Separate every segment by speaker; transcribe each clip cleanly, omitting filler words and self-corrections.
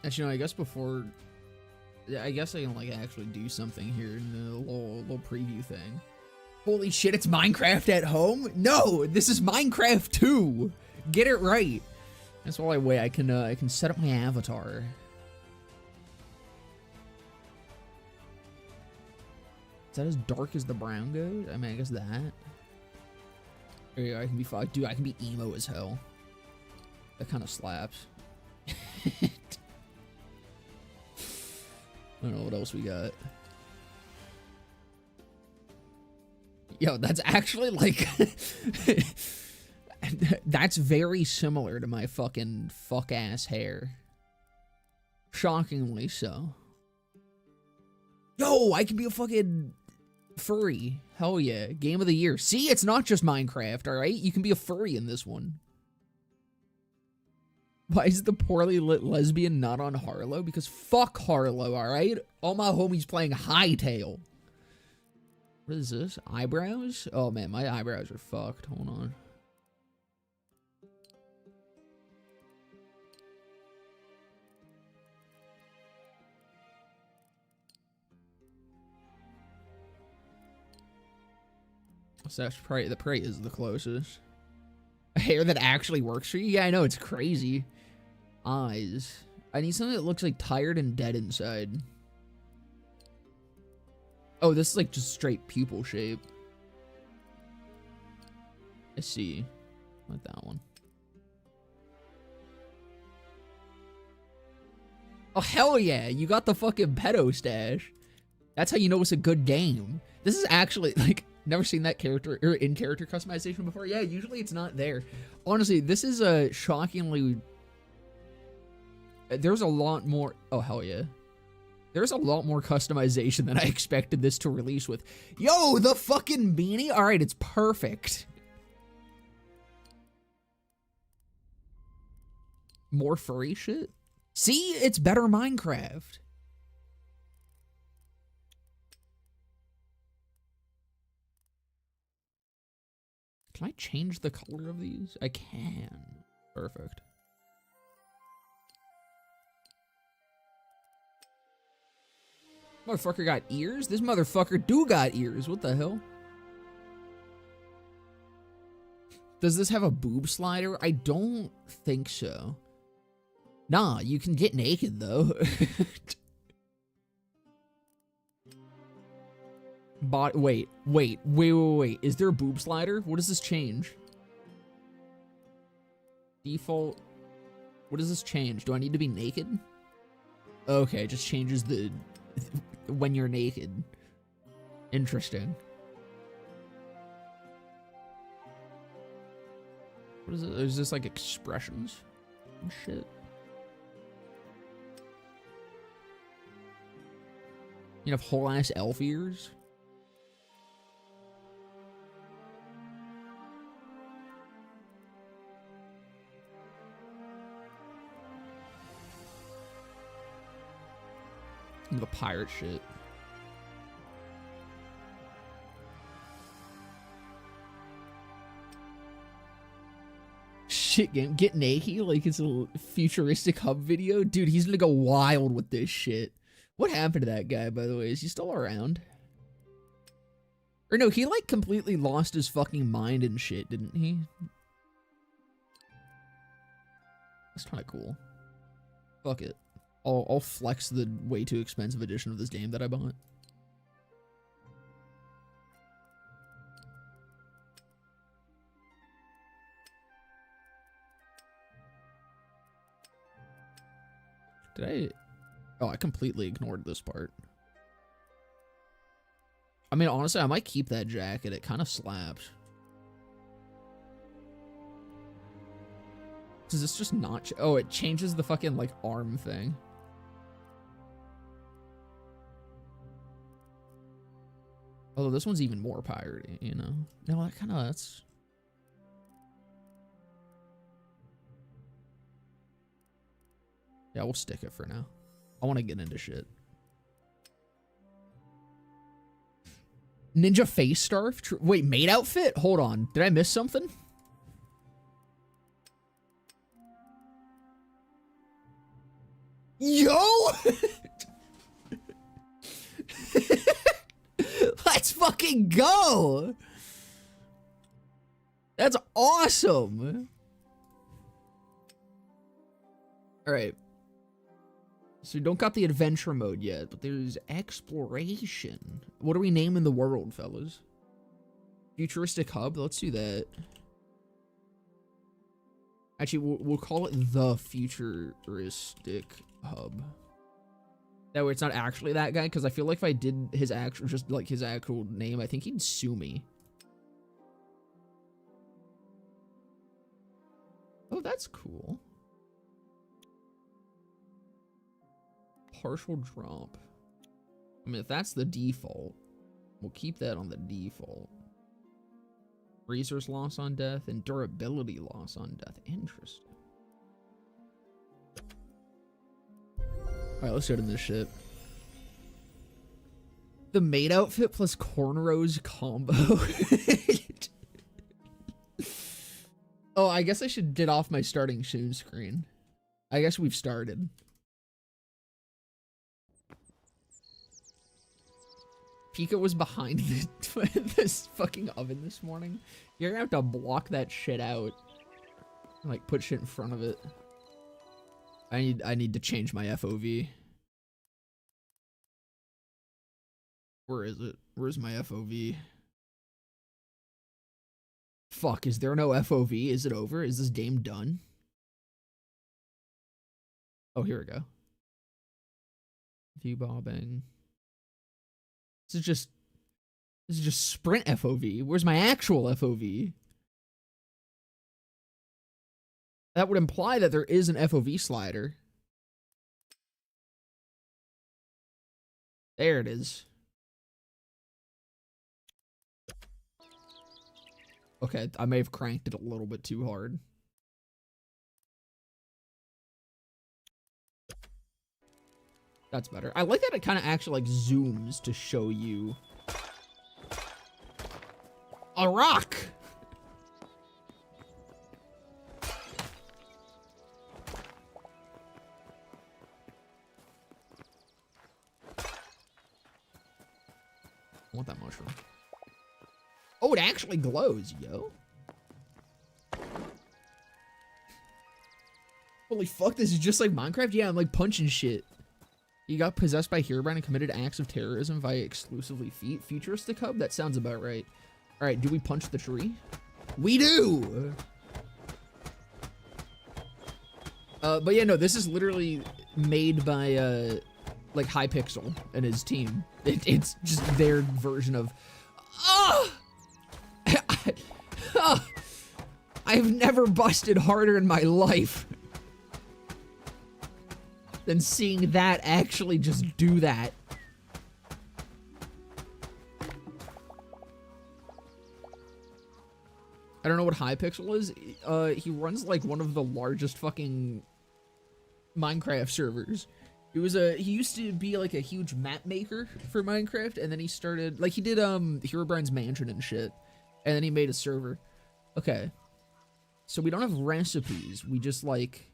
Speaker 1: Actually, no, I guess before... I guess I can, like, actually do something here in the little preview thing. Holy shit, it's Minecraft at home? No, this is Minecraft 2. Get it right. That's the only way I can set up my avatar. Is that as dark as the brown goes? I mean, I guess that. There you go, I can be fucked. Dude, I can be emo as hell. That kind of slaps. I don't know what else we got. Yo, that's actually like... That's very similar to my fucking fuck-ass hair. Shockingly so. Yo, I can be a fucking furry. Hell yeah. Game of the year. See, it's not just Minecraft, alright? You can be a furry in this one. Why is the poorly lit lesbian not on Harlow? Because fuck Harlow, alright? All my homies playing Hytale. What is this? Eyebrows? Oh man, my eyebrows are fucked. Hold on. So that's probably, the prey is the closest. A hair that actually works for you? Yeah, I know, it's crazy. Eyes. I need something that looks like tired and dead inside. Oh, this is like just straight pupil shape. I see. Not that one. Oh, hell yeah. You got the fucking pedo stash. That's how you know it's a good game. This is actually, like, never seen that character, or in-character customization before. Yeah, usually it's not there. Honestly, this is a shockingly... There's a lot more... Oh, hell yeah. There's a lot more customization than I expected this to release with. Yo, the fucking beanie? Alright, it's perfect. More furry shit? See? It's better Minecraft. Can I change the color of these? I can. Perfect. Motherfucker got ears? This motherfucker do got ears. What the hell? Does this have a boob slider? I don't think so. Nah, you can get naked though. Wait. Is there a boob slider? What does this change? Default. What does this change? Do I need to be naked? Okay, it just changes the... when you're naked. Interesting. What is it? Is this like expressions and shit? You have whole ass elf ears? The pirate shit. Shit game. Get naked like it's a futuristic hub video? Dude, he's gonna go wild with this shit. What happened to that guy, by the way? Is he still around? Or no, he like completely lost his fucking mind and shit, didn't he? That's kind of cool. Fuck it. I'll flex the way too expensive edition of this game that I bought. Did I... Oh, I completely ignored this part. I mean, honestly, I might keep that jacket. It kind of slaps. Does this just not... Oh, it changes the fucking, like, arm thing. Although this one's even more piratey, you know? No, that kind of... That's... Yeah, we'll stick it for now. I want to get into shit. Ninja face scarf? Wait, maid outfit? Hold on. Did I miss something? Yo! Let's fucking go! That's awesome! Alright. So we don't got the adventure mode yet, but there's exploration. What are we naming the world, fellas? Futuristic hub? Let's do that. Actually, we'll call it the futuristic hub. That way it's not actually that guy, because I feel like if I did his actual, just like his actual name, I think he'd sue me. Oh, that's cool. Partial drop. I mean, if that's the default, we'll keep that on the default. Resource loss on death and durability loss on death. Interesting. Alright, let's go to this shit. The maid outfit plus cornrows combo. Oh, I guess I should get off my starting soon screen. I guess we've started. Pika was behind this fucking oven this morning. You're gonna have to block that shit out. Like, put shit in front of it. I need to change my FOV. Where is it? Where's my FOV? Fuck, is there no FOV? Is it over? Is this game done? Oh, here we go. View bobbing. This is just sprint FOV. Where's my actual FOV? That would imply that there is an FOV slider. There it is. Okay, I may have cranked it a little bit too hard. That's better. I like that it kind of actually like zooms to show you a rock. I want that mushroom. Oh, it actually glows, yo. Holy fuck, this is just like Minecraft? Yeah, I'm like punching shit. You got possessed by Herobrine and committed acts of terrorism via exclusively feet. Futuristic hub? That sounds about right. Alright, do we punch the tree? We do! But yeah, no, this is literally made by, like, Hypixel and his team. It's just their version of... Oh! I've never busted harder in my life than seeing that actually just do that. I don't know what Hypixel is. He runs like one of the largest fucking Minecraft servers. He used to be like a huge map maker for Minecraft, and then he started, like, he did Herobrine's mansion and shit, and then he made a server. Okay, so we don't have recipes. We just like.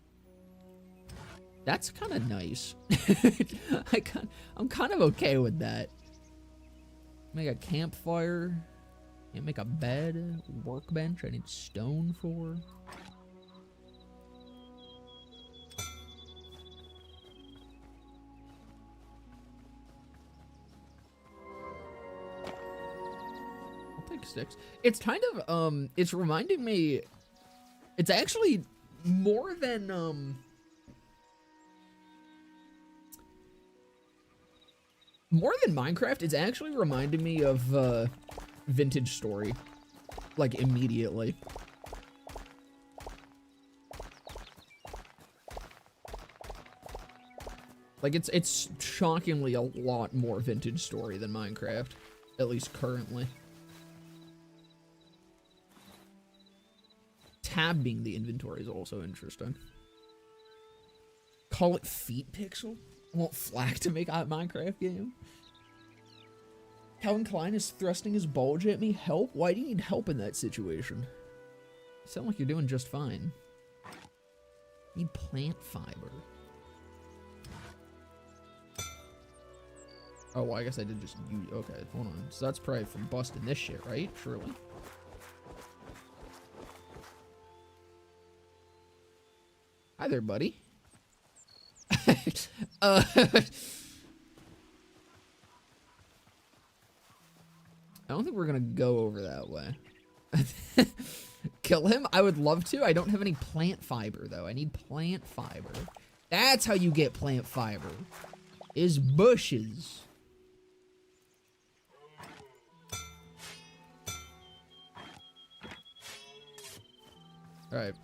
Speaker 1: That's kind of nice. I'm kind of okay with that. Make a campfire. Can't make a bed. Workbench. I need stone for. I'll take sticks. It's kind of it's reminding me. It's actually more than Minecraft, it's actually reminding me of Vintage Story, like immediately. Like it's shockingly a lot more Vintage Story than Minecraft, at least currently. Tabbing the inventory is also interesting. Call it Feet Pixel? I want Flack to make a Minecraft game. Calvin Klein is thrusting his bulge at me. Help? Why do you need help in that situation? You sound like you're doing just fine. Need plant fiber. Oh, well, I guess I did just use... Okay, hold on. So that's probably from busting this shit, right? Surely. Hi there, buddy. I don't think we're gonna go over that way. Kill him? I would love to. I don't have any plant fiber, though. I need plant fiber. That's how you get plant fiber. Is bushes. Alright.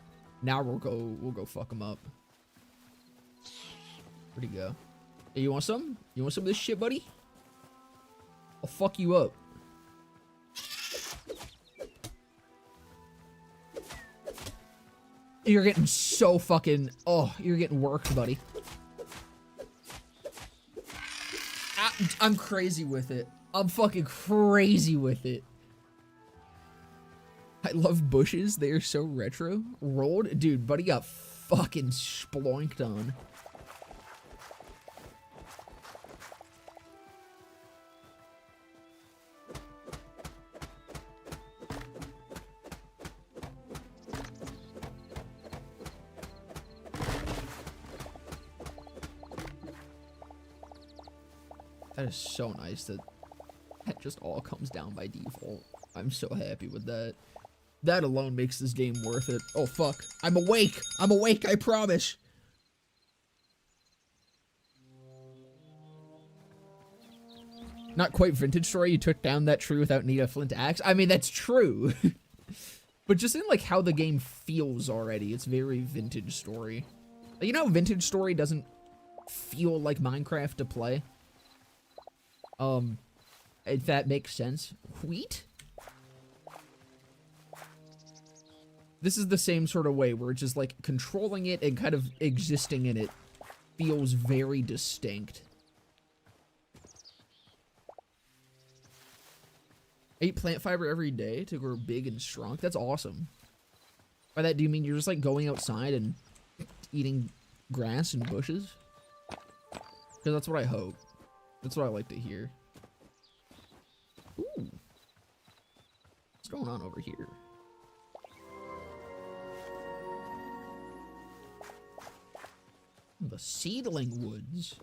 Speaker 1: Now we'll go fuck him up. Where'd he go? Hey, you want some? You want some of this shit, buddy? I'll fuck you up. You're getting so fucking... Oh, you're getting worked, buddy. I'm crazy with it. I'm fucking crazy with it. I love bushes. They are so retro. Rolled? Dude, buddy got fucking sploinked on. That is so nice that that just all comes down by default. I'm so happy with that. That alone makes this game worth it. Oh, fuck. I'm awake. I'm awake, I promise. Not quite vintage story. You took down that tree without need a flint axe. I mean, that's true. But just in, like, how the game feels already, it's very vintage story. You know, vintage story doesn't feel like Minecraft to play. If that makes sense. Wheat? This is the same sort of way where it's just like controlling it and kind of existing in it feels very distinct. I eat plant fiber every day to grow big and strong. That's awesome. By that, do you mean you're just like going outside and eating grass and bushes? Because that's what I hope. That's what I like to hear. Ooh. What's going on over here? The seedling woods.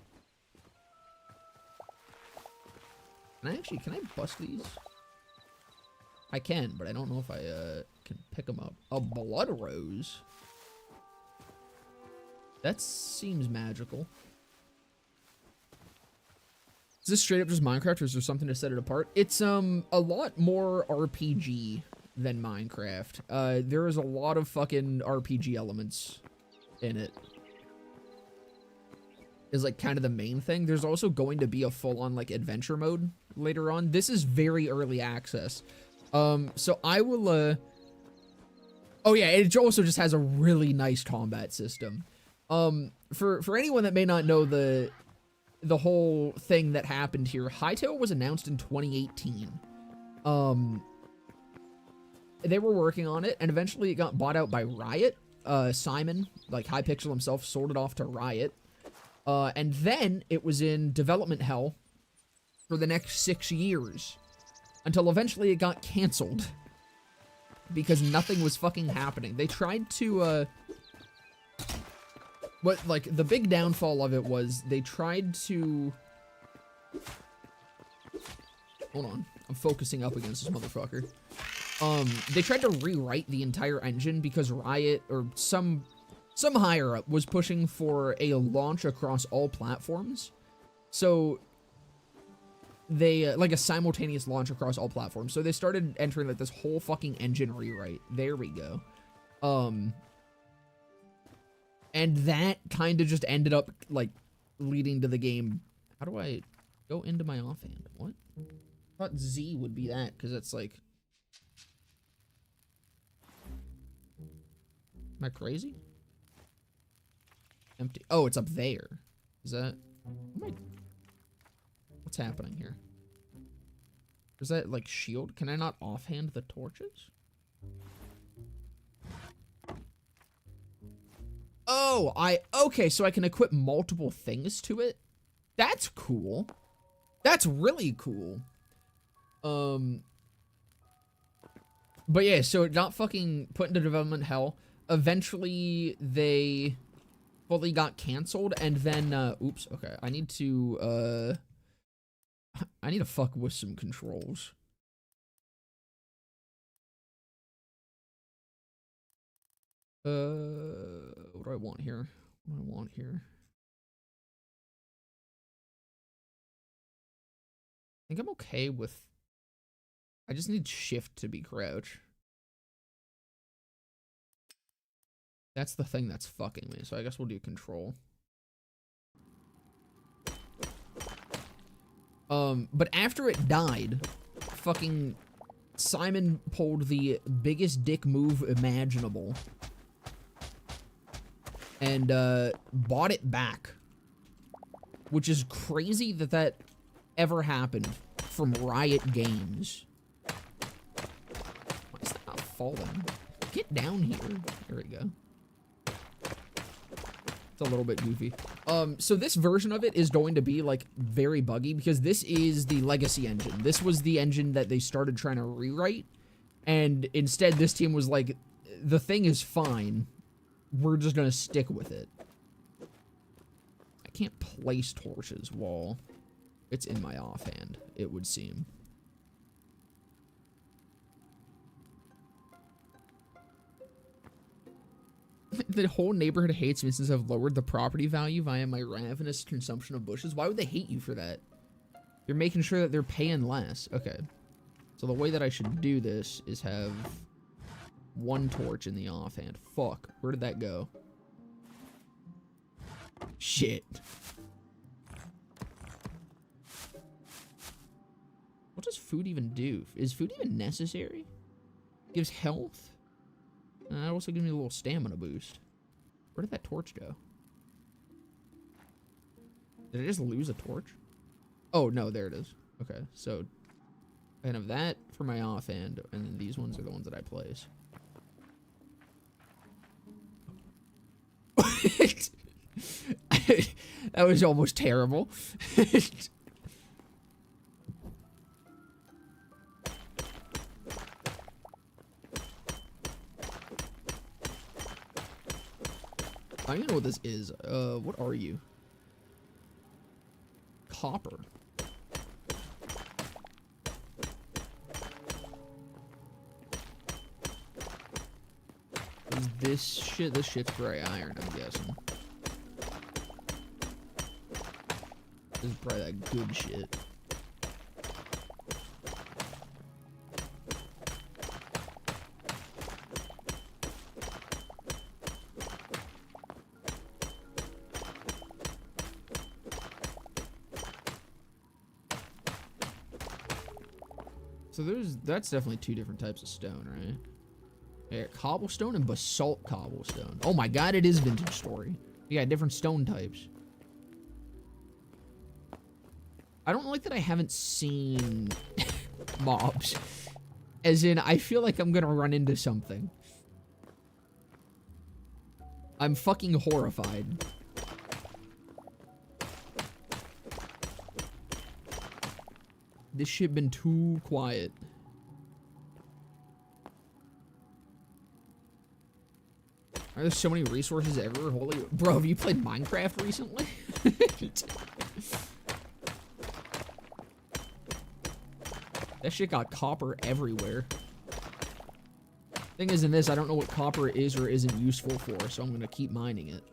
Speaker 1: Can I bust these? I can, but I don't know if I can pick them up. A blood rose. That seems magical. Is this straight up just Minecraft, or is there something to set it apart? It's a lot more RPG than Minecraft. There is a lot of fucking RPG elements in it. Is like kind of the main thing. There's also going to be a full-on like adventure mode later on. This is very early access. So I will oh yeah, it also just has a really nice combat system. For anyone that may not know the whole thing that happened here, Hytale was announced in 2018. They were working on it, and eventually it got bought out by Riot. Simon, like Hypixel himself, sold it off to Riot. And then it was in development hell for the next 6 years. Until eventually it got canceled. Because nothing was fucking happening. They tried to, like, the big downfall of it was they tried to... Hold on. I'm focusing up against this motherfucker. They tried to rewrite the entire engine because Riot, or some higher up, was pushing for a launch across all platforms. So they, like a simultaneous launch across all platforms. So they started entering like this whole fucking engine rewrite. There we go. And that kind of just ended up like leading to the game. How do I go into my offhand? What? I thought Z would be that, because it's like... Am I crazy? Empty. Oh, it's up there. Is that... What's happening here? Is that, like, shield? Can I not offhand the torches? Oh, okay, so I can equip multiple things to it? That's cool. That's really cool. But yeah, so it got fucking put into development hell. Eventually, they fully got canceled, and then, oops, okay, I need to fuck with some controls. What do I want here? What do I want here? I think I'm okay with... I just need shift to be crouch. That's the thing that's fucking me, so I guess we'll do control. But after it died, fucking Simon pulled the biggest dick move imaginable and bought it back, which is crazy that that ever happened from Riot Games. Why is that not falling? Get down here. There we go. It's a little bit goofy. So this version of it is going to be like very buggy because this is the legacy engine. This was the engine that they started trying to rewrite, and instead this team was like, the thing is fine. We're just gonna stick with it. I can't place torches while it's in my offhand, it would seem. The whole neighborhood hates me since I've lowered the property value via my ravenous consumption of bushes. Why would they hate you for that? You're making sure that they're paying less. Okay. So the way that I should do this is have one torch in the offhand. Fuck. Where did that go? Shit. What does food even do? Is food even necessary? Gives health? It also gives me a little stamina boost. Where did that torch go? Did I just lose a torch? Oh, no, there it is. Okay, so I have that for my offhand, and then these ones are the ones that I place. That was almost terrible. I don't even know what this is. What are you? Copper. Is this shit? This shit's gray iron, I'm guessing. This is probably that good shit. So that's definitely two different types of stone, right? Yeah, cobblestone and basalt cobblestone. Oh my god, it is Vintage Story. You got different stone types. I don't like that I haven't seen mobs. As in, I feel like I'm gonna run into something. I'm fucking horrified. This shit been too quiet. Are there so many resources everywhere? Holy... Bro, have you played Minecraft recently? That shit got copper everywhere. Thing is, in this, I don't know what copper is or isn't useful for, so I'm gonna keep mining it.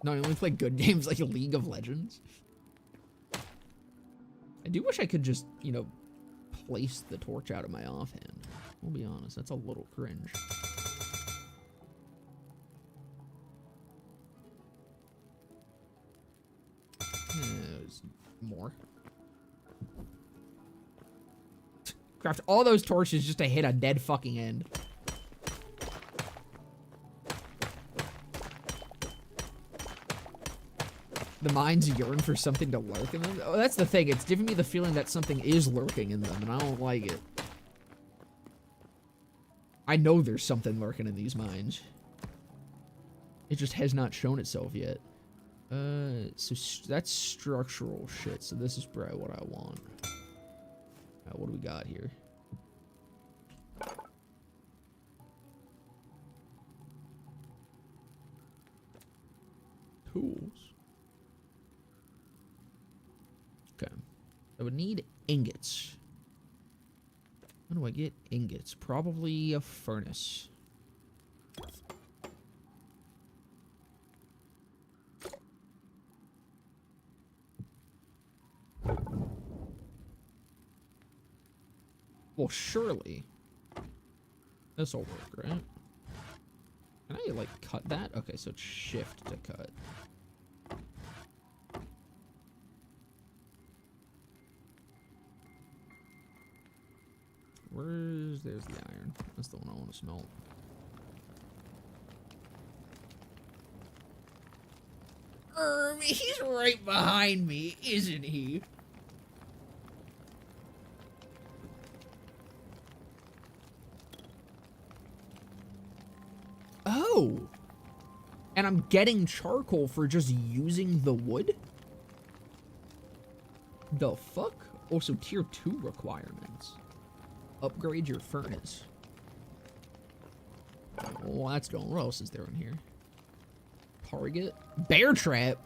Speaker 1: No, I only play good games like League of Legends. I do wish I could just, you know, place the torch out of my offhand. I'll be honest, that's a little cringe. There's more. Craft all those torches just to hit a dead fucking end. The mines yearn for something to lurk in them. Oh, that's the thing. It's giving me the feeling that something is lurking in them, and I don't like it. I know there's something lurking in these mines. It just has not shown itself yet. So that's structural shit. So this is probably what I want. What do we got here? Tools. Okay. I would need ingots. How do I get ingots? Probably a furnace. Well, surely. This'll work, right? Can I, like, cut that? Okay, so it's shift to cut. There's the iron. That's the one I want to smelt. He's right behind me, isn't he? Oh! And I'm getting charcoal for just using the wood? The fuck? Also, tier 2 requirements. Upgrade your furnace. Oh, that's going. What else is there in here? Target? Bear trap?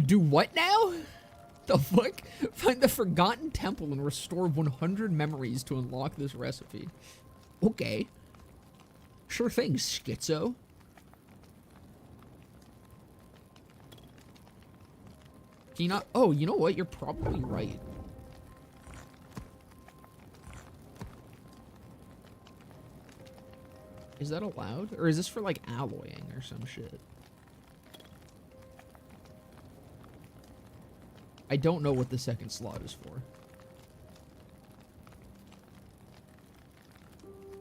Speaker 1: Do what now? The fuck? Find the forgotten temple and restore 100 memories to unlock this recipe. Okay. Sure thing, schizo. Can you not? Oh, you know what? You're probably right. Is that allowed? Or is this for, like, alloying or some shit? I don't know what the second slot is for.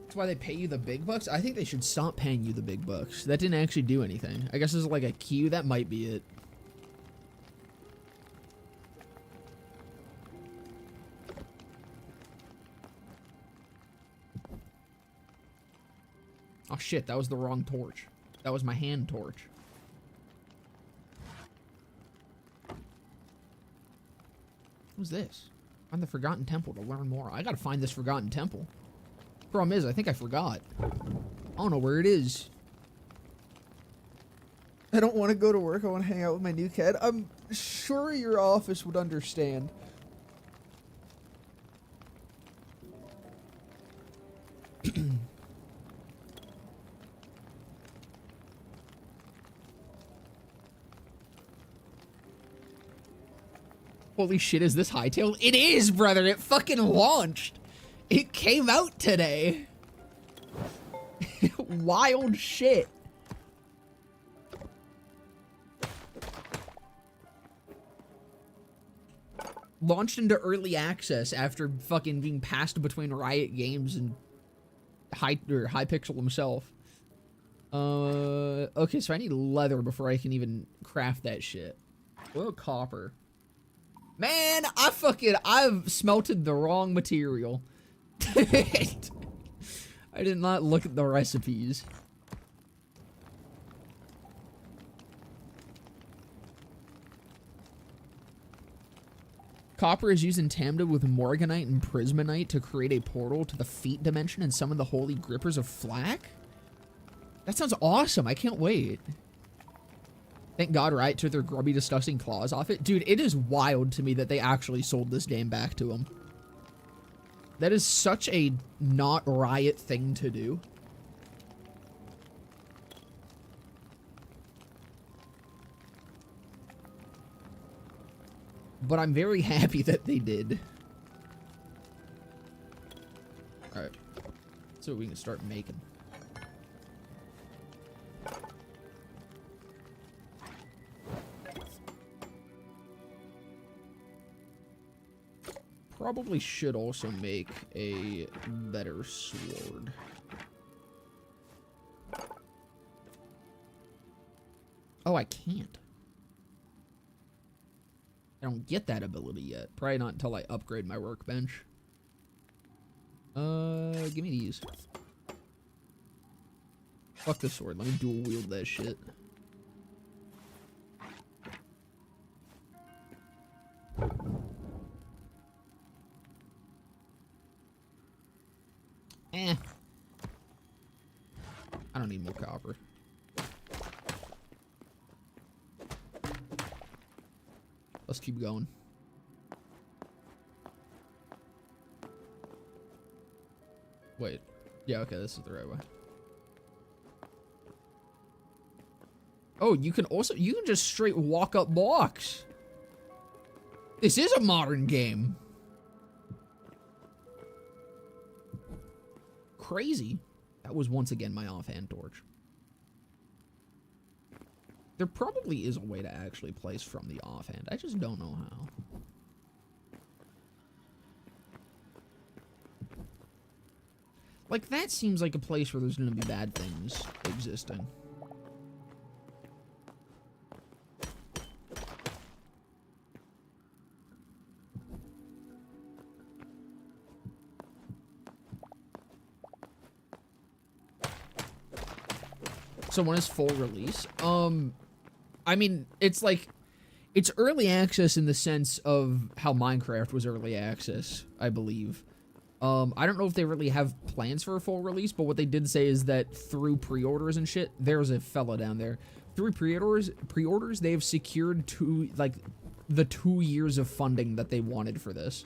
Speaker 1: That's why they pay you the big bucks? I think they should stop paying you the big bucks. That didn't actually do anything. I guess it's like a queue. That might be it. Oh shit, that was the wrong torch. That was my hand torch. What's this? Find the Forgotten Temple to learn more. I gotta find this Forgotten Temple. Problem is, I think I forgot. I don't know where it is. I don't want to go to work. I want to hang out with my new kid. I'm sure your office would understand. Holy shit, is this Hytale? It is, brother! It fucking launched! It came out today! Wild shit. Launched into early access after fucking being passed between Riot Games and Hypixel himself. Okay, so I need leather before I can even craft that shit. Oil copper. Man, I've smelted the wrong material. I did not look at the recipes. Copper is used in tandem with Morganite and Prismonite to create a portal to the feet dimension and summon the holy grippers of Flak? That sounds awesome. I can't wait. Thank God Riot took their grubby, disgusting claws off it. Dude, it is wild to me that they actually sold this game back to them. That is such a not Riot thing to do. But I'm very happy that they did. Alright. So we can start making. Probably should also make a better sword. Oh, I can't. I don't get that ability yet. Probably not until I upgrade my workbench. Give me these. Fuck the sword. Let me dual wield that shit. Eh. I don't need more copper. Let's keep going. Wait. Yeah, okay, this is the right way. Oh, you can just straight walk up blocks. This is a modern game. Crazy. That was once again my offhand torch. There probably is a way to actually place from the offhand. I just don't know how. Like, that seems like a place where there's gonna be bad things existing. So when is full release? I mean, it's like, it's early access in the sense of how Minecraft was early access, I believe. I don't know if they really have plans for a full release, but what they did say is that through pre-orders and shit, there's a fella down there. Through pre-orders, they've secured the 2 years of funding that they wanted for this.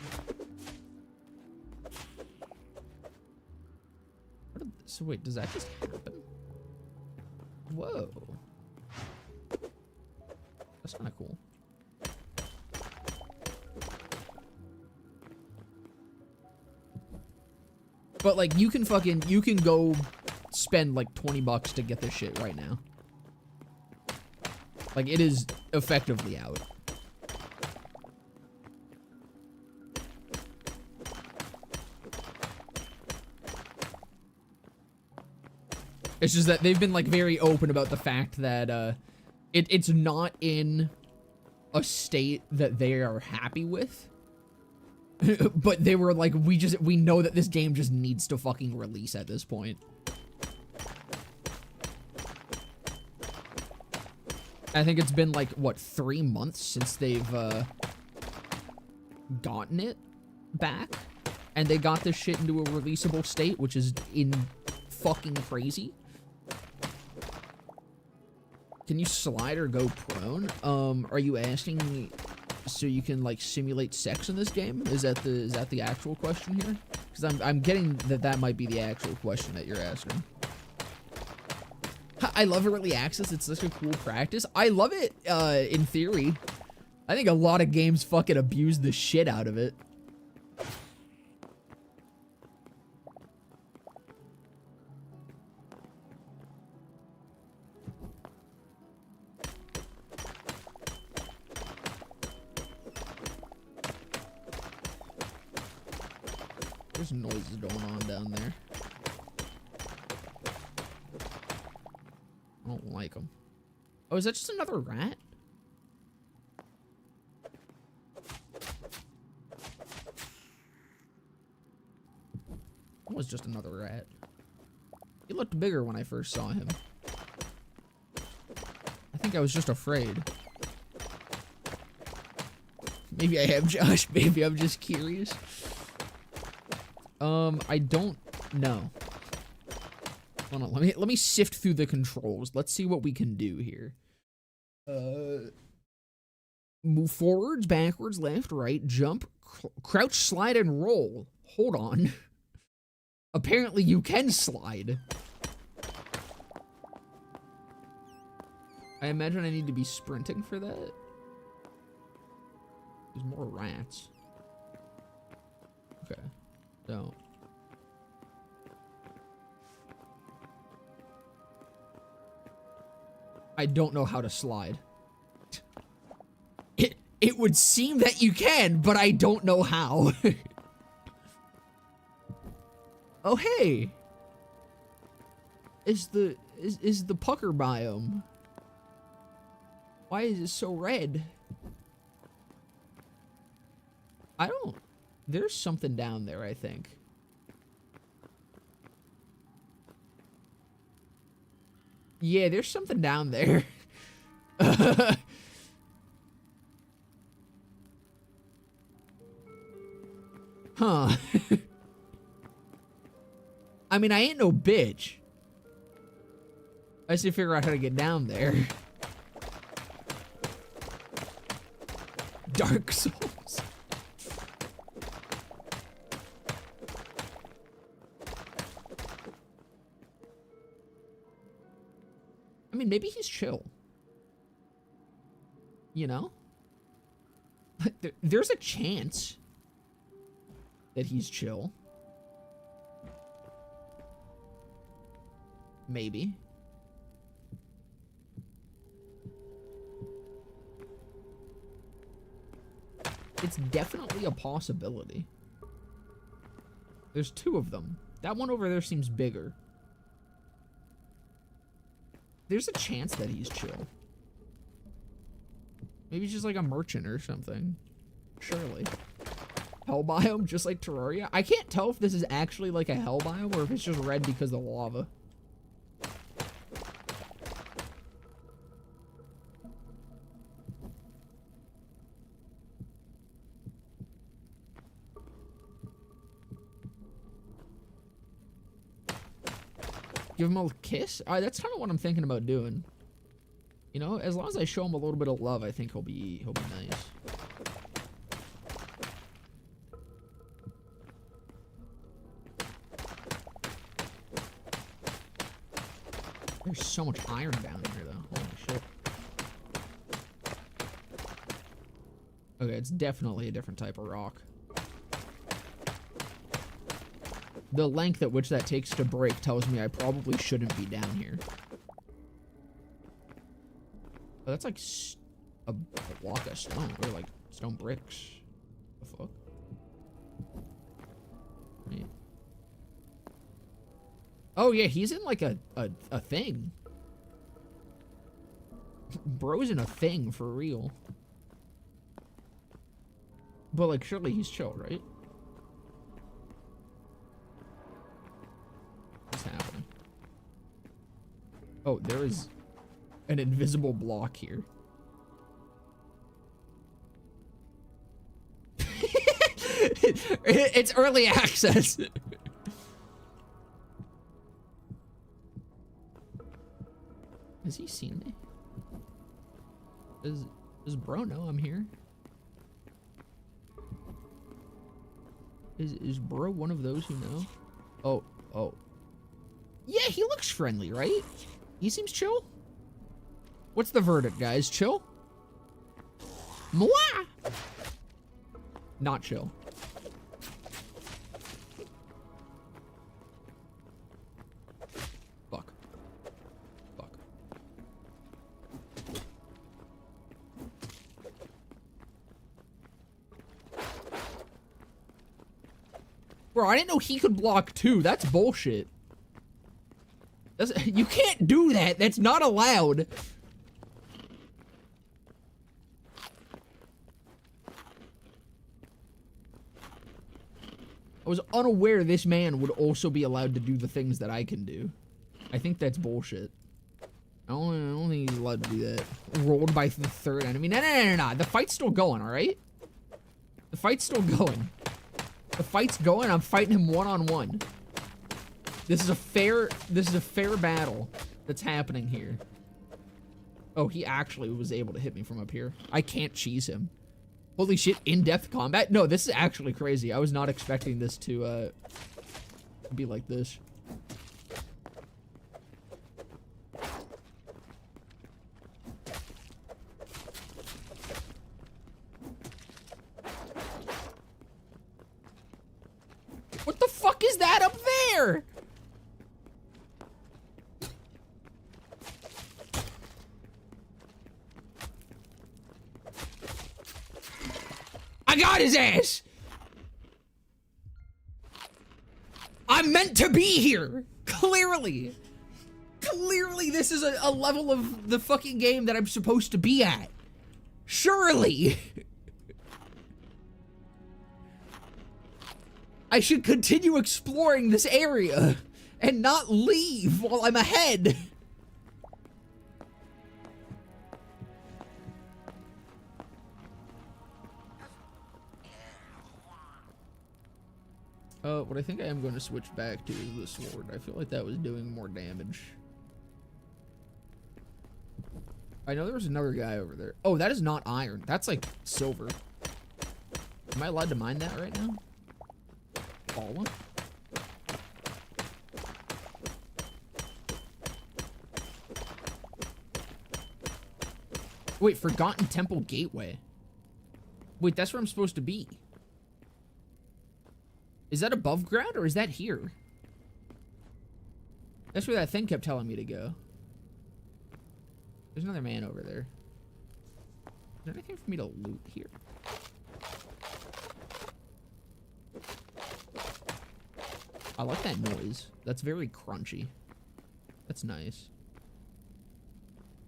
Speaker 1: So wait, does that just happen? Whoa. That's kind of cool. But, like, you can go spend, like, 20 bucks to get this shit right now. Like, it is effectively out. It's just that they've been, like, very open about the fact that, it's not in a state that they are happy with. But they were like, we know that this game just needs to fucking release at this point. I think it's been, like, what, 3 months since they've, gotten it back? And they got this shit into a releasable state, which is fucking crazy. Can you slide or go prone? Are you asking me so you can, like, simulate sex in this game? Is that the actual question here? Because I'm getting that might be the actual question that you're asking. I love early access. It's such a cool practice. I love it in theory. I think a lot of games fucking abuse the shit out of it. There's noises going on down there. I don't like them. Oh, is that just another rat? That was just another rat. He looked bigger when I first saw him. I think I was just afraid. Maybe I am, Josh. Maybe I'm just curious. I don't know. Hold on, let me sift through the controls. Let's see what we can do here. Move forwards, backwards, left, right, jump, crouch, slide, and roll. Hold on. Apparently you can slide. I imagine I need to be sprinting for that. There's more rats. Okay. So. I don't know how to slide. It would seem that you can, but I don't know how. Oh hey. Is the pucker biome? Why is it so red? I don't... There's something down there, I think. Yeah, there's something down there. Huh. I mean, I ain't no bitch. I just need to figure out how to get down there. Dark Souls. I mean, maybe he's chill. You know? There's a chance that he's chill. Maybe. It's definitely a possibility. There's two of them. That one over there seems bigger. There's a chance that he's chill. Maybe he's just like a merchant or something. Surely. Hell biome, just like Terraria? I can't tell if this is actually like a hell biome or if it's just red because of the lava. Give him a kiss? All right, that's kind of what I'm thinking about doing. You know, as long as I show him a little bit of love, I think he'll be nice. There's so much iron down here, though. Holy shit. Okay, it's definitely a different type of rock. The length at which that takes to break tells me I probably shouldn't be down here. Oh, that's like a block of stone, or like stone bricks. The fuck? Right. Oh yeah, he's in like a thing. Bro's in a thing for real. But like, surely he's chill, right? What's happening? Oh, there is an invisible block here. It's early access. Has he seen me? Does bro know I'm here? Is bro one of those who know? Oh. Yeah, he looks friendly, right? He seems chill. What's the verdict, guys? Chill? Mwah! Not chill. Fuck. Bro, I didn't know he could block too. That's bullshit. You can't do that. That's not allowed. I was unaware this man would also be allowed to do the things that I can do. I think that's bullshit. I don't think he's allowed to do that. Rolled by the third enemy. No. The fight's still going, alright? The fight's still going. The fight's going. I'm fighting him one-on-one. This is a fair battle that's happening here. Oh, he actually was able to hit me from up here. I can't cheese him. Holy shit, in-depth combat? No, this is actually crazy. I was not expecting this to be like this. What the fuck is that up there? I got his ass! I'm meant to be here! Clearly! Clearly this is a level of the fucking game that I'm supposed to be at. Surely! I should continue exploring this area and not leave while I'm ahead. What I think I am going to switch back to is the sword. I feel like that was doing more damage. I know there was another guy over there. Oh, that is not iron. That's like silver. Am I allowed to mine that right now? Fallen? Wait, Forgotten Temple Gateway. Wait, that's where I'm supposed to be. Is that above ground or is that here? That's where that thing kept telling me to go. There's another man over there. Is there anything for me to loot here? I like that noise. That's very crunchy. That's nice.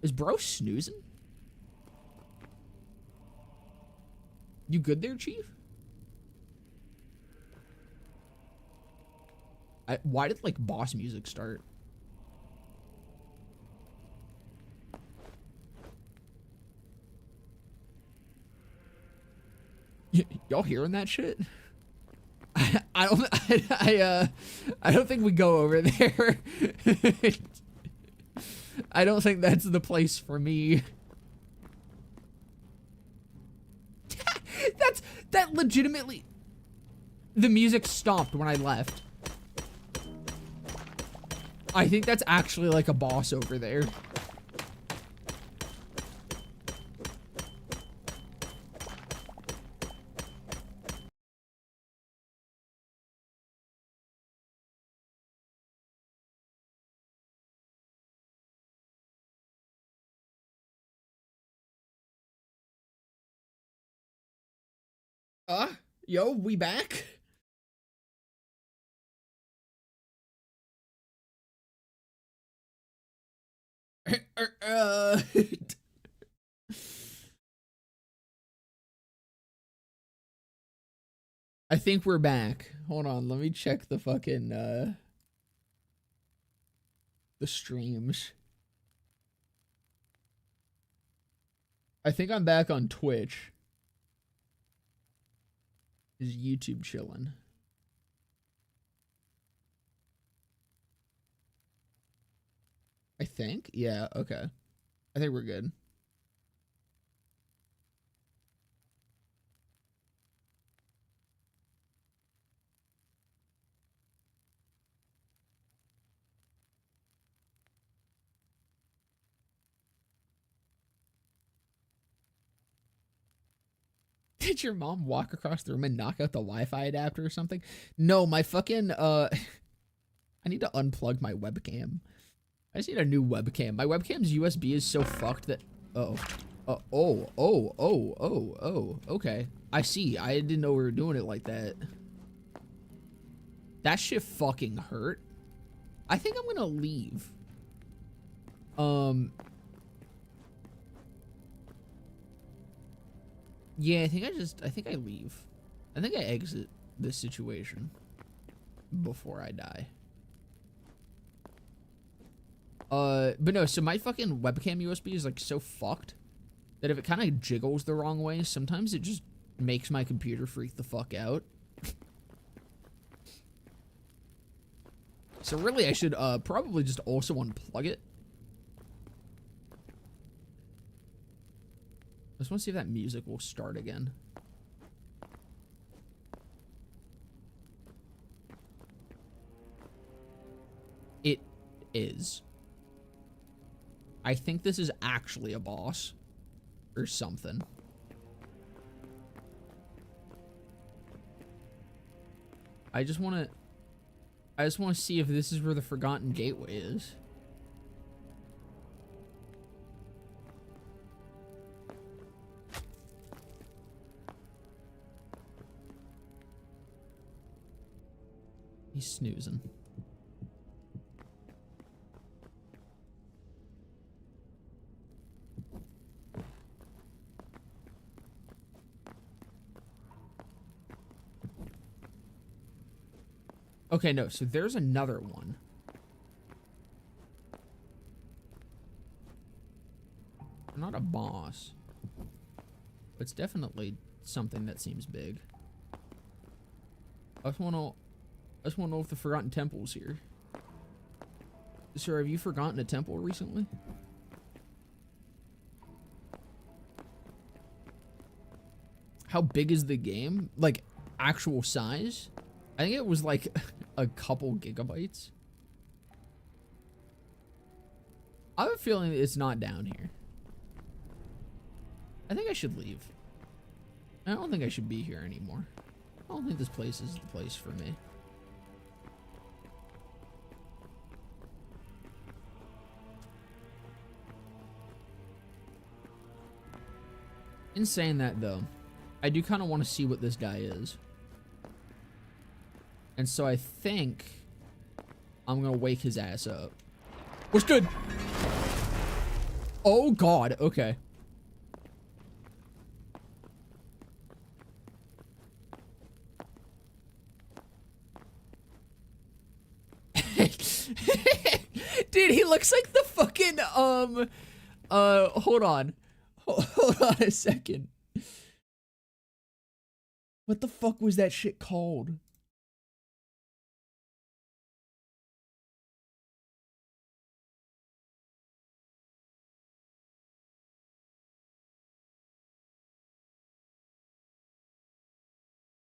Speaker 1: Is bro snoozing? You good there, Chief? Why did, like, boss music start? Y'all hearing that shit? I don't think we go over there. I don't think that's the place for me. That legitimately, the music stopped when I left. I think that's actually like a boss over there. Yo, we back? I think we're back. Hold on, let me check the fucking, the streams. I think I'm back on Twitch. Is YouTube chilling? I think? Yeah, okay. I think we're good. Did your mom walk across the room and knock out the Wi-Fi adapter or something? No, my fucking, I need to unplug my webcam. I just need a new webcam. My webcam's USB is so fucked that, okay. I see. I didn't know we were doing it like that. That shit fucking hurt. I think I'm gonna leave. Yeah, I think I leave. I think I exit this situation before I die. But no, so my fucking webcam USB is like so fucked that if it kind of jiggles the wrong way, sometimes it just makes my computer freak the fuck out. So really, I should probably just also unplug it. I just want to see if that music will start again. It is. I think this is actually a boss or something. I just want to see if this is where the Forgotten Gateway is. He's snoozing. Okay, no, so there's another one. Not a boss. But it's definitely something that seems big. I just wanna know if the Forgotten Temple's here. Sir, have you forgotten a temple recently? How big is the game? Like, actual size? I think it was like a couple gigabytes. I have a feeling it's not down here. I think I should leave. I don't think I should be here anymore. I don't think this place is the place for me. In saying that, though, I do kind of want to see what this guy is. And so I think I'm going to wake his ass up. What's good? Oh, God. Okay. Dude, he looks like the fucking, hold on. Hold on a second. What the fuck was that shit called?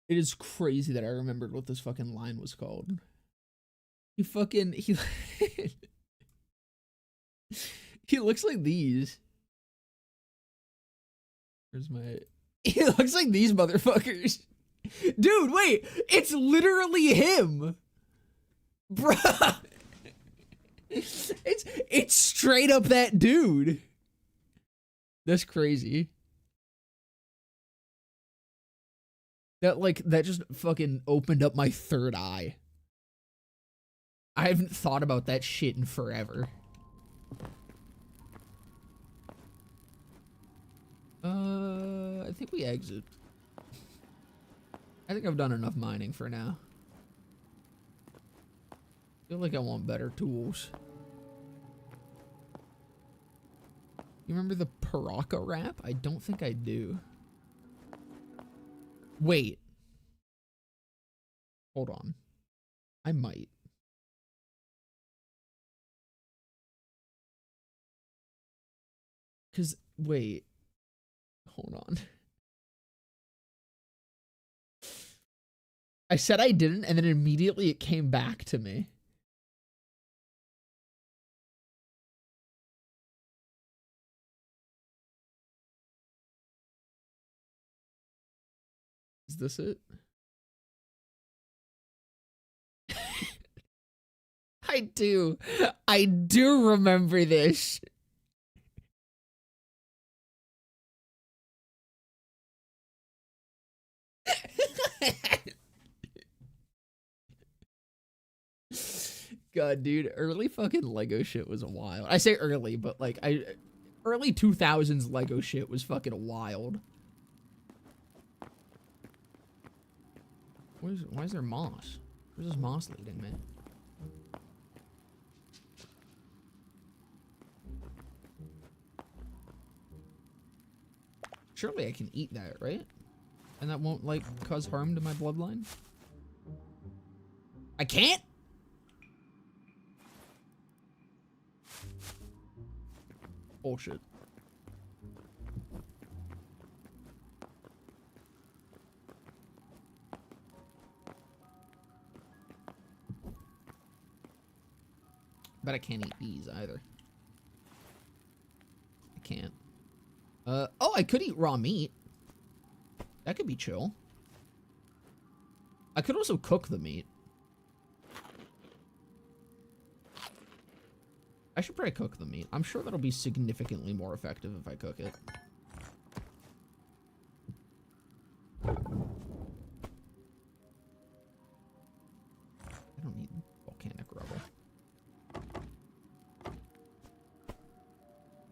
Speaker 1: It is crazy that I remembered what this fucking line was called. He he looks like these. Where's my... He looks like these motherfuckers. Dude, wait. It's literally him. Bruh. It's straight up that dude. That's crazy. That just fucking opened up my third eye. I haven't thought about that shit in forever. I think we exit. I think I've done enough mining for now. I feel like I want better tools. You remember the Paraka rap? I don't think I do. Wait. Hold on. I might. Cause, wait. Hold on. I said I didn't, and then immediately it came back to me. Is this it? I do. I do remember this. God, dude, early fucking Lego shit was wild. I say early, but like early 2000s Lego shit was fucking wild. Why is there moss? Where's this moss leading me? Surely I can eat that, right? And that won't, like, cause harm to my bloodline? I can't? Bullshit. Bet I can't eat bees either. I can't. Oh, I could eat raw meat. That could be chill. I could also cook the meat. I should probably cook the meat. I'm sure that'll be significantly more effective if I cook it. I don't need volcanic rubble.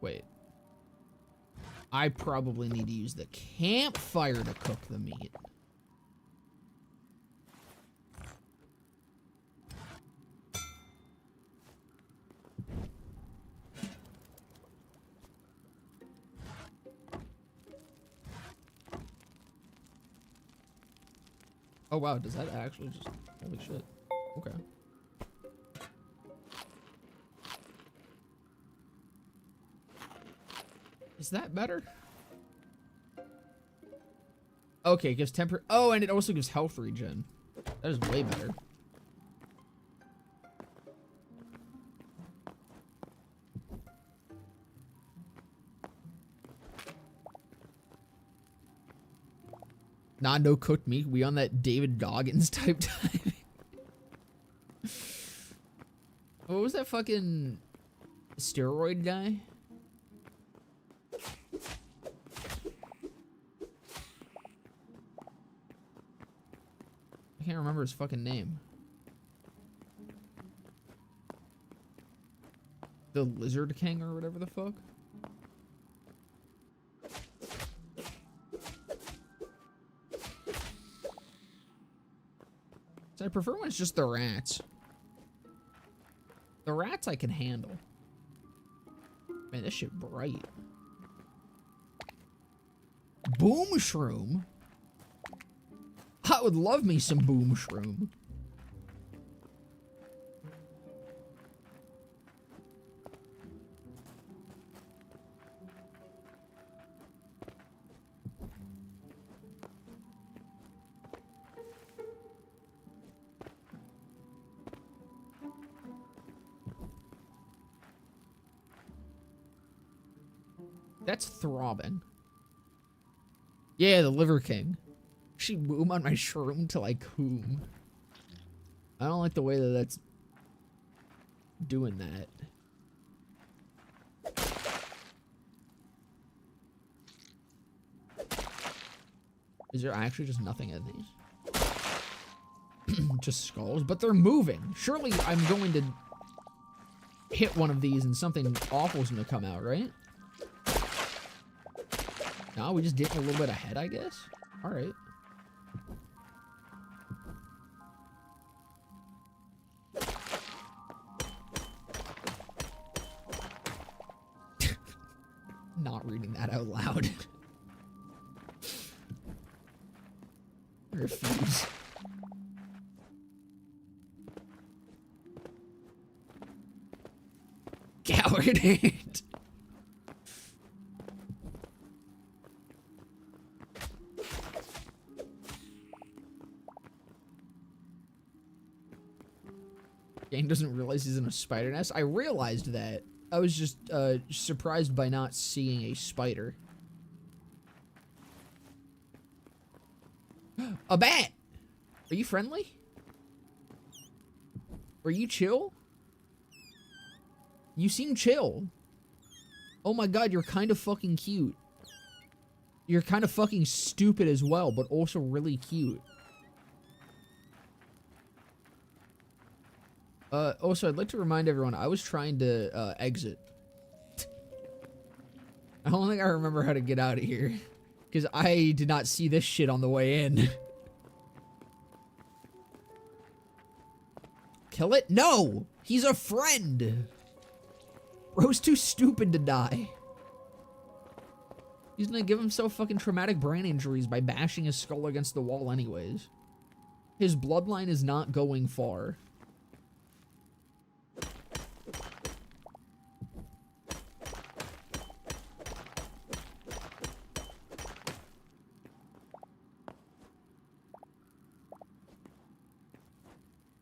Speaker 1: Wait. I probably need to use the campfire to cook the meat. Oh wow, does that actually just... Holy shit. Okay. Is that better? Okay, it gives temper. Oh, and it also gives health regen. That is way better. Nah, no cooked meat. We on that David Goggins type time. What was that fucking steroid guy? I can't remember his fucking name. The Lizard King or whatever the fuck. So I prefer when it's just the rats. The rats I can handle. Man, this shit bright. Boom shroom. I would love me some boom shroom. That's throbbing. Yeah, the Liver King. She boom on my shroom till I coom. I don't like the way that that's doing that. Is there actually just nothing in these? Just skulls? But they're moving. Surely I'm going to hit one of these and something awful's gonna come out, right? No, we just did a little bit ahead, I guess. All right. Not reading that out loud. Refuse. Coward. Gang doesn't realize he's in a spider nest. I realized that. I was just surprised by not seeing a spider. A bat! Are you friendly? Are you chill? You seem chill. Oh my god, you're kind of fucking cute. You're kind of fucking stupid as well, but also really cute. Also, I'd like to remind everyone, I was trying to, exit. I don't think I remember how to get out of here. Because I did not see this shit on the way in. Kill it? No! He's a friend! Bro's too stupid to die. He's gonna give himself fucking traumatic brain injuries by bashing his skull against the wall anyways. His bloodline is not going far.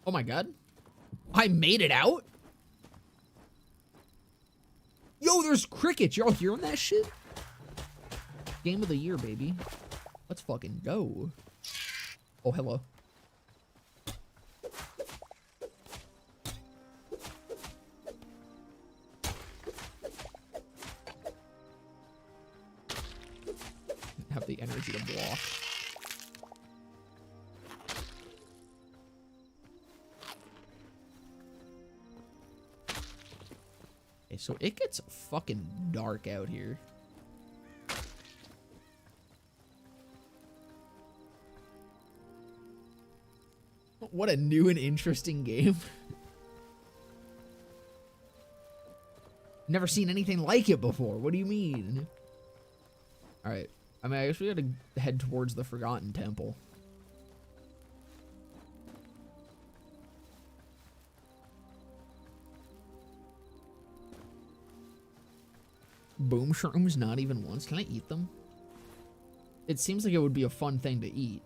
Speaker 1: Oh my god. I made it out? Yo, there's crickets. Y'all hearing that shit? Game of the year, baby. Let's fucking go. Oh, hello. Have the energy to block. Okay, so it gets fucking dark out here. What a new and interesting game. Never seen anything like it before. What do you mean? Alright. I mean, I guess we gotta head towards the Forgotten Temple. Boom shrooms, not even once. Can I eat them? It seems like it would be a fun thing to eat.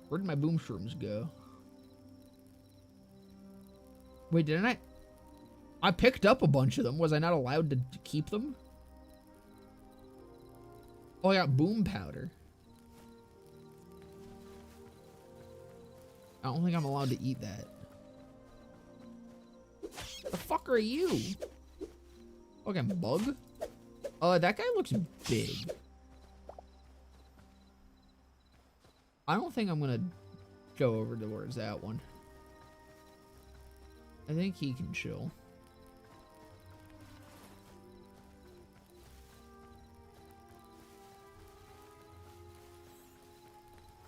Speaker 1: Where did my boom shrooms go? Wait, didn't I? I picked up a bunch of them. Was I not allowed to keep them? Oh, I got boom powder. I don't think I'm allowed to eat that. The fuck are you? Fucking bug? That guy looks big. I don't think I'm gonna go over towards that one. I think he can chill.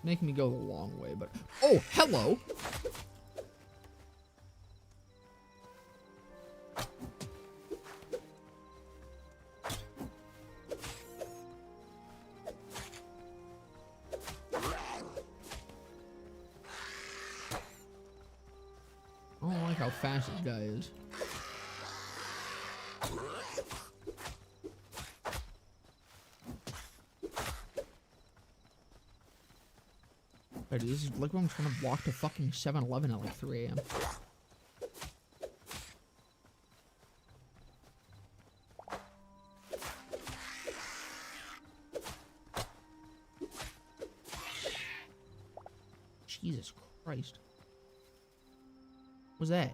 Speaker 1: Making me go the long way, but... Oh, hello! I don't like how fast this guy is. Dude, this is like when I'm trying to walk to fucking 7-Eleven at like 3 a.m. Jesus Christ. What's that?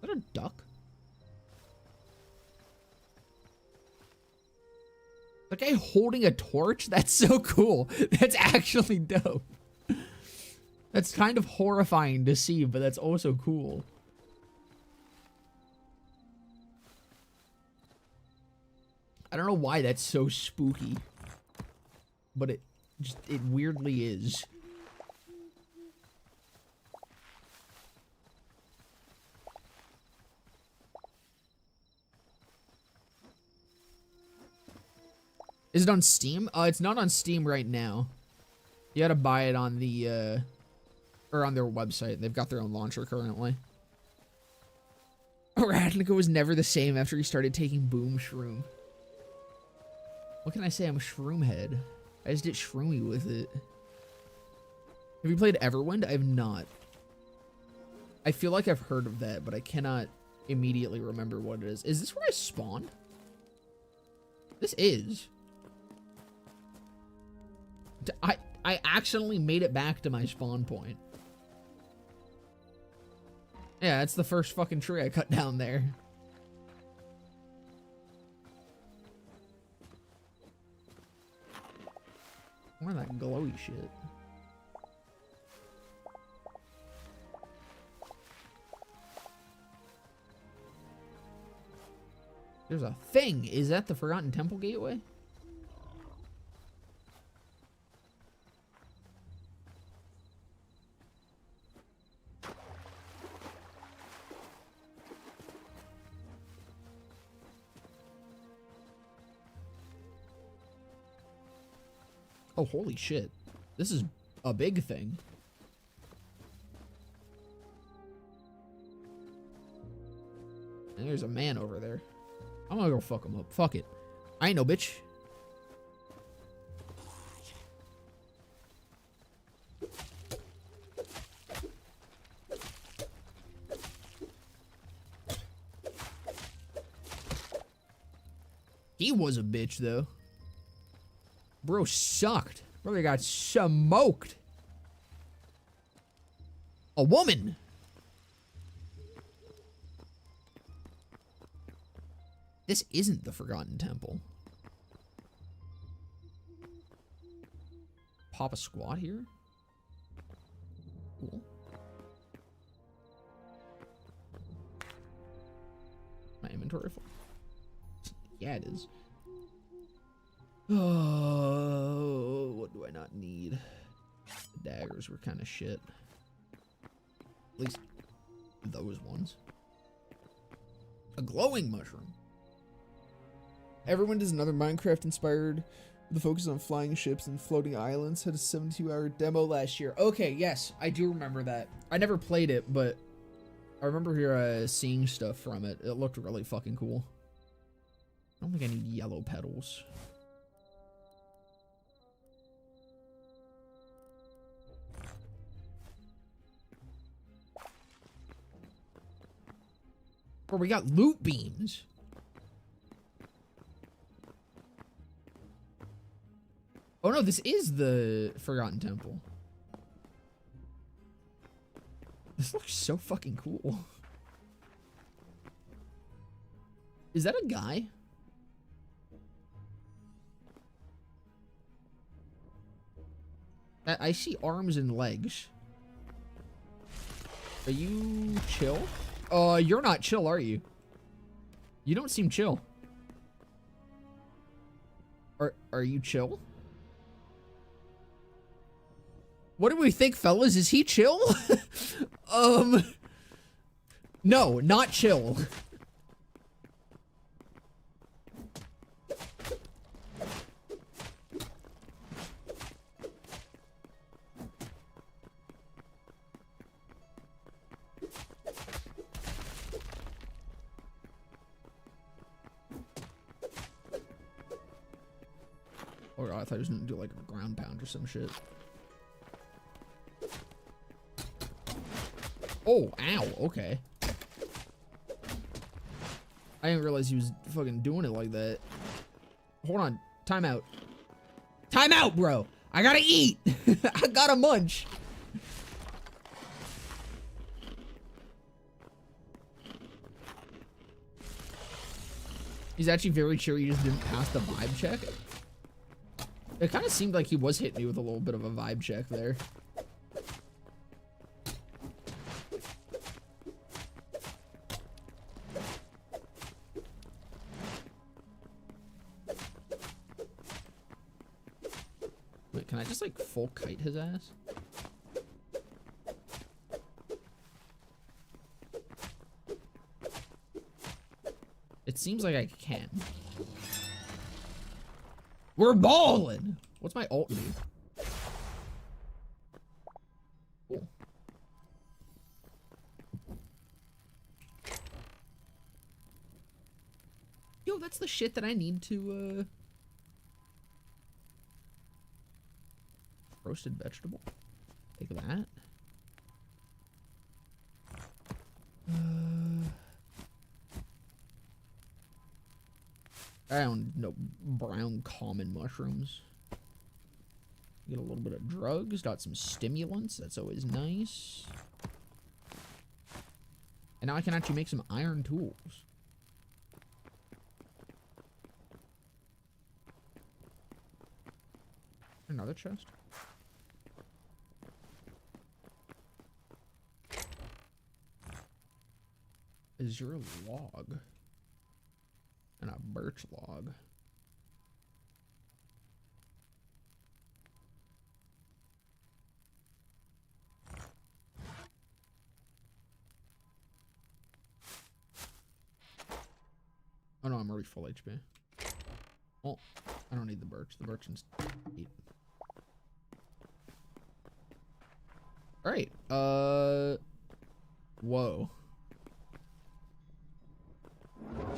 Speaker 1: Is that a duck? The guy holding a torch? That's so cool. That's actually dope. That's kind of horrifying to see, but that's also cool. I don't know why that's so spooky, but it weirdly is. Is it on Steam? It's not on Steam right now. You gotta buy it on the, or on their website. They've got their own launcher currently. Radnica was never the same after he started taking Boom Shroom. What can I say? I'm a shroom head. I just get shroomy with it. Have you played Everwind? I have not. I feel like I've heard of that, but I cannot immediately remember what it is. Is this where I spawned? This is. I accidentally made it back to my spawn point. Yeah, that's the first fucking tree I cut down there. What that glowy shit? There's a thing. Is that the Forgotten Temple Gateway? Oh, holy shit. This is a big thing. And there's a man over there. I'm gonna go fuck him up. Fuck it. I ain't no bitch. He was a bitch, though. Bro sucked. Brother got smoked. A woman. This isn't the Forgotten Temple. Pop a squat here. Cool. My inventory full. Yeah, it is. Oh, what do I not need? The daggers were kind of shit. At least those ones. A glowing mushroom. Everyone does another Minecraft inspired with the focus on flying ships and floating islands. Had a 72-hour demo last year. Okay, yes, I do remember that. I never played it, but I remember here seeing stuff from it. It looked really fucking cool. I don't think I need yellow petals. Bro, we got loot beams. Oh no, this is the Forgotten Temple. This looks so fucking cool. Is that a guy? I see arms and legs. Are you chill? You're not chill, are you? You don't seem chill. Are you chill? What do we think, fellas? Is he chill? No, not chill. Oh, I thought he was gonna do like a ground pound or some shit. Oh, ow, okay. I didn't realize he was fucking doing it like that. Hold on, time out. Time out, bro! I gotta eat! I gotta munch! He's actually very sure he just didn't pass the vibe check. It kind of seemed like he was hitting me with a little bit of a vibe check there. Wait, can I just like full kite his ass? It seems like I can. We're balling! What's my ult do? Cool. Yo, that's the shit that I need to, roasted vegetable. Take that. I don't know, brown common mushrooms. Get a little bit of drugs, got some stimulants, that's always nice. And now I can actually make some iron tools. Another chest. Is your log? And a birch log. Oh no, I'm already full HP. Well, I don't need the birch. The birch is 8. Alright, whoa.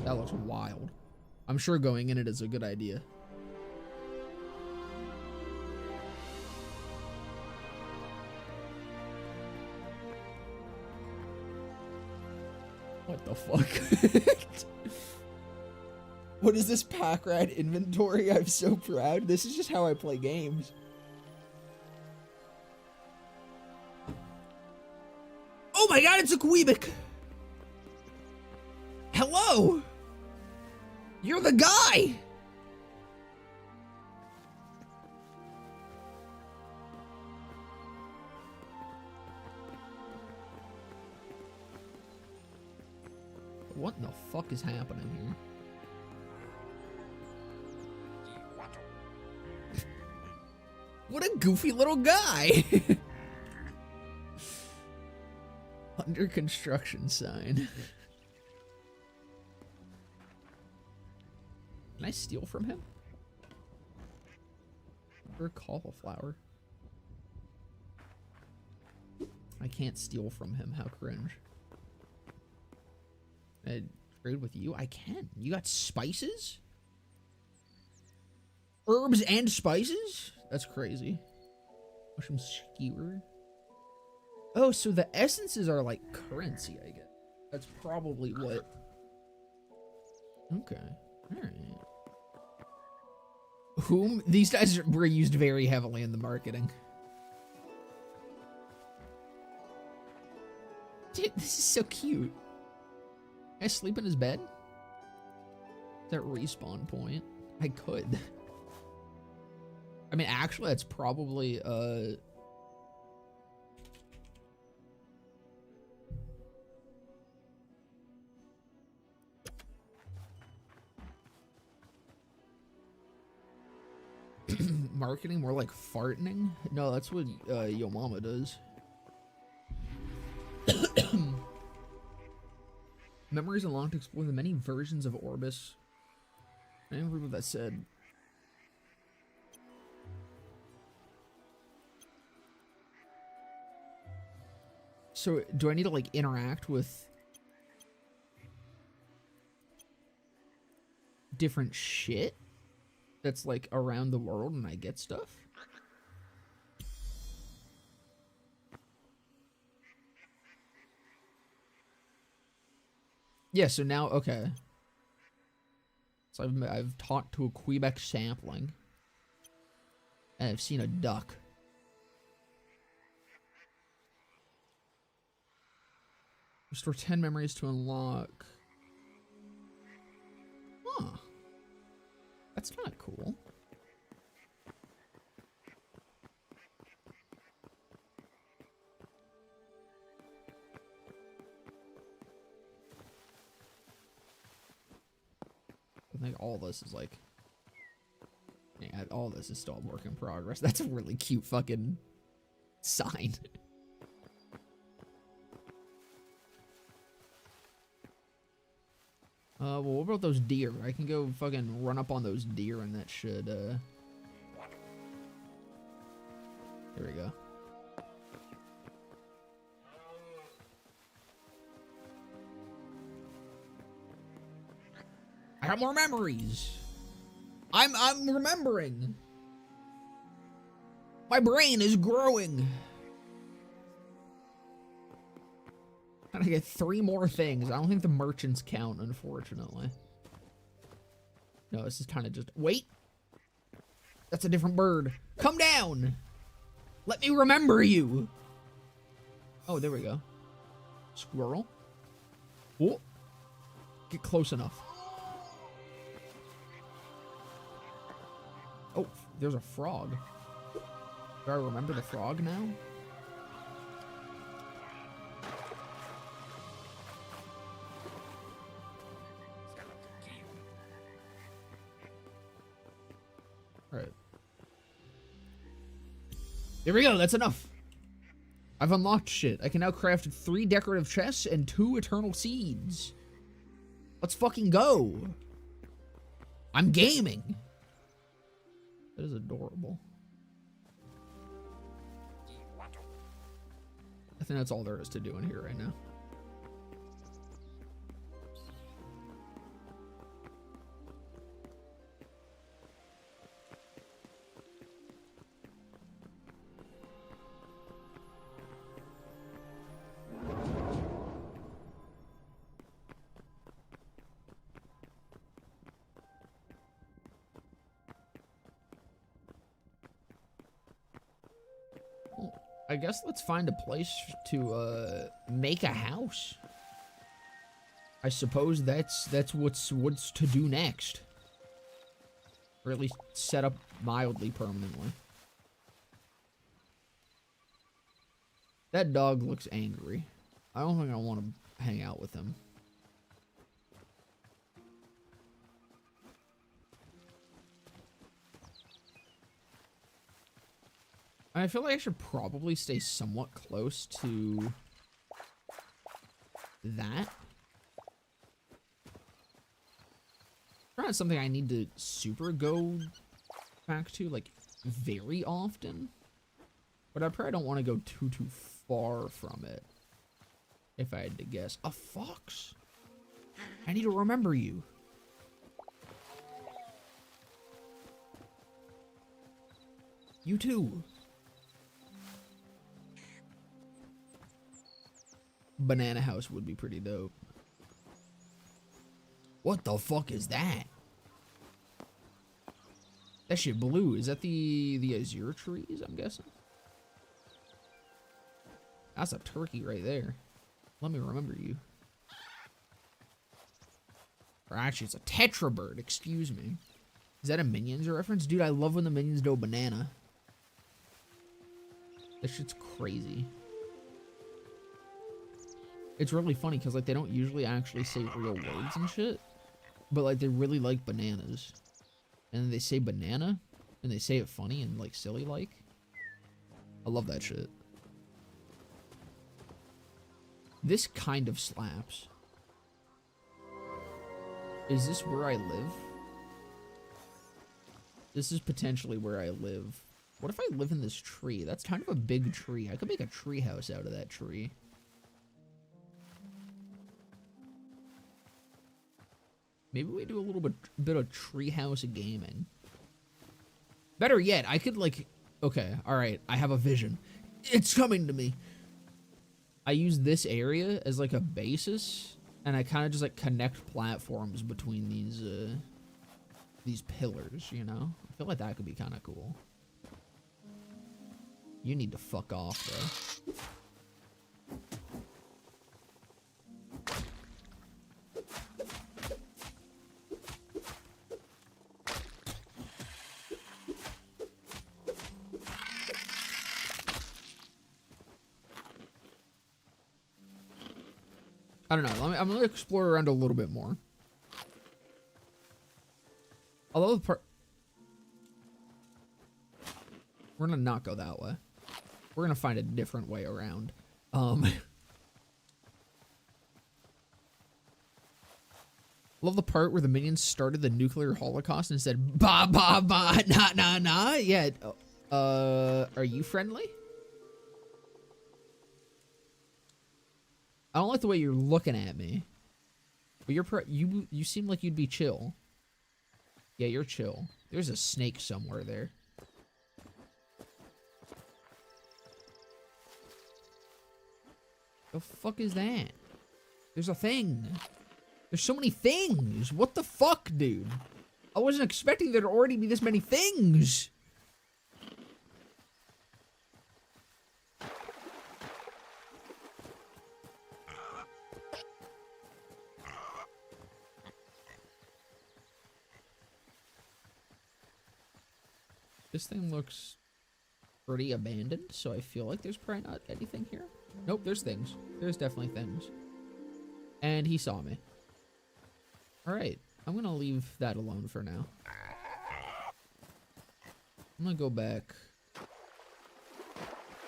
Speaker 1: That looks wild. I'm sure going in it is a good idea. What the fuck? What is this pack rat inventory? I'm so proud. This is just how I play games. Oh my god, it's a Quebec! Hello! You're the guy! What in the fuck is happening here? What a goofy little guy! Under construction sign. Can I steal from him? Or cauliflower? I can't steal from him. How cringe. I trade with you? I can. You got spices? Herbs and spices? That's crazy. Mushroom skewer. Oh, so the essences are like currency, I guess. That's probably what. Okay. Alright. Whom? These guys were used very heavily in the marketing. Dude, this is so cute. Can I sleep in his bed? That respawn point. I could. I mean, actually, that's probably, marketing, more like farting? No, that's what, Yo Mama does. Memories unlocked to explore the many versions of Orbis. I didn't remember what that said. So, do I need to, like, interact with different shit that's, like, around the world and I get stuff? Yeah, so now, okay. So I've talked to a Quebec sapling. And I've seen a duck. Restore 10 memories to unlock. Huh. That's kind of cool. I think all this is like... Yeah, all this is still a work in progress. That's a really cute fucking sign. Well, what about those deer? I can go fucking run up on those deer and that should, There we go. I have more memories. I'm remembering. My brain is growing. I gotta get 3 more things. I don't think the merchants count, unfortunately. No, this is kind of just... Wait! That's a different bird. Come down! Let me remember you! Oh, there we go. Squirrel. Oh! Get close enough. Oh, there's a frog. Do I remember the frog now? Alright. There we go, that's enough. I've unlocked shit. I can now craft 3 decorative chests and 2 eternal seeds. Let's fucking go. I'm gaming. That is adorable. I think that's all there is to do in here right now. I guess let's find a place to make a house. I suppose that's what's to do next. Or at least set up mildly permanently. That dog looks angry. I don't think I want to hang out with him. I feel like I should probably stay somewhat close to that. Not something I need to super go back to, like, very often. But I probably don't want to go too far from it. If I had to guess. A fox? I need to remember you. You too. Banana house would be pretty dope. What the fuck is that? That shit blue. Is that the azure trees, I'm guessing? That's a turkey right there. Let me remember you. Or actually, it's a tetra bird. Excuse me. Is that a Minions reference? Dude, I love when the Minions do a banana. That shit's crazy. It's really funny because, like, they don't usually actually say real words and shit. But, like, they really like bananas. And then they say banana, and they say it funny and, like, silly-like. I love that shit. This kind of slaps. Is this where I live? This is potentially where I live. What if I live in this tree? That's kind of a big tree. I could make a tree house out of that tree. Maybe we do a little bit of treehouse gaming. Better yet, I could like... Okay, alright, I have a vision. It's coming to me. I use this area as like a basis, and I kind of just like connect platforms between these pillars, you know? I feel like that could be kind of cool. You need to fuck off, though. I don't know. I'm gonna explore around a little bit more. Although the part... We're gonna not go that way. We're gonna find a different way around. Love the part where the Minions started the nuclear holocaust and said, "Ba ba ba, nah nah nah." Yeah. Are you friendly? I don't like the way you're looking at me. But you seem like you'd be chill. Yeah, you're chill. There's a snake somewhere there. The fuck is that? There's a thing. There's so many things. What the fuck, dude? I wasn't expecting there to already be this many things. This thing looks pretty abandoned, so I feel like there's probably not anything here. Nope, there's things. There's definitely things. And he saw me. Alright, I'm gonna leave that alone for now. I'm gonna go back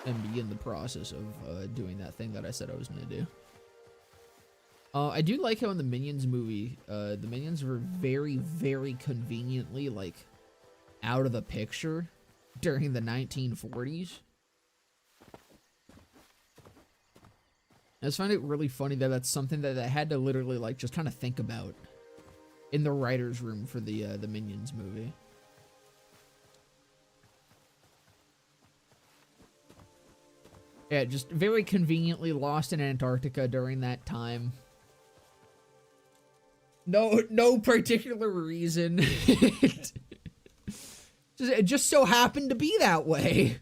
Speaker 1: and begin the process of doing that thing that I said I was gonna do. I do like how in the Minions movie, the Minions were very, very conveniently, like, out of the picture during the 1940s. I just find it really funny that that's something that I had to literally, like, just kind of think about in the writer's room for the Minions movie. Yeah, just very conveniently lost in Antarctica during that time. No particular reason. It just so happened to be that way.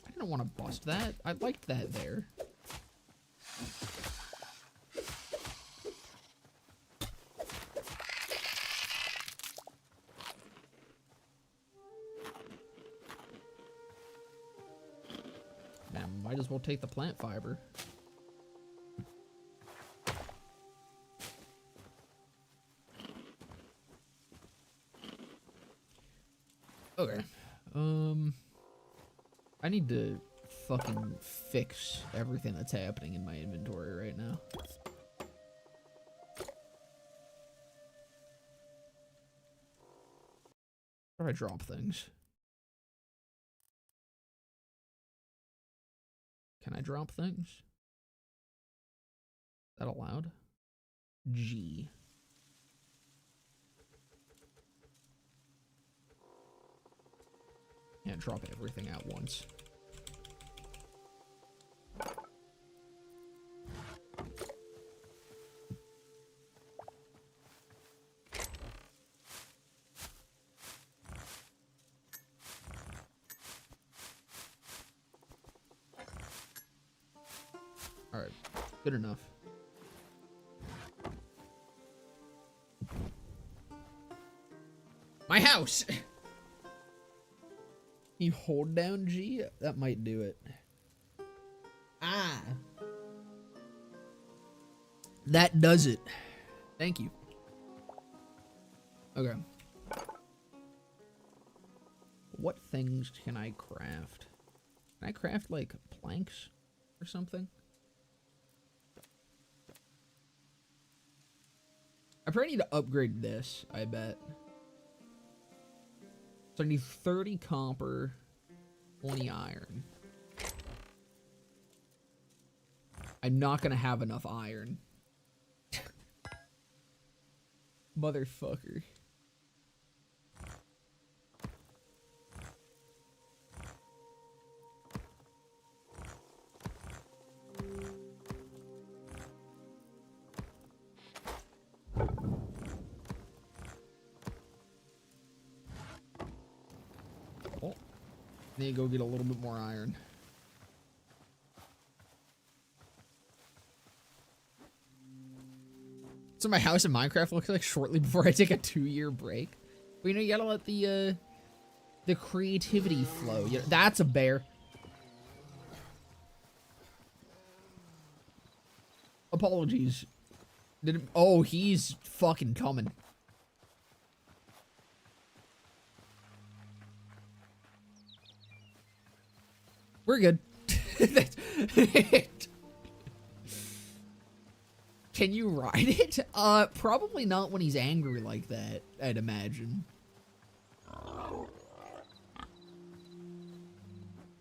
Speaker 1: I didn't want to bust that. I liked that there. Might as well take the plant fiber. Okay. I need to fucking fix everything that's happening in my inventory right now. How do I drop things? Can I drop things? Is that allowed? G. Can't drop everything at once. Alright, good enough. My house! You hold down G? That might do it. Ah! That does it. Thank you. Okay. What things can I craft? Can I craft, like, planks or something? I probably need to upgrade this, I bet. So I need 30 copper, 20 iron. I'm not gonna have enough iron. Motherfucker. Oh, need to go get a little bit more iron. So my house in Minecraft looks like shortly before I take a 2-year break. But you know, you gotta let the creativity flow. You know, that's a bear. Apologies. Oh, he's fucking coming. We're good. Can you ride it? Probably not when he's angry like that, I'd imagine. I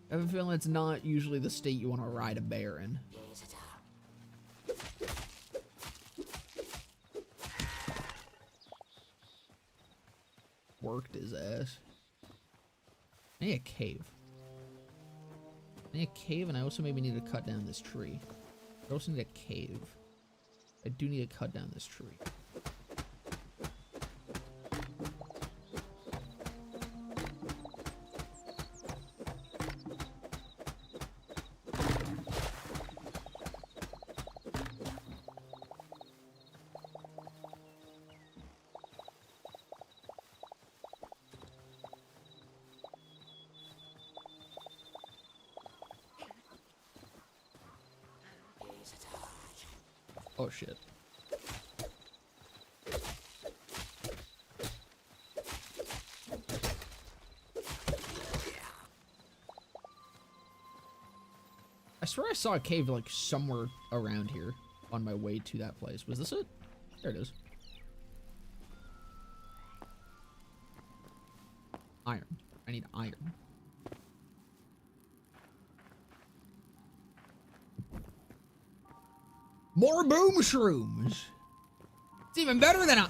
Speaker 1: have a feeling it's not usually the state you want to ride a bear in. Worked his ass. I need a cave. I need a cave, and I also maybe need to cut down this tree. I also need a cave. I do need to cut down this tree. Oh shit. I swear I saw a cave like somewhere around here on my way to that place. Was this it? There it is. Iron. I need iron. More boom shrooms. It's even better than a...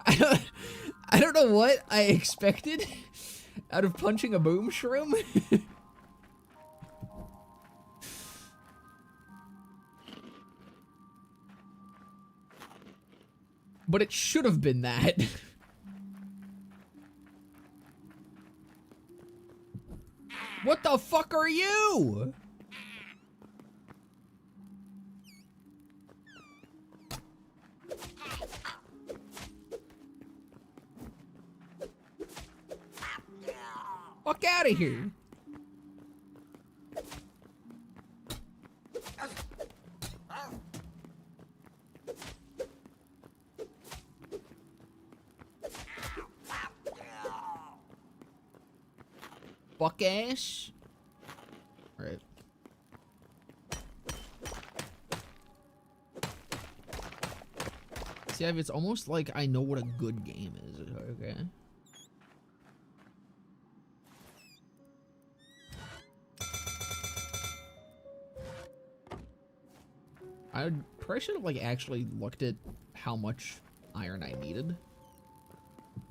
Speaker 1: I don't know what I expected out of punching a boom shroom. But it should have been that. What the fuck are you? Fuck out of here. Fuck ass. Alright. See, it's almost like I know what a good game is, okay? I probably should have, like, actually looked at how much iron I needed.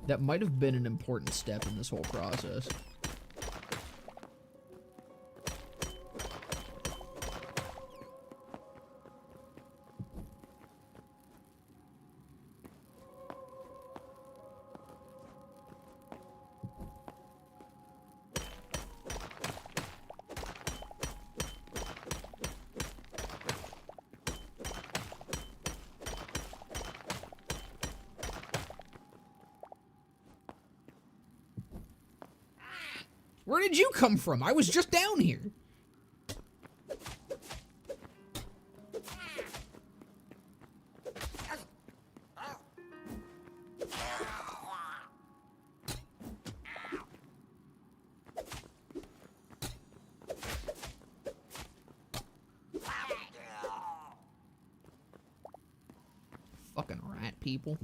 Speaker 1: That might have been an important step in this whole process. Where did you come from? I was just down here. Fucking rat people.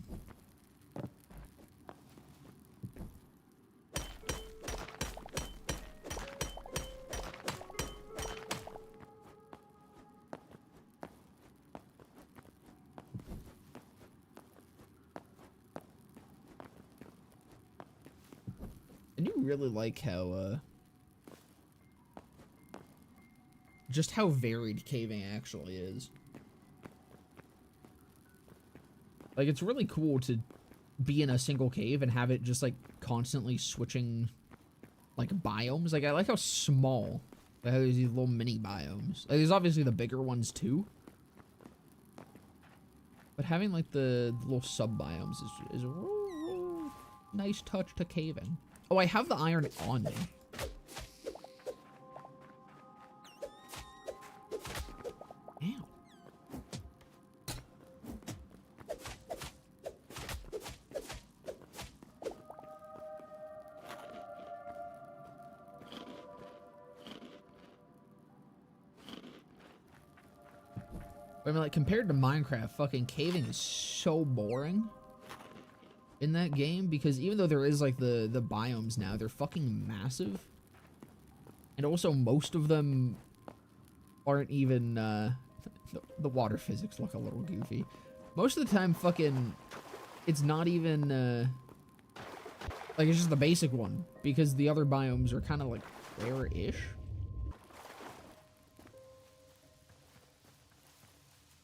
Speaker 1: I do really like how, just how varied caving actually is. Like, it's really cool to be in a single cave and have it just, like, constantly switching, like, biomes. Like, I like how small, like, how there's these little mini biomes. Like, there's obviously the bigger ones, too. But having, like, the little sub-biomes is a real nice touch to caving. Oh, I have the iron on me. Ow. I mean, like, compared to Minecraft, fucking caving is so boring in that game, because even though there is, like, the biomes now, they're fucking massive. And also, most of them aren't even, the water physics look a little goofy. Most of the time, fucking, it's not even, like, it's just the basic one, because the other biomes are kind of, like, rare-ish.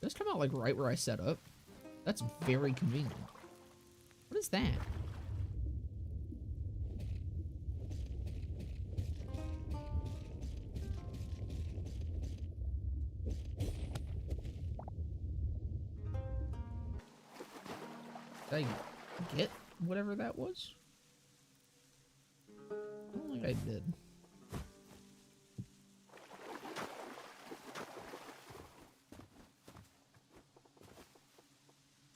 Speaker 1: Does this come out, like, right where I set up? That's very convenient. What is that? Did I get whatever that was? I don't think I did.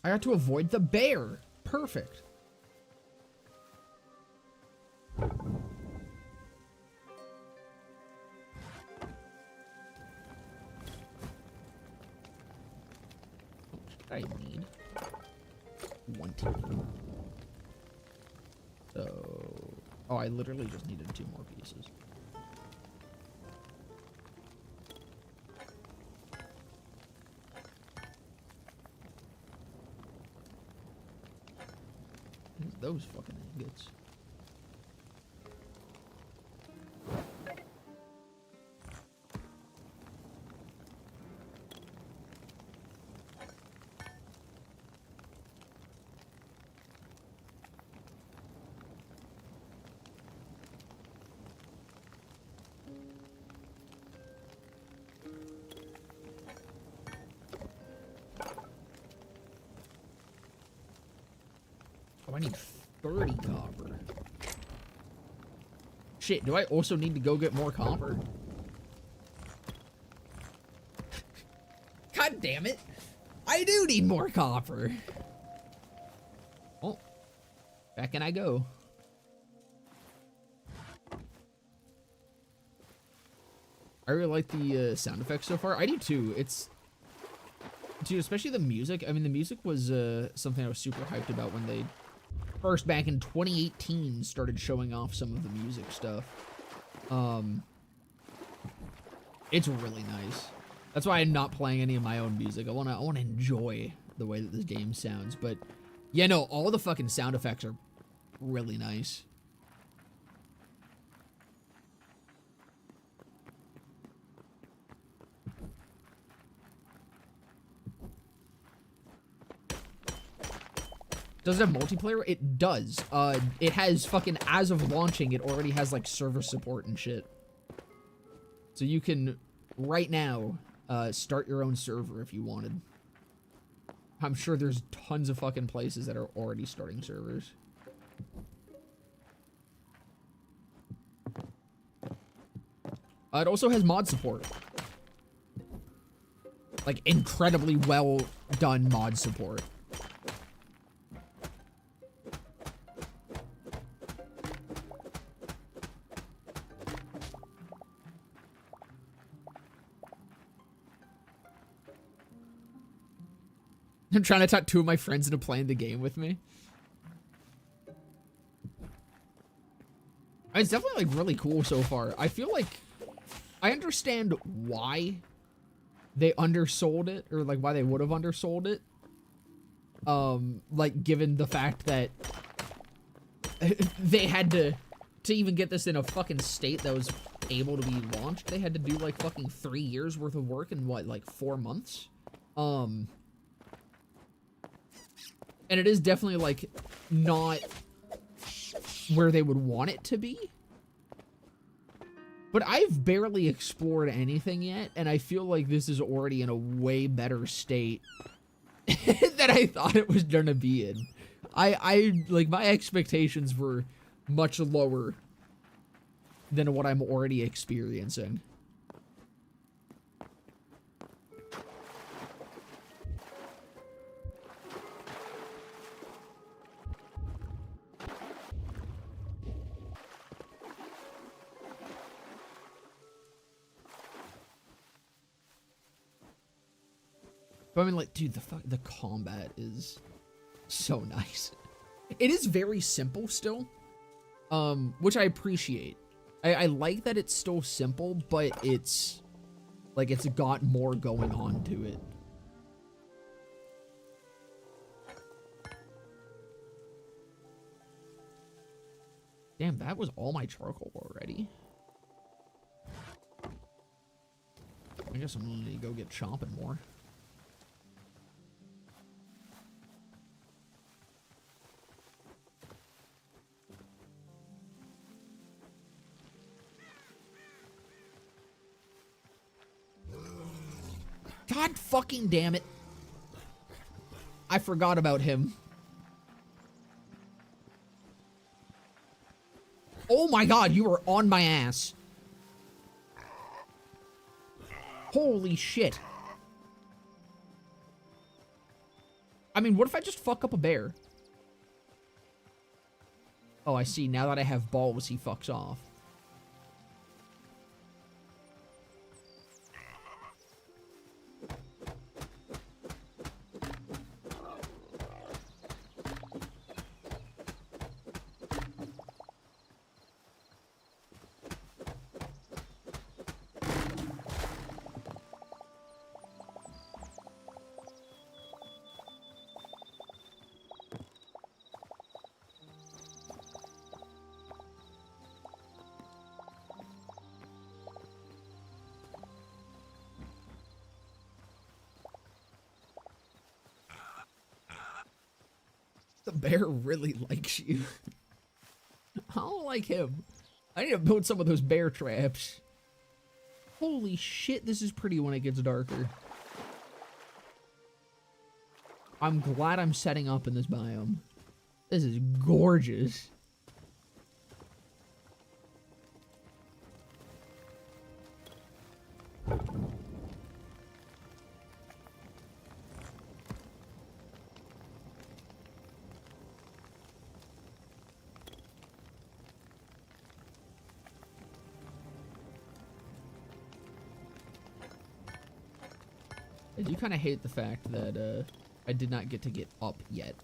Speaker 1: I got to avoid the bear. Perfect. I need 1 So, oh, I literally just needed 2 more pieces. Those fucking ingots. Oh, I need 30 copper. Shit, do I also need to go get more copper? God damn it. I do need more copper. Oh, back in I go. I really like the sound effects so far. I do too. It's, dude, especially the music. I mean, the music was something I was super hyped about when they first, back in 2018, started showing off some of the music stuff. It's really nice. That's why I'm not playing any of my own music. I wanna enjoy the way that this game sounds. But yeah, no, all the fucking sound effects are really nice. Does it have multiplayer? It does. It has fucking, as of launching, it already has like server support and shit. So you can, right now, start your own server if you wanted. I'm sure there's tons of fucking places that are already starting servers. It also has mod support. Like, incredibly well done mod support. I'm trying to talk two of my friends into playing the game with me. It's definitely, like, really cool so far. I feel like I understand why they undersold it, or, like, why they would have undersold it. Like, given the fact that they had to even get this in a fucking state that was able to be launched, they had to do, like, fucking 3 years worth of work in, what, like, 4 months? And it is definitely, like, not where they would want it to be. But I've barely explored anything yet, and I feel like this is already in a way better state than I thought it was gonna be in. Like, my expectations were much lower than what I'm already experiencing. But I mean, like, dude, the combat is so nice. It is very simple still, which I appreciate. I like that it's still simple, but it's, like, it's got more going on to it. Damn, that was all my charcoal already. I guess I'm gonna need to go get chopping more. God fucking damn it. I forgot about him. Oh my god, you are on my ass. Holy shit. I mean, what if I just fuck up a bear? Oh, I see. Now that I have balls, he fucks off. The bear really likes you. I don't like him. I need to build some of those bear traps. Holy shit, this is pretty when it gets darker. I'm glad I'm setting up in this biome. This is gorgeous. I do kind of hate the fact that I did not get to get up yet.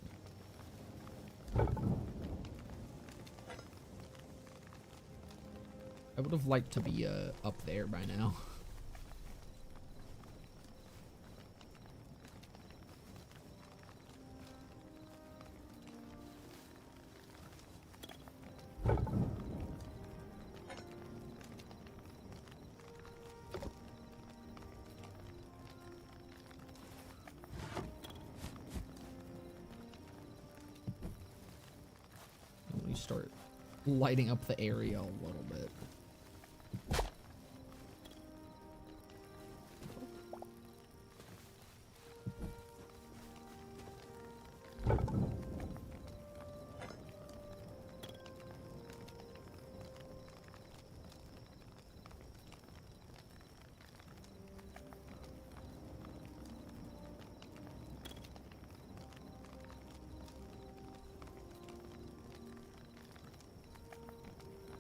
Speaker 1: I would have liked to be up there by now. Start lighting up the area a little bit.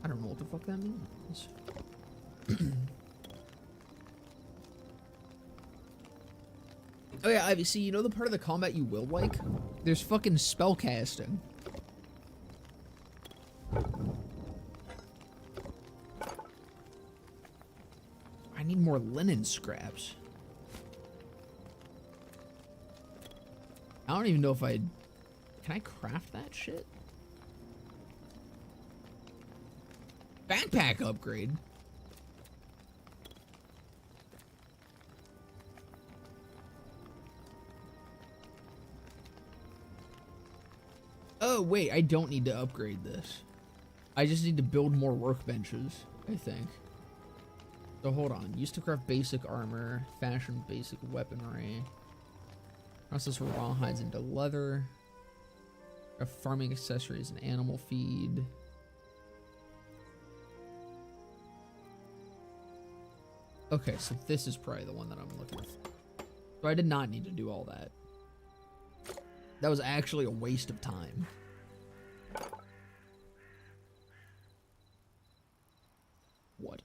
Speaker 1: I don't know what the fuck that means. Oh yeah, Ivy, see, you know the part of the combat you will like? There's fucking spell casting. I need more linen scraps. I don't even know if can I craft that shit? Backpack upgrade. Oh, wait, I don't need to upgrade this. I just need to build more workbenches, I think. So hold on. Used to craft basic armor, fashion basic weaponry. Process raw hides into leather. Craft farming accessories and animal feed. Okay, so this is probably the one that I'm looking for. So I did not need to do all that. That was actually a waste of time. What?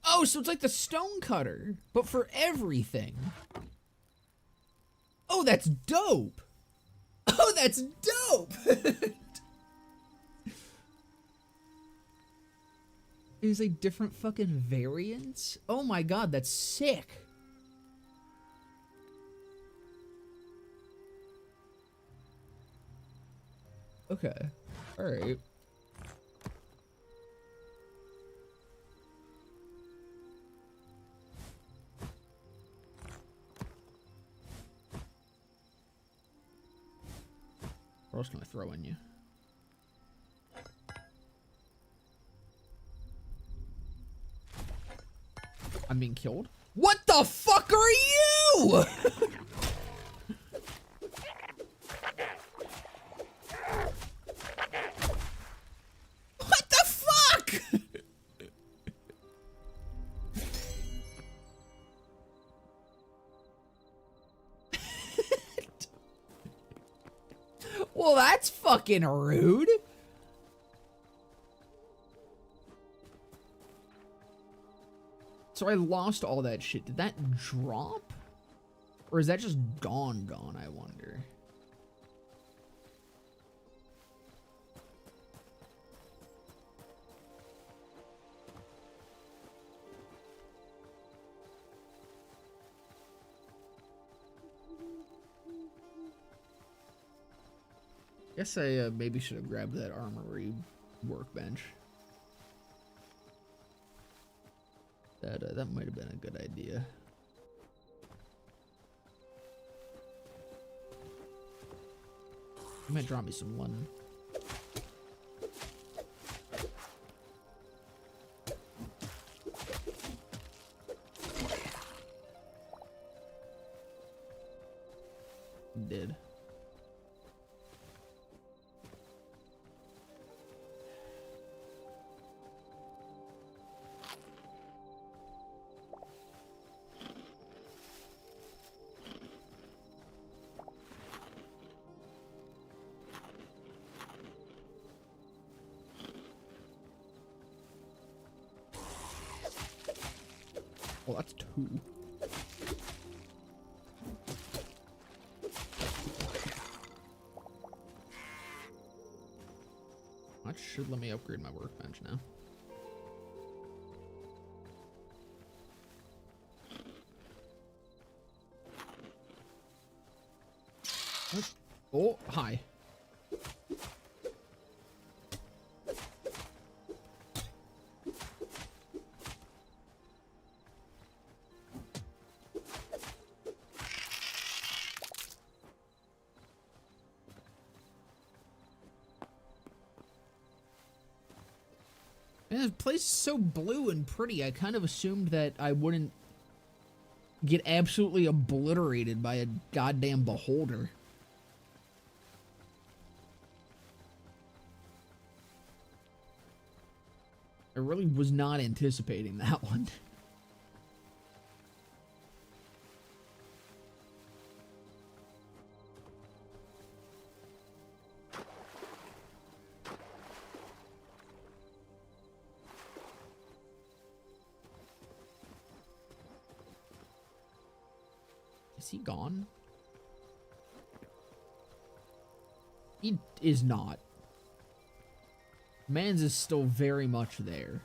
Speaker 1: Oh, so it's like the stone cutter, but for everything. Oh, that's dope. Oh, that's dope. Is a different fucking variants? Oh my god, that's sick. Okay. Alright. What else can I throw in you? I'm being killed. What the fuck are you? What the fuck? Well, that's fucking rude. So I lost all that shit. Did that drop? Or is that just gone, I wonder? Guess I maybe should have grabbed that armory workbench. That might have been a good idea. You might drop me some linen. Did. Oh, that's 2. That should let me upgrade my workbench now. Oh, hi. Man, this place is so blue and pretty. I kind of assumed that I wouldn't get absolutely obliterated by a goddamn beholder. I really was not anticipating that one. Is he gone? He is not. Mans is still very much there.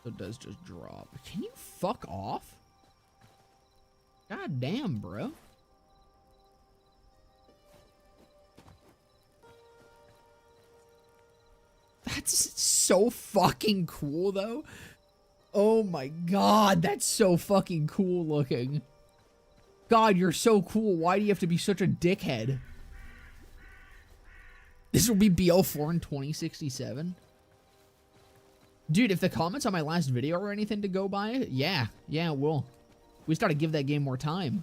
Speaker 1: So it does just drop. Can you fuck off? God damn, bro. That's so fucking cool, though. Oh my god, that's so fucking cool looking. God, you're so cool. Why do you have to be such a dickhead? This will be BL4 in 2067? Dude, if the comments on my last video are anything to go by, yeah, it will. We just gotta give that game more time.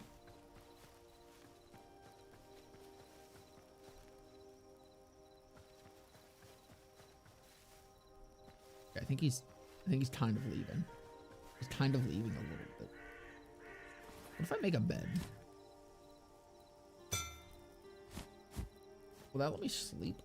Speaker 1: I think he's kind of leaving. He's kind of leaving a little bit. What if I make a bed? Will that let me sleep?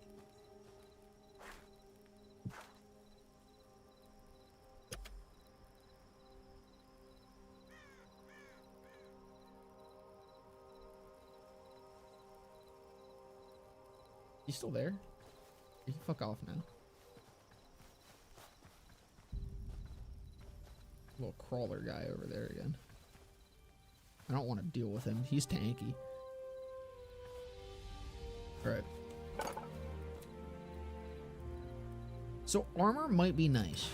Speaker 1: He's still there? You can fuck off now. Little crawler guy over there again. I don't want to deal with him. He's tanky. Alright. So armor might be nice.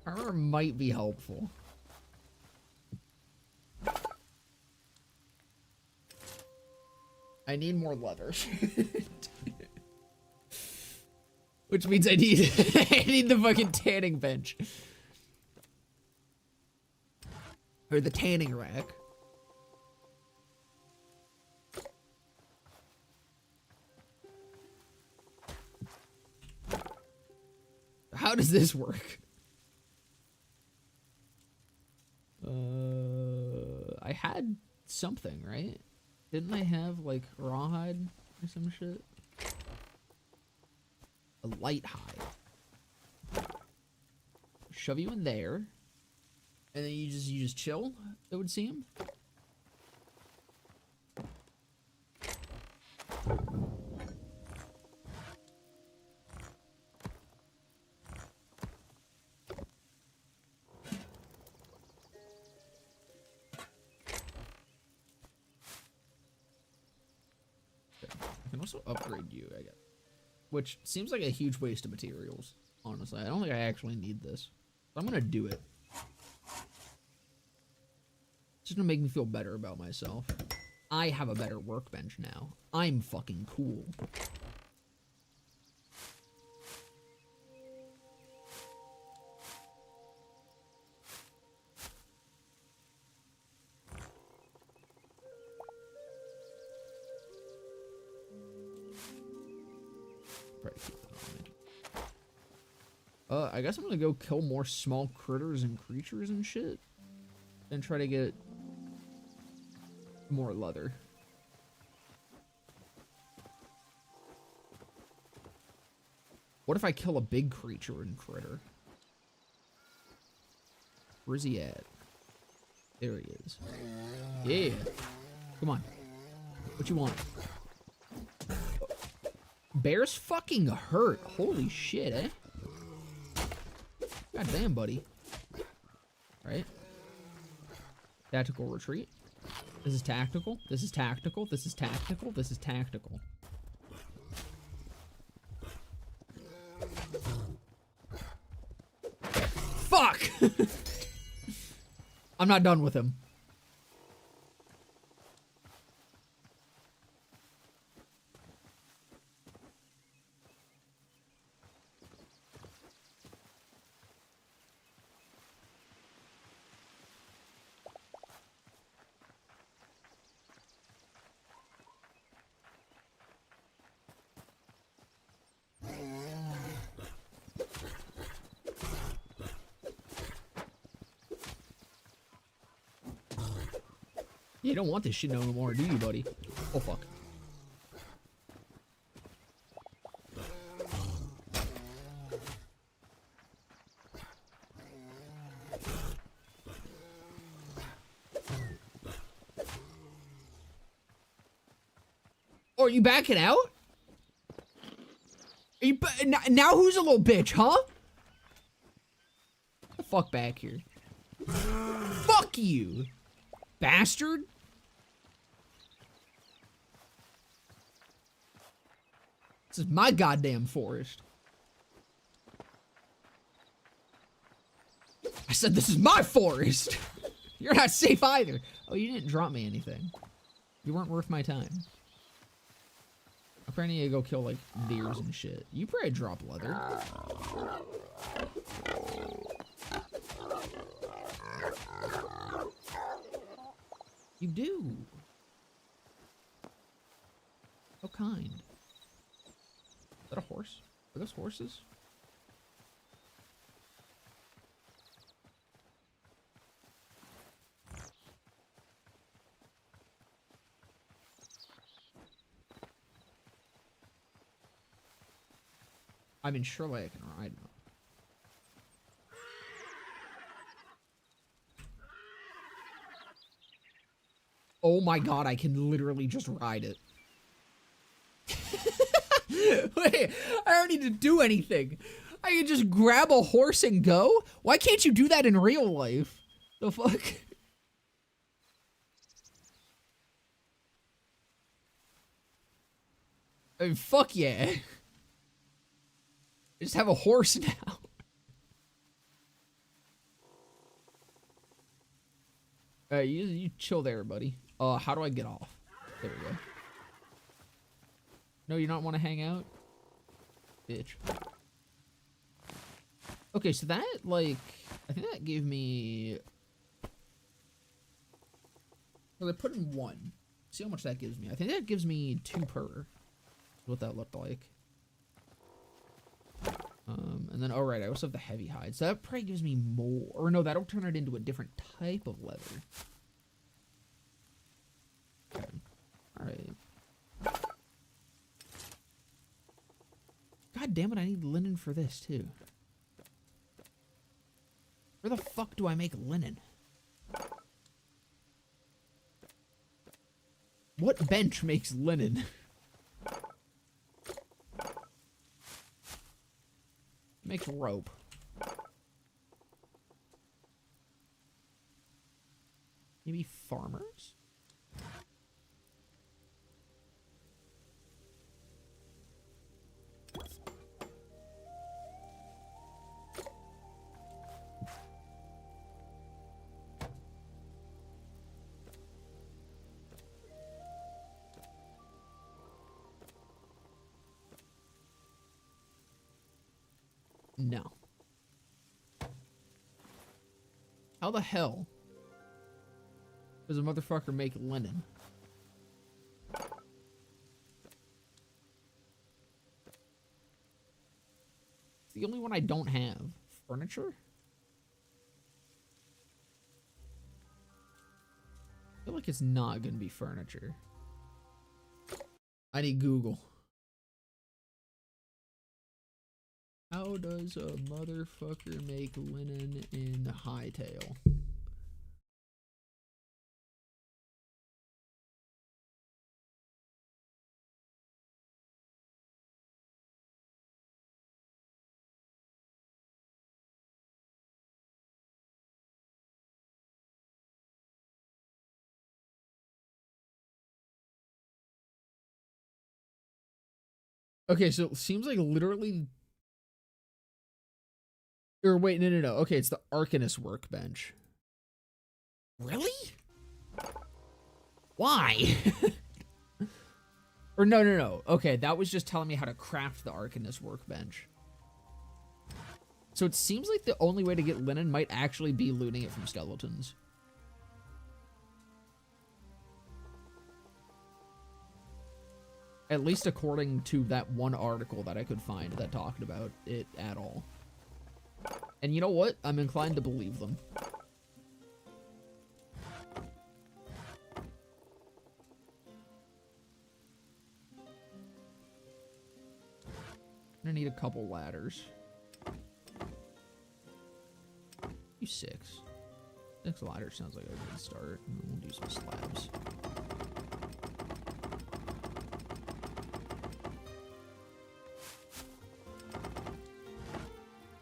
Speaker 1: Armor might be helpful. I need more leather. Which means I need I need the fucking tanning bench. Or the tanning rack. How does this work? I had something, right? Didn't I have, like, rawhide or some shit? A light hide. Shove you in there. And then you just chill, it would seem. I can also upgrade you, I guess. Which seems like a huge waste of materials, honestly. I don't think I actually need this. But I'm gonna do it. It's just gonna make me feel better about myself. I have a better workbench now. I'm fucking cool. I guess I'm gonna go kill more small critters and creatures and shit. And try to get more leather. What if I kill a big creature and critter? Where's he at? There he is. Yeah. Come on. What you want? Bear's fucking hurt. Holy shit, eh? God damn, buddy. Right? Tactical retreat. This is tactical. This is tactical. This is tactical. This is tactical. Fuck! I'm not done with him. You don't want this shit no more, do you, buddy? Oh, fuck. Oh, are you backing out? Are you now who's a little bitch, huh? Get the fuck back here. Fuck you, bastard. This is my goddamn forest. I said this is my forest. You're not safe either. Oh, you didn't drop me anything. You weren't worth my time. I probably need to go kill, like, deers and shit. You probably drop leather. You do. How kind. Is that a horse? Are those horses? I mean, surely I can ride them. Oh my god, I can literally just ride it. Wait, I don't need to do anything. I can just grab a horse and go? Why can't you do that in real life? The fuck? I mean, fuck yeah. I just have a horse now. You chill there, buddy. How do I get off? There we go. No, you don't want to hang out? Bitch. Okay, so that, like, I think that gave me... Well, I put in 1. See how much that gives me. I think that gives me 2 per. What that looked like. And then, alright, I also have the heavy hide. So that probably gives me more. Or no, that'll turn it into a different type of leather. Okay. Alright. God damn it, I need linen for this, too. Where the fuck do I make linen? What bench makes linen? Makes rope. Maybe farmers? No. How the hell does a motherfucker make linen? It's the only one I don't have. Furniture? I feel like it's not gonna be furniture. I need Google. How does a motherfucker make linen in Hytale? Okay, so it seems like literally... Or wait, no. Okay, it's the Arcanist workbench. Really? Why? Or no. Okay, that was just telling me how to craft the Arcanist workbench. So it seems like the only way to get linen might actually be looting it from skeletons. At least according to that one article that I could find that talked about it at all. And you know what? I'm inclined to believe them. I'm gonna need a couple ladders. Do 6. 6 ladders sounds like a good start. We'll do some slabs.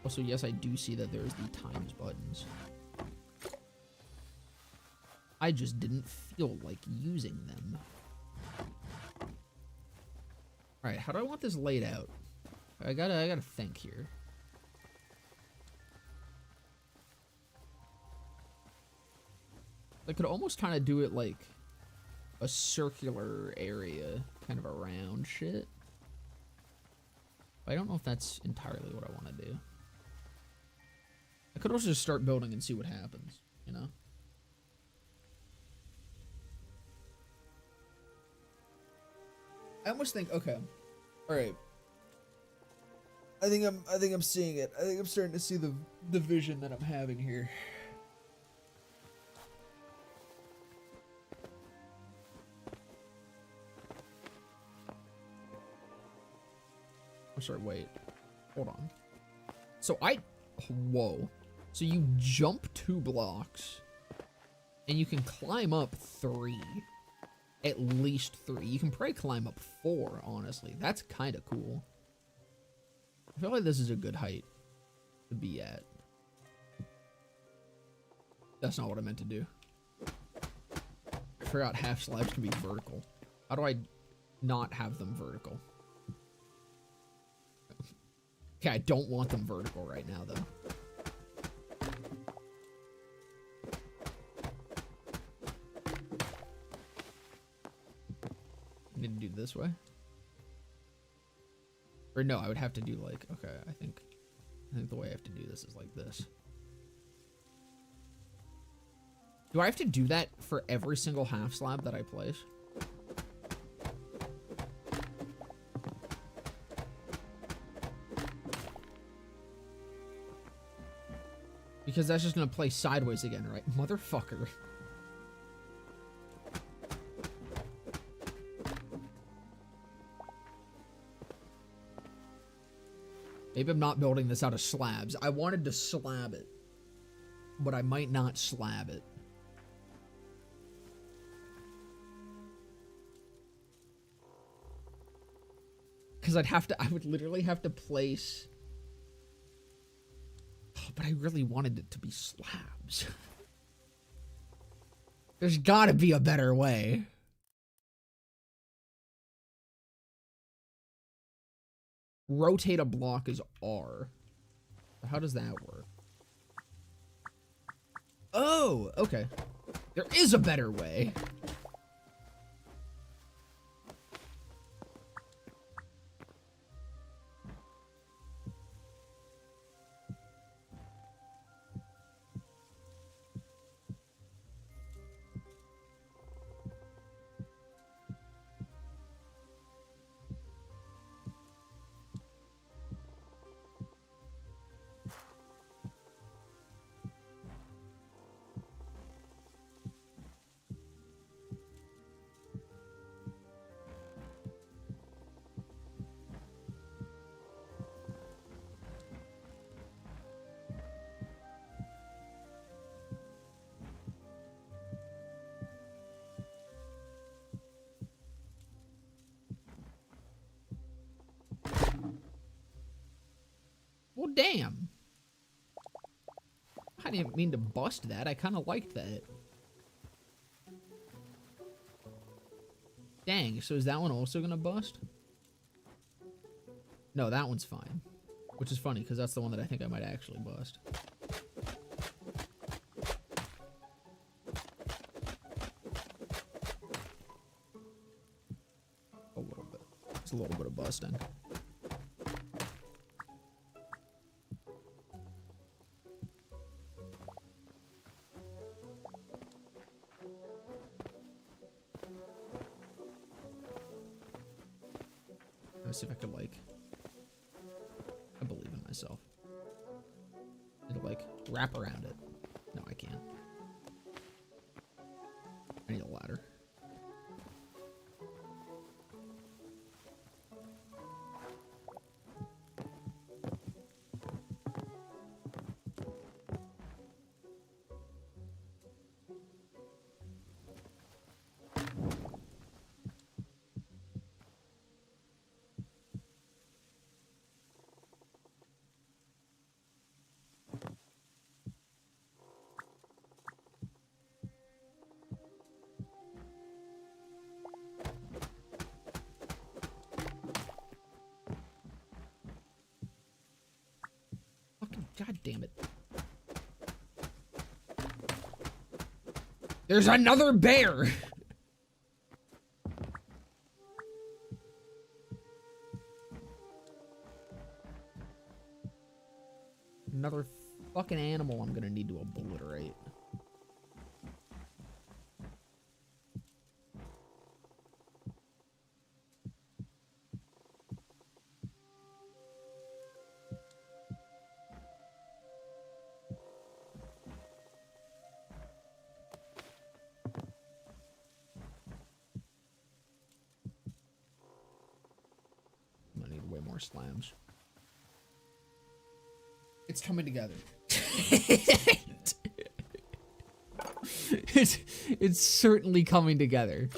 Speaker 1: Also, yes, I do see that there's the times buttons. I just didn't feel like using them. Alright, how do I want this laid out? I gotta think here. I could almost kind of do it like a circular area, kind of around shit. But I don't know if that's entirely what I want to do. I could also just start building and see what happens, you know? I almost think, okay. Alright. I think I'm seeing it. I think I'm starting to see the vision that I'm having here. I'm sorry, wait. Hold on. So whoa. So you jump 2 blocks, and you can climb up 3. At least 3. You can probably climb up 4, honestly. That's kind of cool. I feel like this is a good height to be at. That's not what I meant to do. I forgot half slabs can be vertical. How do I not have them vertical? Okay, I don't want them vertical right now, though. I need to do this way. Or no, I would have to do like, okay, I think the way I have to do this is like this. Do I have to do that for every single half slab that I place? Because that's just gonna play sideways again, right? Motherfucker. Maybe I'm not building this out of slabs. I wanted to slab it, but I might not slab it. Because I would literally have to place... Oh, but I really wanted it to be slabs. There's gotta be a better way. Rotate a block is R. How does that work? Oh, okay. There is a better way. damn. I didn't mean to bust that. I kind of liked that. Dang, so is that one also gonna bust? No, that one's fine. Which is funny, because that's the one that I think I might actually bust. A little bit. It's a little bit of busting. Let's see if I could, like... I believe in myself. It'll, like, wrap around it. No, I can't. I need a ladder. God damn it. There's another bear! Another fucking animal I'm gonna need to obliterate. More slams. It's coming together. it's certainly coming together.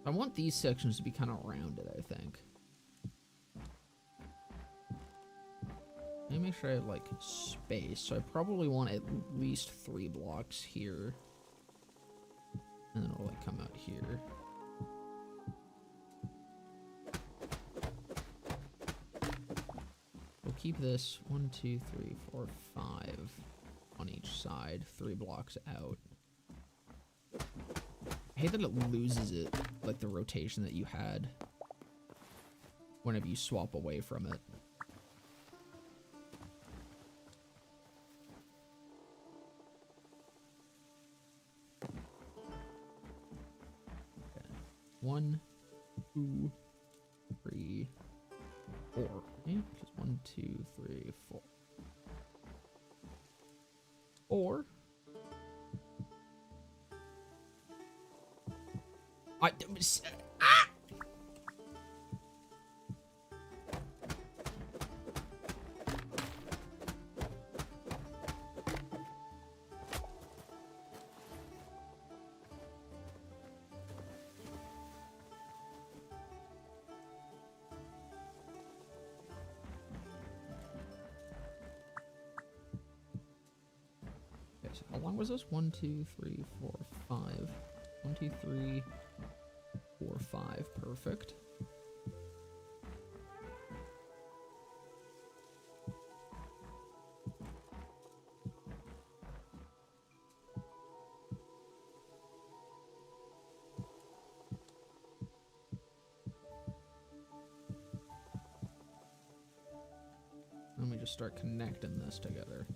Speaker 1: I want these sections to be kind of rounded, I think. Let me make sure I have, like, space. So I probably want at least 3 blocks here. And then it'll, like, come out here. We'll keep this 1, 2, 3, 4, 5 on each side. 3 blocks out. I hate that it loses it, like the rotation that you had whenever you swap away from it. Okay. 1, 2, 3, 4. Okay, just 1, 2, 3, 4. 4. Ah! Okay, so how long was this? 1, 2, 3, 4, 5. 1, 2, 3, 4, 5. Perfect. Let me just start connecting this together.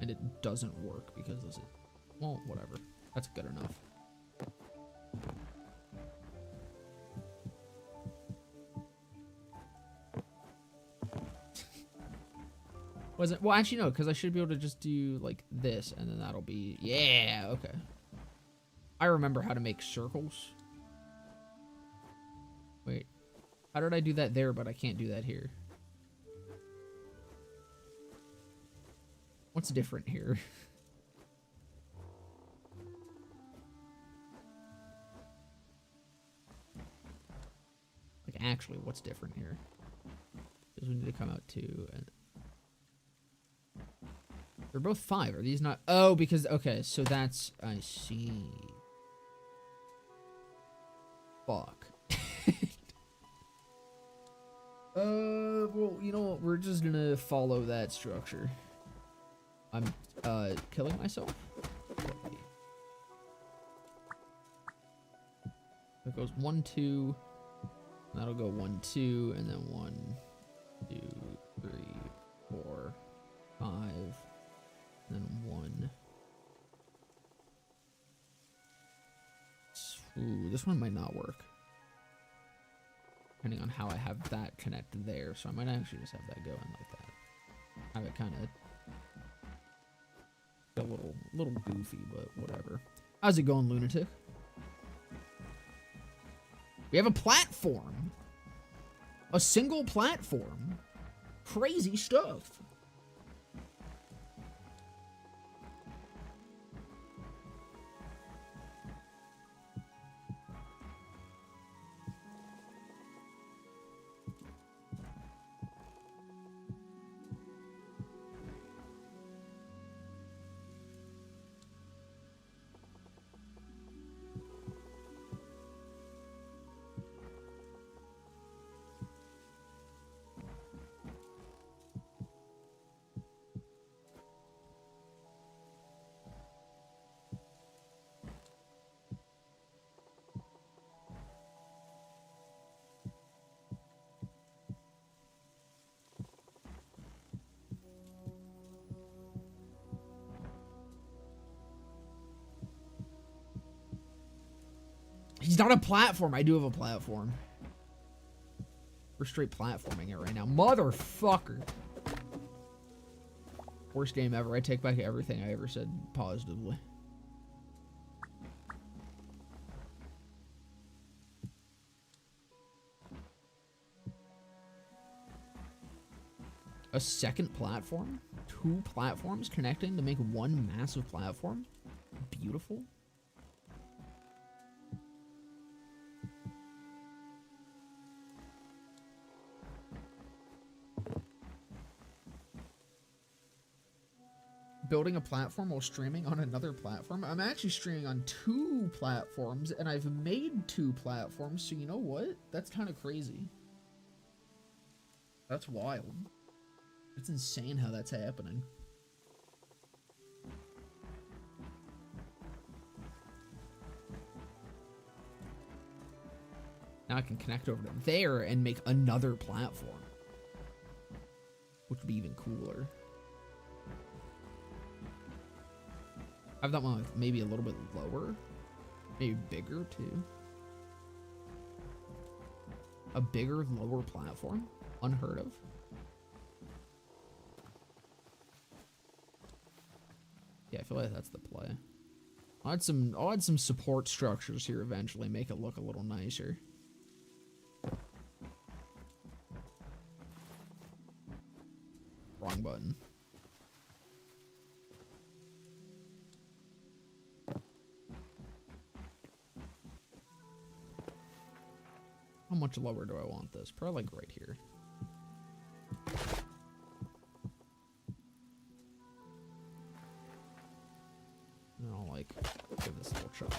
Speaker 1: And it doesn't work because this is... Well, whatever. That's good enough. Wasn't... Well, actually, no, because I should be able to just do, like, this, and then that'll be... Yeah, okay. I remember how to make circles. Wait. How did I do that there, but I can't do that here? What's different here? Like, actually, what's different here? Because we need to come out 2 and... They're both 5. Are these not... Oh, because... Okay, so that's... I see. Fuck. Well, you know what? We're just gonna follow that structure. I'm, killing myself? It goes 1, 2. That'll go 1, 2, and then 1, 2, 3, 4, 5, and then 1. Ooh, this one might not work. Depending on how I have that connected there, so I might actually just have that going like that. Have it kind of a little goofy, but whatever. How's it going, lunatic? We have a platform. A single platform. Crazy stuff. He's not a platform. I do have a platform. We're straight platforming it right now. Motherfucker. Worst game ever. I take back everything I ever said positively. A second platform? 2 platforms connecting to make one massive platform? Beautiful. Building a platform while streaming on another platform. I'm actually streaming on 2 platforms, and I've made 2 platforms, so you know what? That's kind of crazy. That's wild. It's insane how that's happening. Now I can connect over to there and make another platform, which would be even cooler. Have that one like maybe a little bit lower, maybe bigger too. A bigger, lower platform, unheard of. Yeah, I feel like that's the play. I'll add some support structures here eventually, make it look a little nicer. Wrong button. How much lower do I want this? Probably like right here. And I'll like give this a little chop.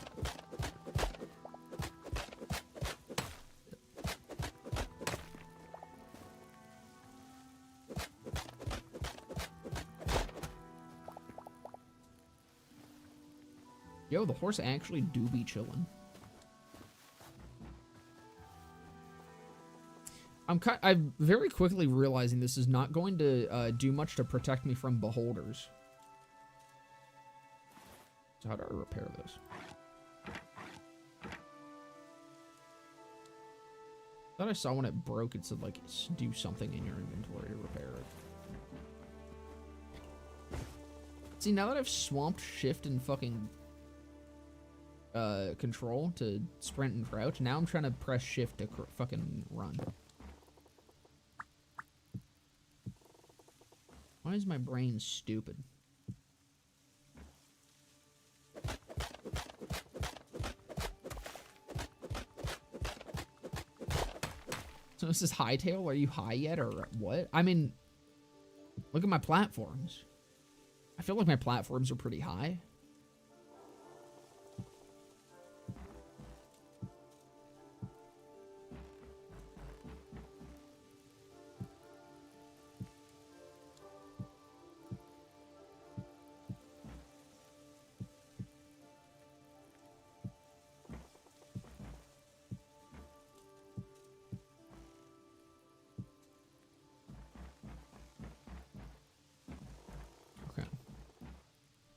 Speaker 1: Yo, the horse actually do be chilling. I'm very quickly realizing this is not going to do much to protect me from beholders. So how do I repair this? I thought I saw when it broke, it said, like, do something in your inventory to repair it. See, now that I've swamped shift and fucking control to sprint and crouch, now I'm trying to press shift to fucking run. Why is my brain stupid? So this is Hytale? Are you high yet, or what? I mean, look at my platforms. I feel like my platforms are pretty high.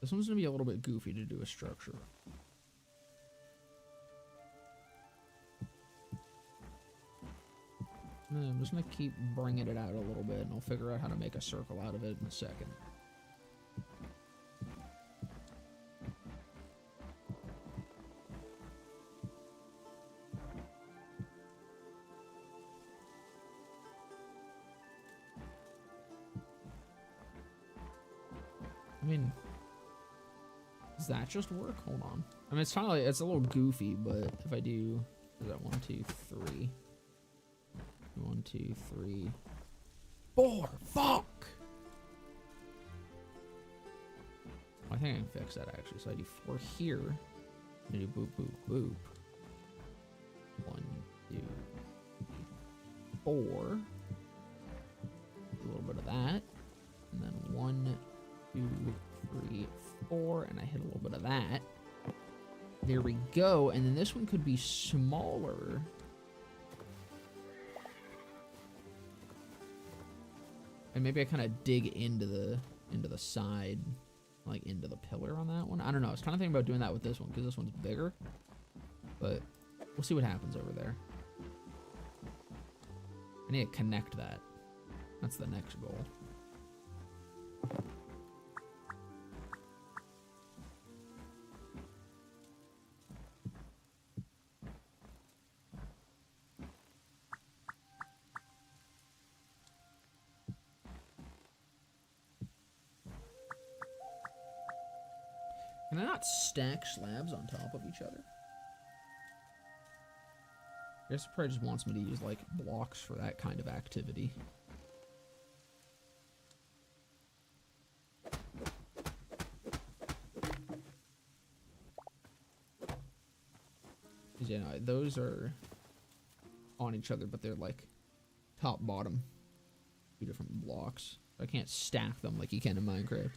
Speaker 1: This one's gonna be a little bit goofy to do a structure. I'm just gonna keep bringing it out a little bit, and I'll figure out how to make a circle out of it in a second. I mean, does that just work? Hold on. I mean, it's kind of like, it's a little goofy, but if I do, is that 1, 2, 3? 1, 2, 3, 4. Fuck! I think I can fix that actually. So I do 4 here. I do boop, boop, boop. 1, 2, 4. A little bit of that. And then 1, 2, 3, 4, and I hit a little bit of that. There we go. And then this one could be smaller. And maybe I kind of dig into the side, like into the pillar on that one. I don't know. I was kind of thinking about doing that with this one because this one's bigger. But we'll see what happens over there. I need to connect that. That's the next goal. Can I not stack slabs on top of each other? I guess it probably just wants me to use, like, blocks for that kind of activity. Yeah, no, those are on each other, but they're, like, top, bottom. 2 different blocks. I can't stack them like you can in Minecraft.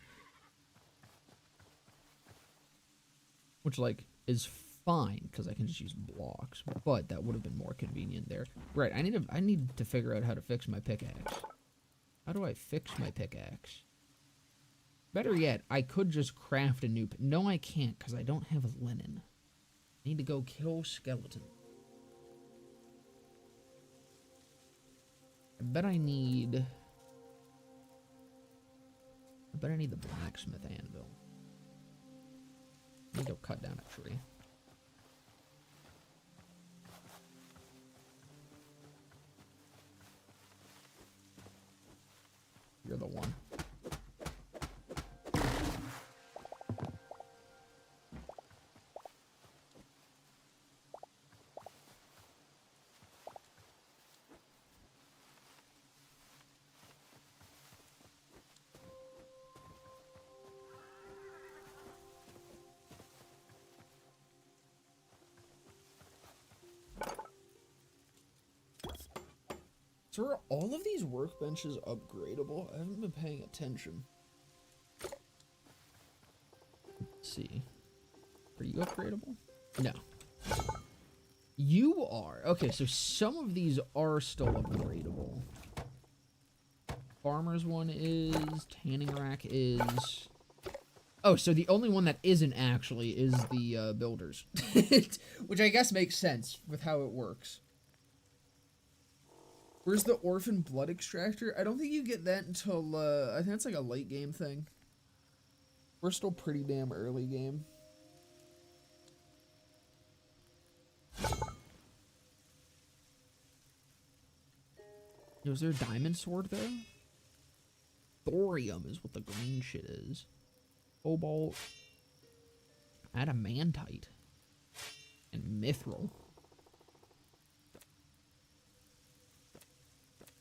Speaker 1: Which, like, is fine, because I can just use blocks. But that would have been more convenient there. Right, I need to figure out how to fix my pickaxe. How do I fix my pickaxe? Better yet, I could just craft a new... No, I can't, because I don't have linen. I need to go kill skeleton. I bet I need the blacksmith anvil. I need to go cut down a tree. You're the one. So are all of these workbenches upgradable? I haven't been paying attention. Let's see. Are you upgradable? No. You are. Okay, so some of these are still upgradable. Farmer's one is. Tanning rack is. Oh, so the only one that isn't actually is the builders. Which I guess makes sense with how it works. Where's the orphan blood extractor? I don't think you get that until, I think it's like a late game thing. We're still pretty damn early game. Yo, is there a diamond sword though? Thorium is what the green shit is. Cobalt. Adamantite. And mithril.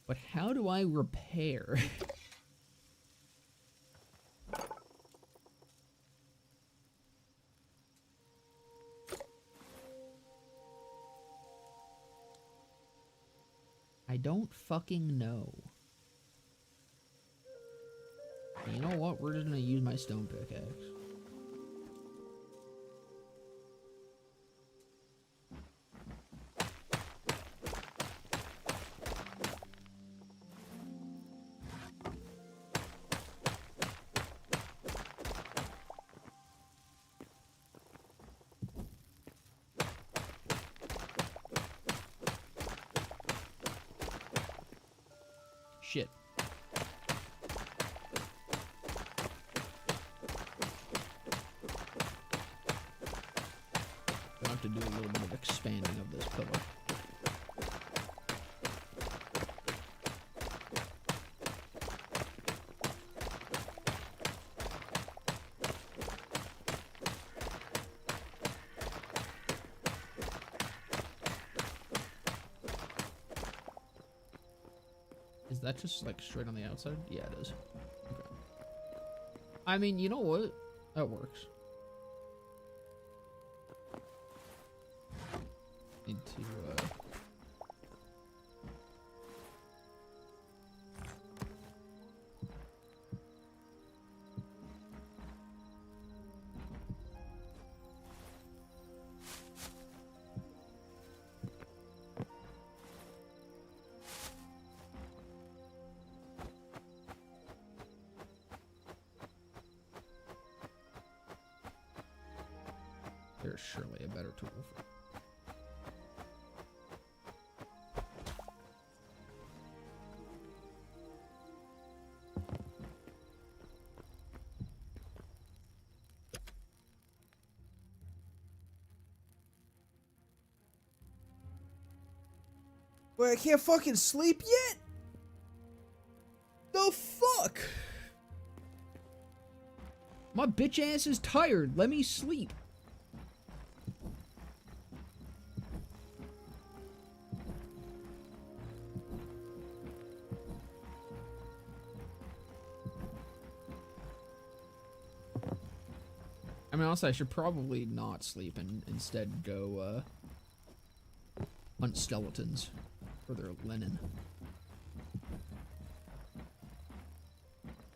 Speaker 1: But how do I repair? I don't fucking know. You know what? We're just gonna use my stone pickaxe. Shit. I'll have to do a little bit of expanding of this pillar. Is that just like straight on the outside? Yeah, it is. Okay. I mean, you know what? That works. Need to, there's surely a better tool for. Wait, I can't fucking sleep yet? The fuck? My bitch ass is tired. Let me sleep. I mean, honestly, I should probably not sleep and instead go, hunt skeletons for their linen.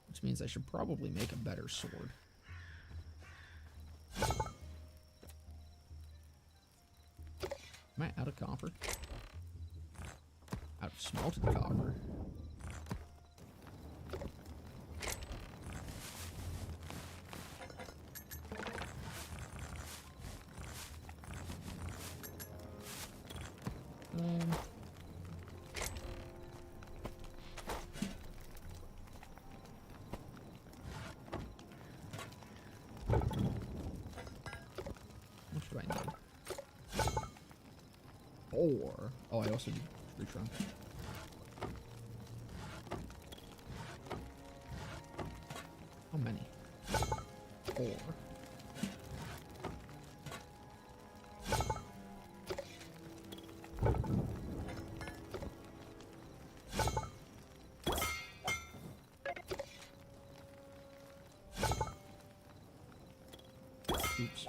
Speaker 1: Which means I should probably make a better sword. Am I out of copper? Out of smelted copper. What should I need? 4. Oh, I also need tree trunk. How many? 4. Oops.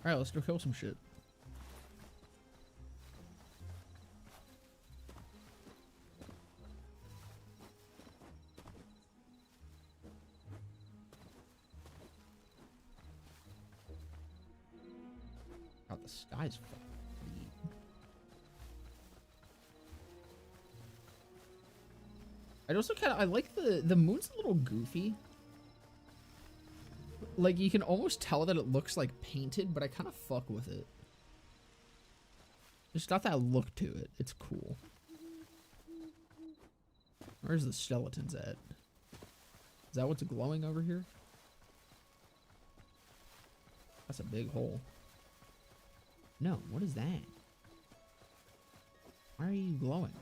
Speaker 1: Alright, let's go kill some shit. The sky's fucking pretty. I also I like the moon's a little goofy. Like, you can almost tell that it looks like painted, but I kind of fuck with it. It's got that look to it. It's cool. Where's the skeletons at? Is that what's glowing over here? That's a big hole. No, what is that? Why are you glowing?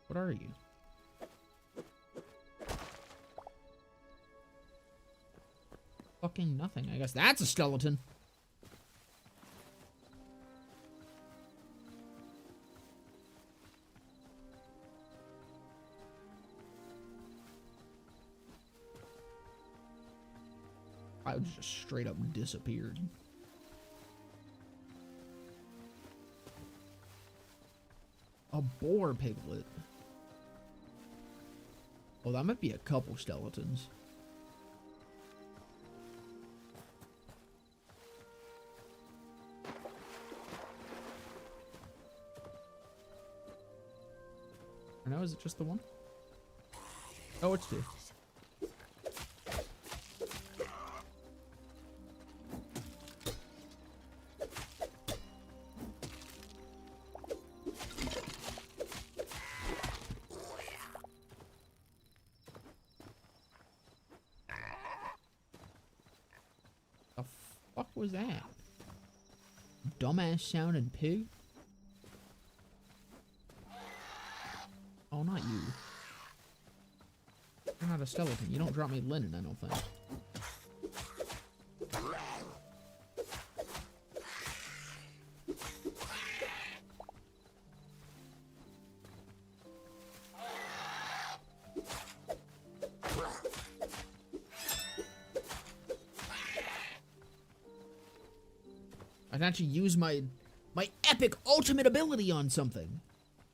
Speaker 1: What are you? Fucking nothing. I guess that's a skeleton. I just straight up disappeared. A boar piglet. Oh, that might be a couple skeletons. Or no, is it just the one? Oh, it's two. What was that? Dumbass sounding pig? Oh, not you. You're not a skeleton. You don't drop me linen, I don't think. I can actually use my epic ultimate ability on something.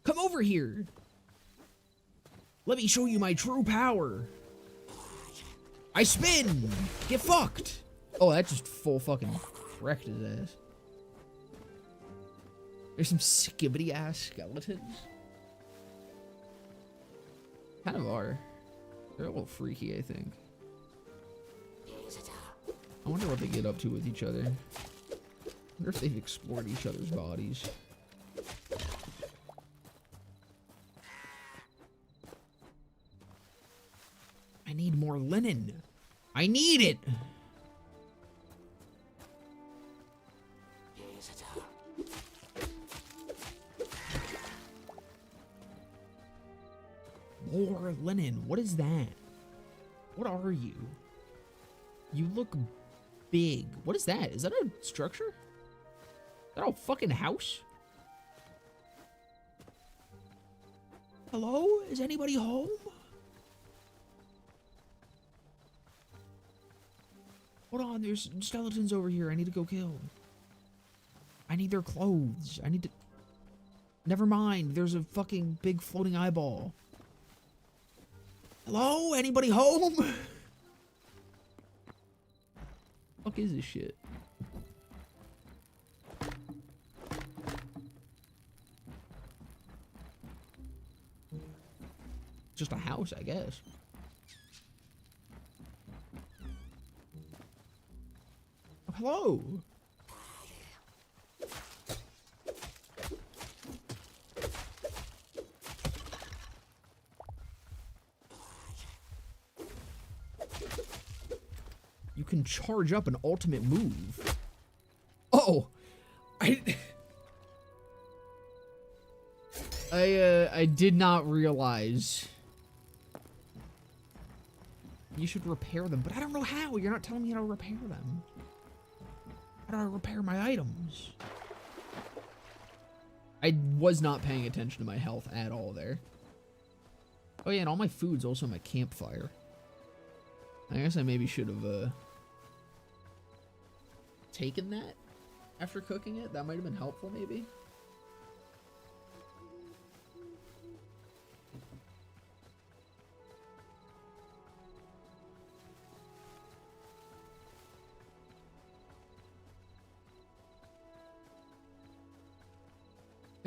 Speaker 1: Come over here. Let me show you my true power. I spin. Get fucked. Oh, that just full fucking wrecked his ass. There's some skibbity ass skeletons. Kind of are. They're a little freaky, I think. I wonder what they get up to with each other. I wonder if they've explored each other's bodies. I need more linen. I need it. More linen. What is that? What are you? You look big. What is that? Is that a structure? Is that a fucking house? Hello? Is anybody home? Hold on, there's skeletons over here I need to go kill. I need their clothes. I need to... Never mind, there's a fucking big floating eyeball. Hello? Anybody home? Fuck is this shit? Just a house, I guess. Oh, hello. You can charge up an ultimate move. Oh, I did not realize. You should repair them, but I don't know how. You're not telling me how to repair them. How do I repair my items? I was not paying attention to my health at all there. Oh yeah, and all my food's also my campfire. I guess I maybe should have taken that after cooking it. That might have been helpful, maybe.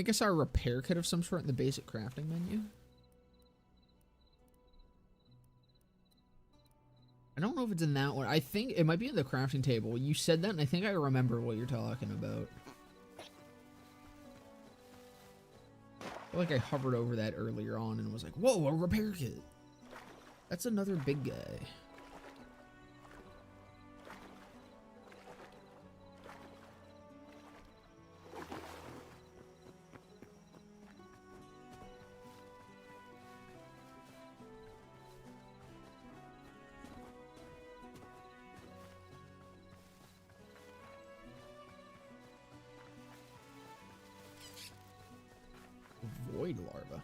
Speaker 1: think I saw a repair kit of some sort in the basic crafting menu. I don't know if it's in that one. I think it might be in the crafting table. You said that, and I think I remember what you're talking about. I feel like I hovered over that earlier on and was like, whoa, a repair kit. That's another big guy. Void larva.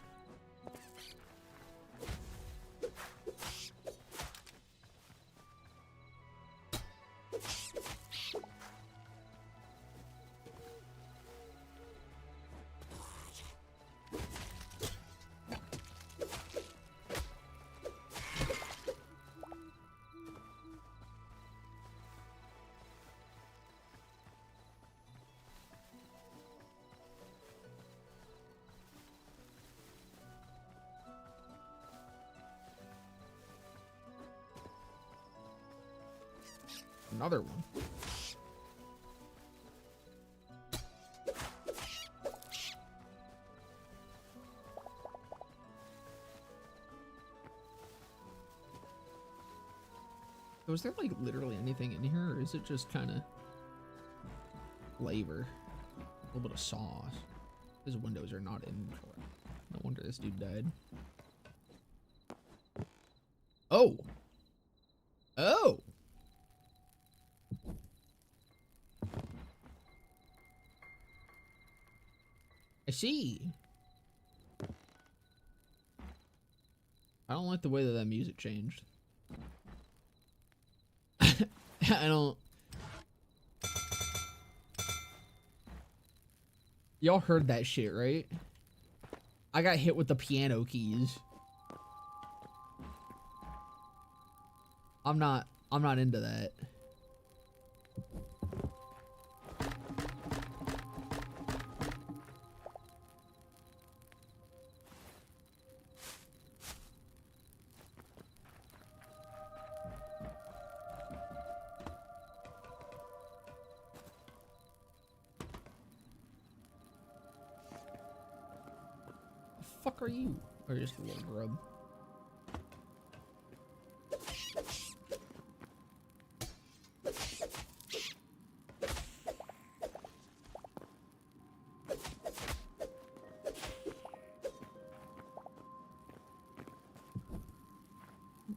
Speaker 1: Another one. So is there like literally anything in here, or is it just kind of flavor? A little bit of sauce. His windows are not in. No wonder this dude died. Oh! Oh! I see. I don't like the way that that music changed. I don't. Y'all heard that shit, right? I got hit with the piano keys. I'm not into that. Fuck are you? Or just a little grub?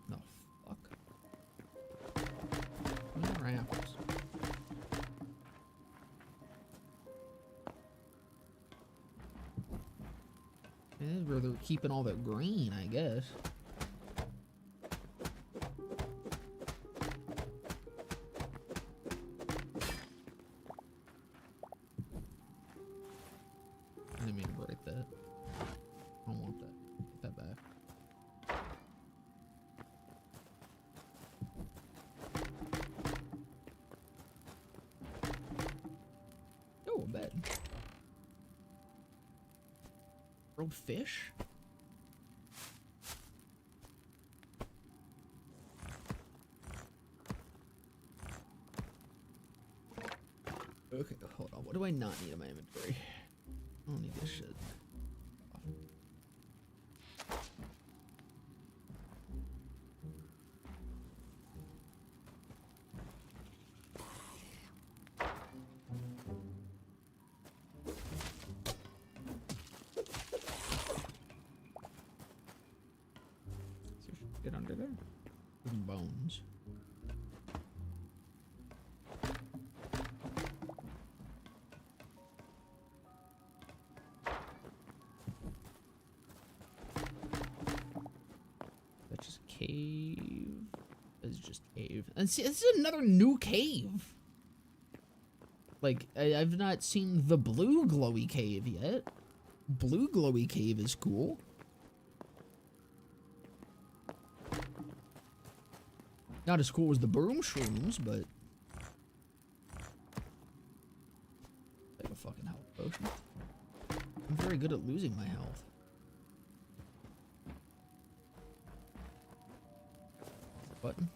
Speaker 1: No, fuck. More apples. This is where they're keeping all that green, I guess. I didn't mean to break that. I don't want that. Put that back. Oh, a bed. Grilled fish? Okay, hold on. What do I not need in my inventory? I don't need this shit. Get under there. Some bones. That's just cave. It's just cave. And see, this is another new cave. Like, I've not seen the blue glowy cave yet. Blue glowy cave is cool. Not as cool as the broom shrooms, but like a fucking health potion. I'm very good at losing my health. Button.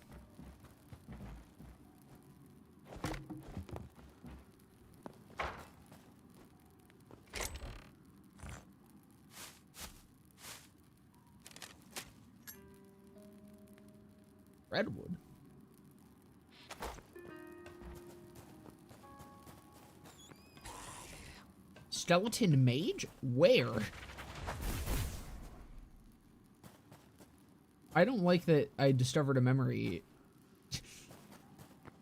Speaker 1: Redwood. Skeleton mage? Where? I don't like that I discovered a memory.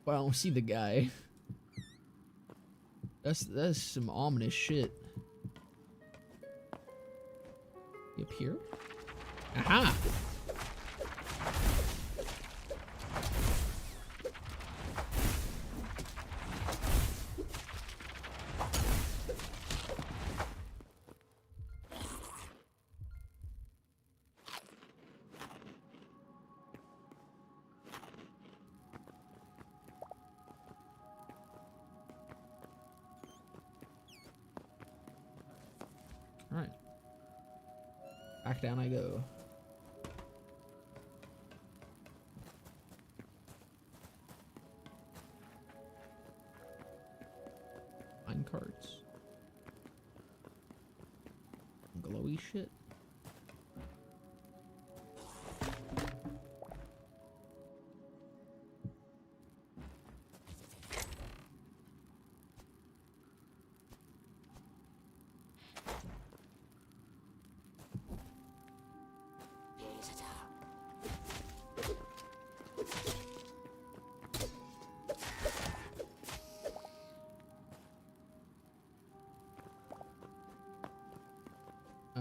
Speaker 1: Well, see the guy. That's some ominous shit. You up here? Aha! Alright. Back down I go. Mine carts. Glowy shit.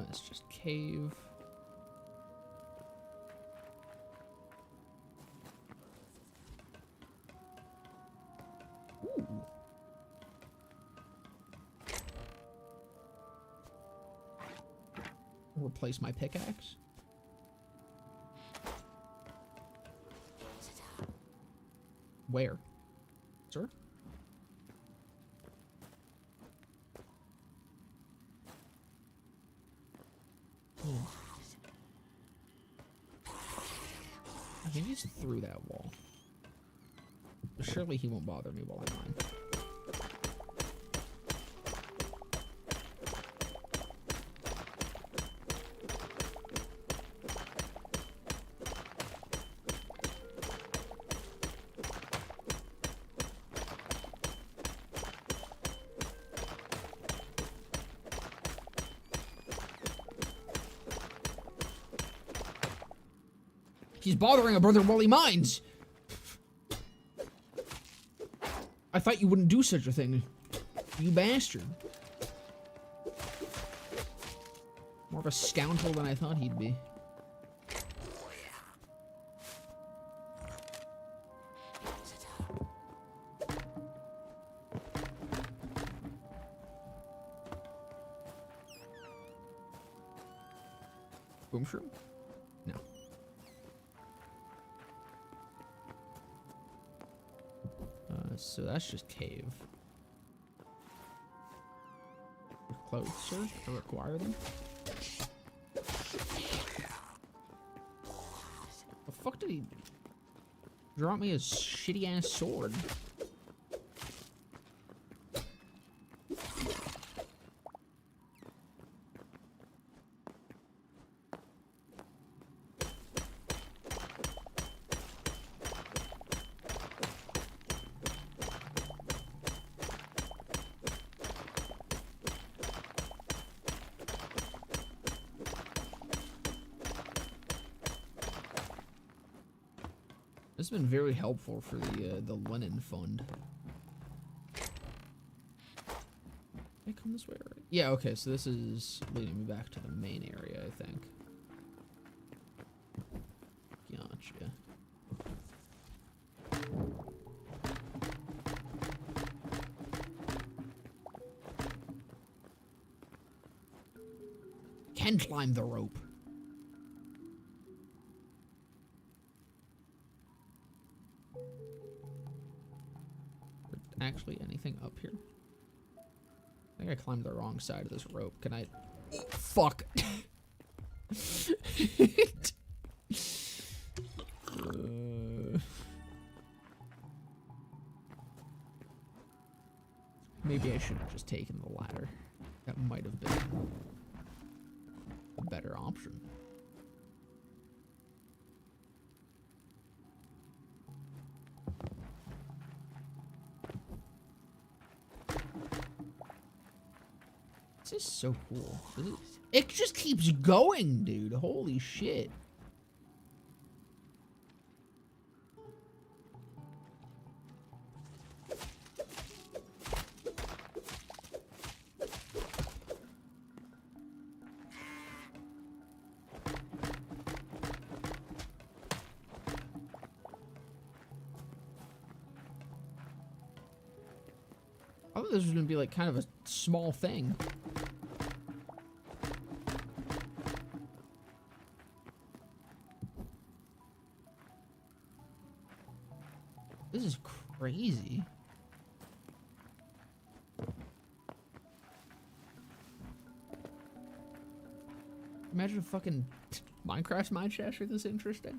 Speaker 1: It's just cave. Ooh. Replace my pickaxe. Where? Sir? I think he's through that wall. But surely he won't bother me while I mine. He's bothering a brother while he mines. I thought you wouldn't do such a thing. You bastard. More of a scoundrel than I thought he'd be. Boom shroom? No. So that's just cave. Clothes, sir? I require them. The fuck did he drop me a shitty ass sword? This has been very helpful for the linen fund. Can I come this way? Right? Yeah, okay, so this is leading me back to the main area, I think. Gotcha. Can climb the rope. Actually anything up here? I think I climbed the wrong side of this rope. Can I Oh, fuck. Maybe I should have just taken the ladder. That might have been a better option. This is so cool. It just keeps going, dude. Holy shit. I thought this was gonna be like kind of a small thing. This is crazy. Imagine a fucking Minecraft mine shaft this interesting.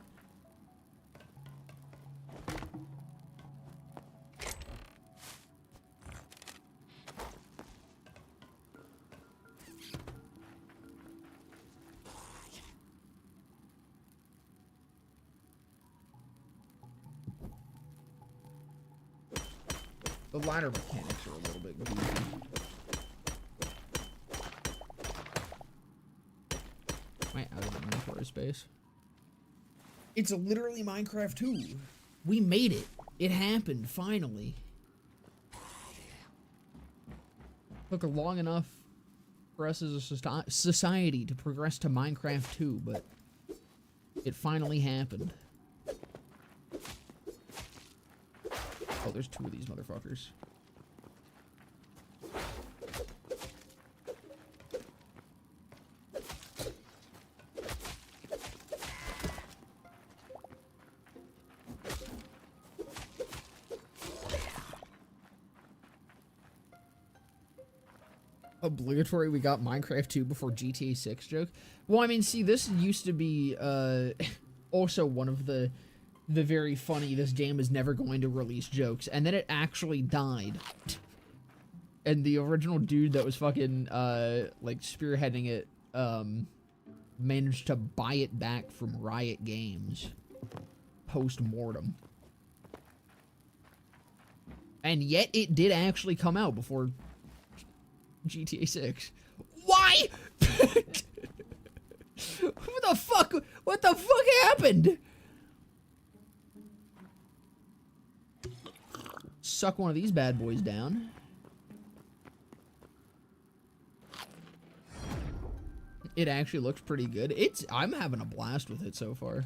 Speaker 1: The ladder mechanics are a little bit goofy. Am I out of inventory space? It's literally Minecraft 2. We made it. It happened, finally. Took long enough for us as a society to progress to Minecraft 2, but it finally happened. Oh, there's two of these motherfuckers. Obligatory, we got Minecraft 2 before GTA 6 joke. Well, I mean, see, this used to be also one of the very funny, this game is never going to release jokes, and then it actually died. And the original dude that was fucking, like, spearheading it, managed to buy it back from Riot Games post-mortem. And yet it did actually come out before GTA 6. Why? What the fuck? What the fuck happened? Suck one of these bad boys down. It actually looks pretty good. I'm having a blast with it so far.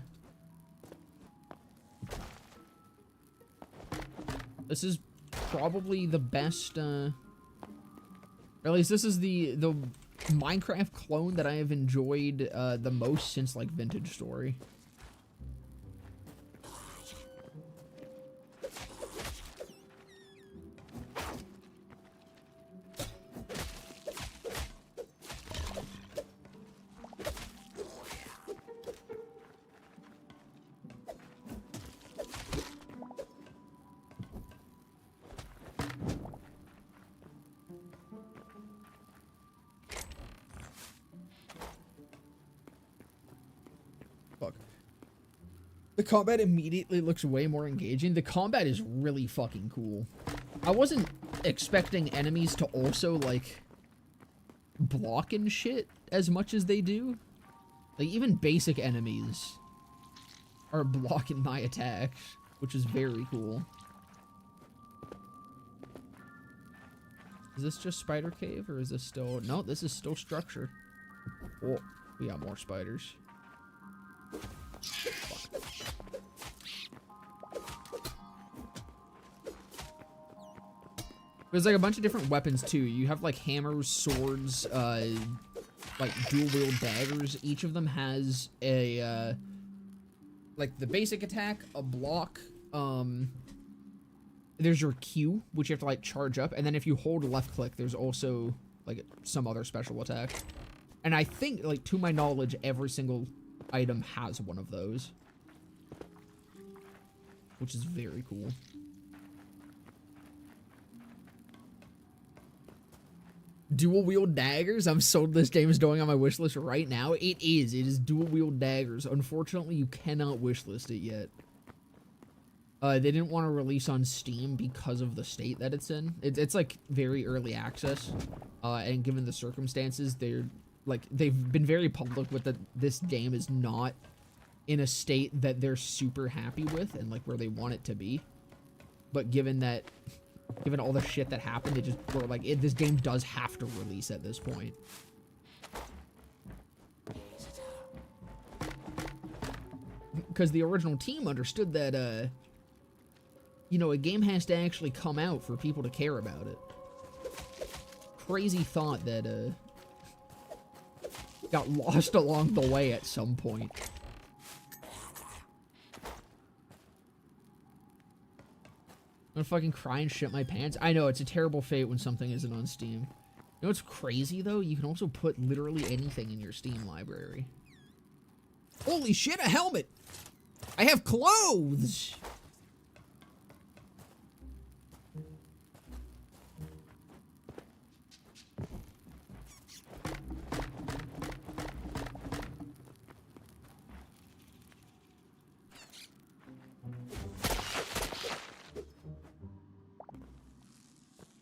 Speaker 1: This is probably the best, or at least this is the Minecraft clone that I have enjoyed the most since, like, Vintage Story. The combat immediately looks way more engaging. The combat is really fucking cool. I wasn't expecting enemies to also, like, block and shit as much as they do. Like, even basic enemies are blocking my attacks, which is very cool. Is this just Spider Cave, or is this still... No, this is still structure. Oh, we got more spiders. Fuck. There's like a bunch of different weapons too. You have like hammers, swords, like dual wield daggers. Each of them has a like the basic attack, a block. There's your Q, which you have to like charge up, and then if you hold left click, there's also like some other special attack. And I think, like, to my knowledge, every single item has one of those. Which is very cool. Dual wield daggers? I'm sold this game is going on my wish list right now. It is. It is dual wield daggers. Unfortunately, you cannot wish list it yet. They didn't want to release on Steam because of the state that it's in. It's like very early access. And given the circumstances, they've been very public with that this game is not in a state that they're super happy with and like where they want it to be. But given all the shit that happened, they just were like, this game does have to release at this point. Because the original team understood that, you know, a game has to actually come out for people to care about it. Crazy thought that, got lost along the way at some point. I'm gonna fucking cry and shit my pants. I know, it's a terrible fate when something isn't on Steam. You know what's crazy, though? You can also put literally anything in your Steam library. Holy shit, a helmet! I have clothes!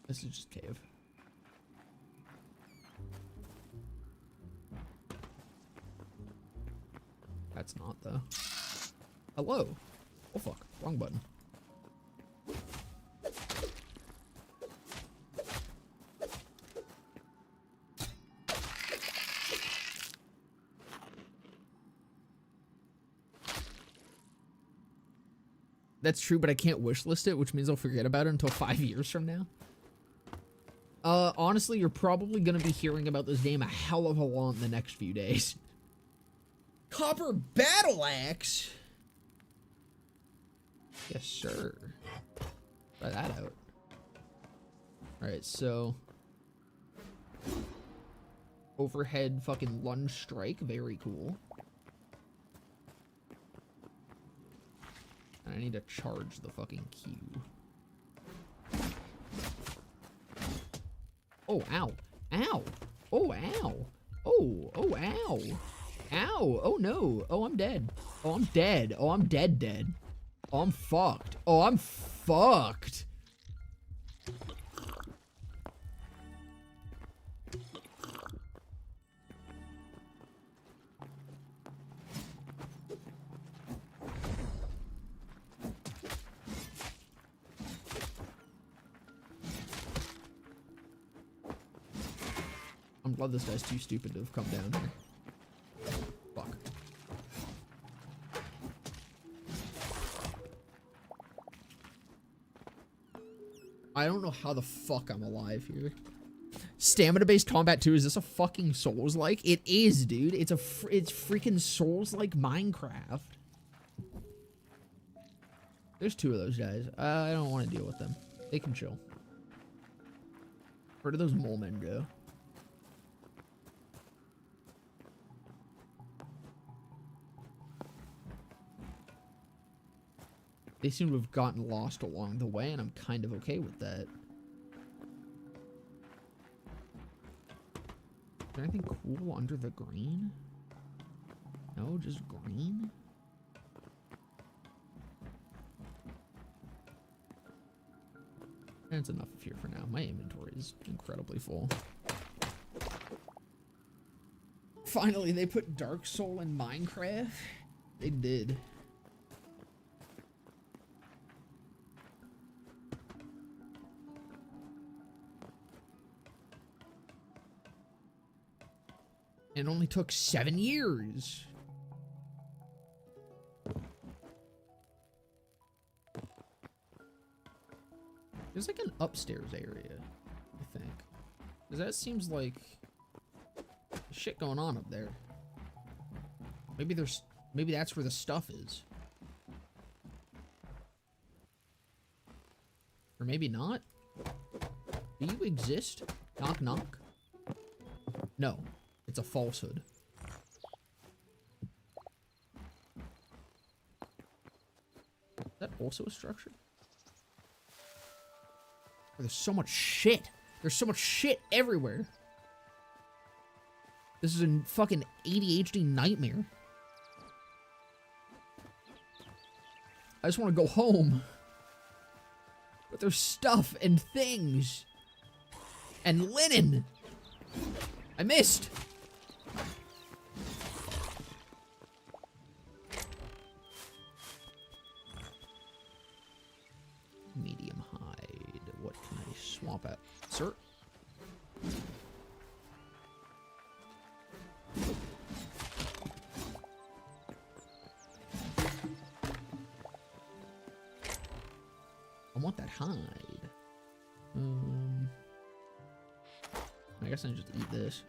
Speaker 1: This is just cave. That's not, though. Hello. Oh, fuck. Wrong button. That's true, but I can't wishlist it, which means I'll forget about it until 5 years from now. Honestly, you're probably gonna be hearing about this game a hell of a lot in the next few days. Copper Battle Axe? Yes, sir. Try that out. Alright, so... overhead fucking lunge strike, very cool. I need to charge the fucking cue. Oh, ow. Ow. Oh, ow. Oh, oh, ow. Ow. Oh, no. Oh, I'm dead. Oh, I'm dead. Oh, I'm dead. Oh, I'm fucked. Oh, I'm fucked. I'm glad this guy's too stupid to have come down here. Fuck. I don't know how the fuck I'm alive here. Stamina-based combat 2, is this a fucking Souls-like? It is, dude. It's freaking Souls-like Minecraft. There's two of those guys. I don't want to deal with them. They can chill. Where do those mole men go? They seem to have gotten lost along the way, and I'm kind of okay with that. Is there anything cool under the green? No, just green? That's enough of here for now. My inventory is incredibly full. Finally, they put Dark Soul in Minecraft? They did. It only took 7 years. There's like an upstairs area, I think. Because that seems like shit going on up there. Maybe that's where the stuff is. Or maybe not. Do you exist? Knock knock. No. It's a falsehood. Is that also a structure? Oh, there's so much shit. There's so much shit everywhere. This is a fucking ADHD nightmare. I just want to go home. But there's stuff and things. And linen. I missed. Medium hide. What can I swap out? Sir? I want that hide. I guess I can just eat this.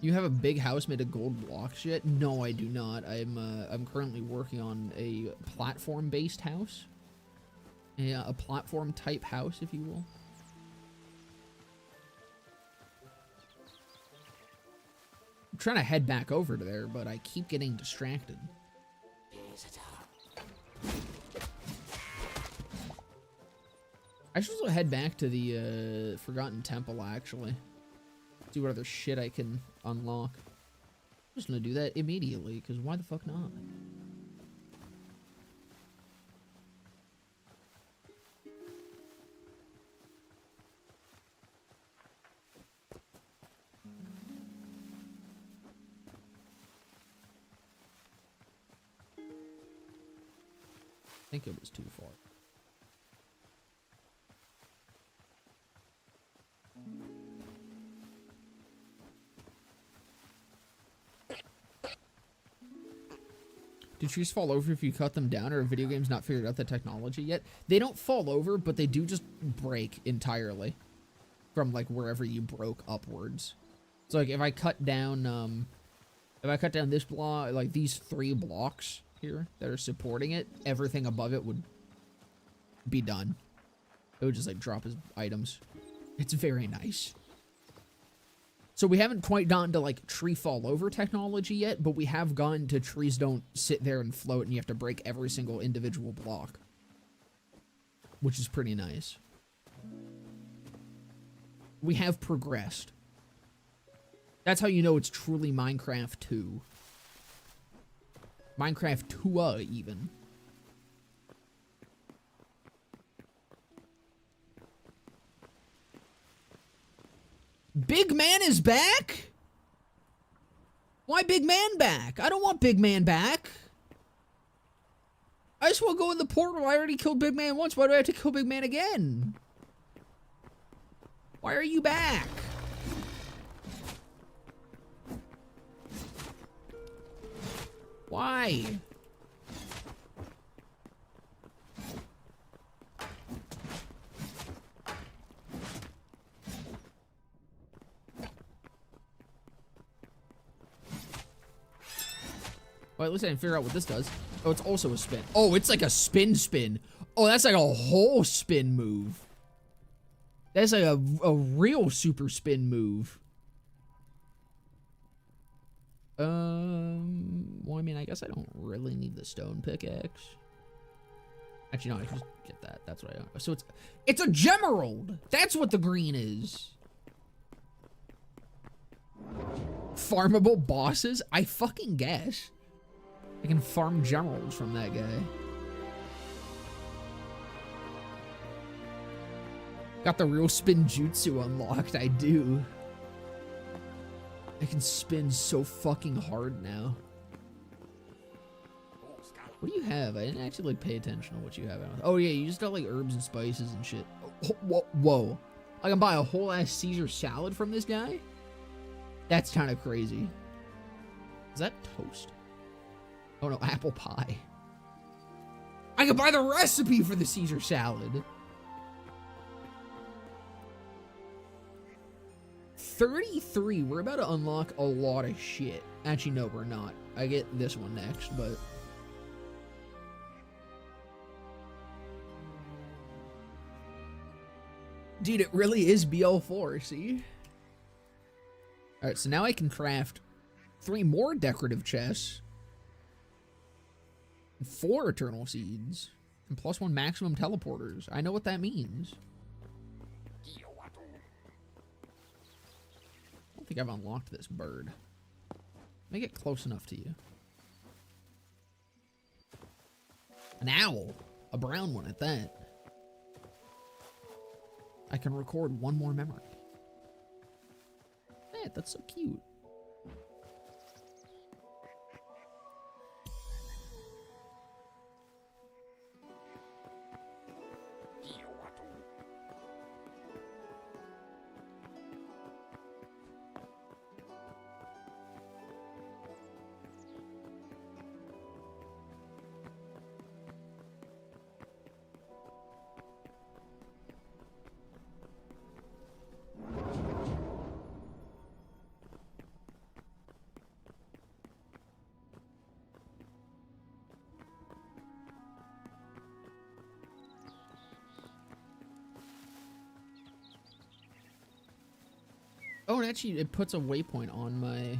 Speaker 1: You have a big house made of gold blocks yet? No, I do not. I'm currently working on a platform-based house. Yeah, a platform-type house, if you will. I'm trying to head back over to there, but I keep getting distracted. I should also head back to the Forgotten Temple, actually. See what other shit I can unlock. I'm just gonna do that immediately, because why the fuck not? I think it was too far. Do trees fall over if you cut them down, or have video games not figured out the technology yet? They don't fall over, but they do just break entirely from like wherever you broke upwards. So like if I cut down this block, like these 3 blocks here that are supporting it, everything above it would be done. It would just like drop as items. It's very nice. So we haven't quite gotten to like tree fall over technology yet, but we have gotten to trees don't sit there and float and you have to break every single individual block, which is pretty nice. We have progressed. That's how you know it's truly Minecraft 2. Minecraft 2 even. Big Man is back? Why Big Man back? I don't want Big Man back. I just want to go in the portal. I already killed Big Man once. Why do I have to kill Big Man again? Why are you back? Why? Well, at least I didn't figure out what this does. Oh, it's also a spin. Oh, it's like a spin. Oh, that's like a whole spin move. That's like a real super spin move. Well, I mean, I guess I don't really need the stone pickaxe. Actually, no, I can just get that. That's what I want. So it's a gemerald. That's what the green is. Farmable bosses? I fucking guess. I can farm gemeralds from that guy. Got the real spin jutsu unlocked, I do. I can spin so fucking hard now. What do you have? I didn't actually like pay attention to what you have. Oh yeah, you just got like herbs and spices and shit. Oh, whoa. I can buy a whole ass Caesar salad from this guy? That's kind of crazy. Is that toast? Oh no, apple pie. I can buy the recipe for the Caesar salad. 33. We're about to unlock a lot of shit. Actually, no, we're not. I get this one next, but Dude, it really is BL4, see? Alright, so now I can craft 3 more decorative chests, 4 eternal seeds, and +1 maximum teleporters. I know what that means. I don't think I've unlocked this bird. Make it close enough to you. An owl. A brown one at that. I can record 1 more memory. Man, that's so cute. Oh, and actually, it puts a waypoint on my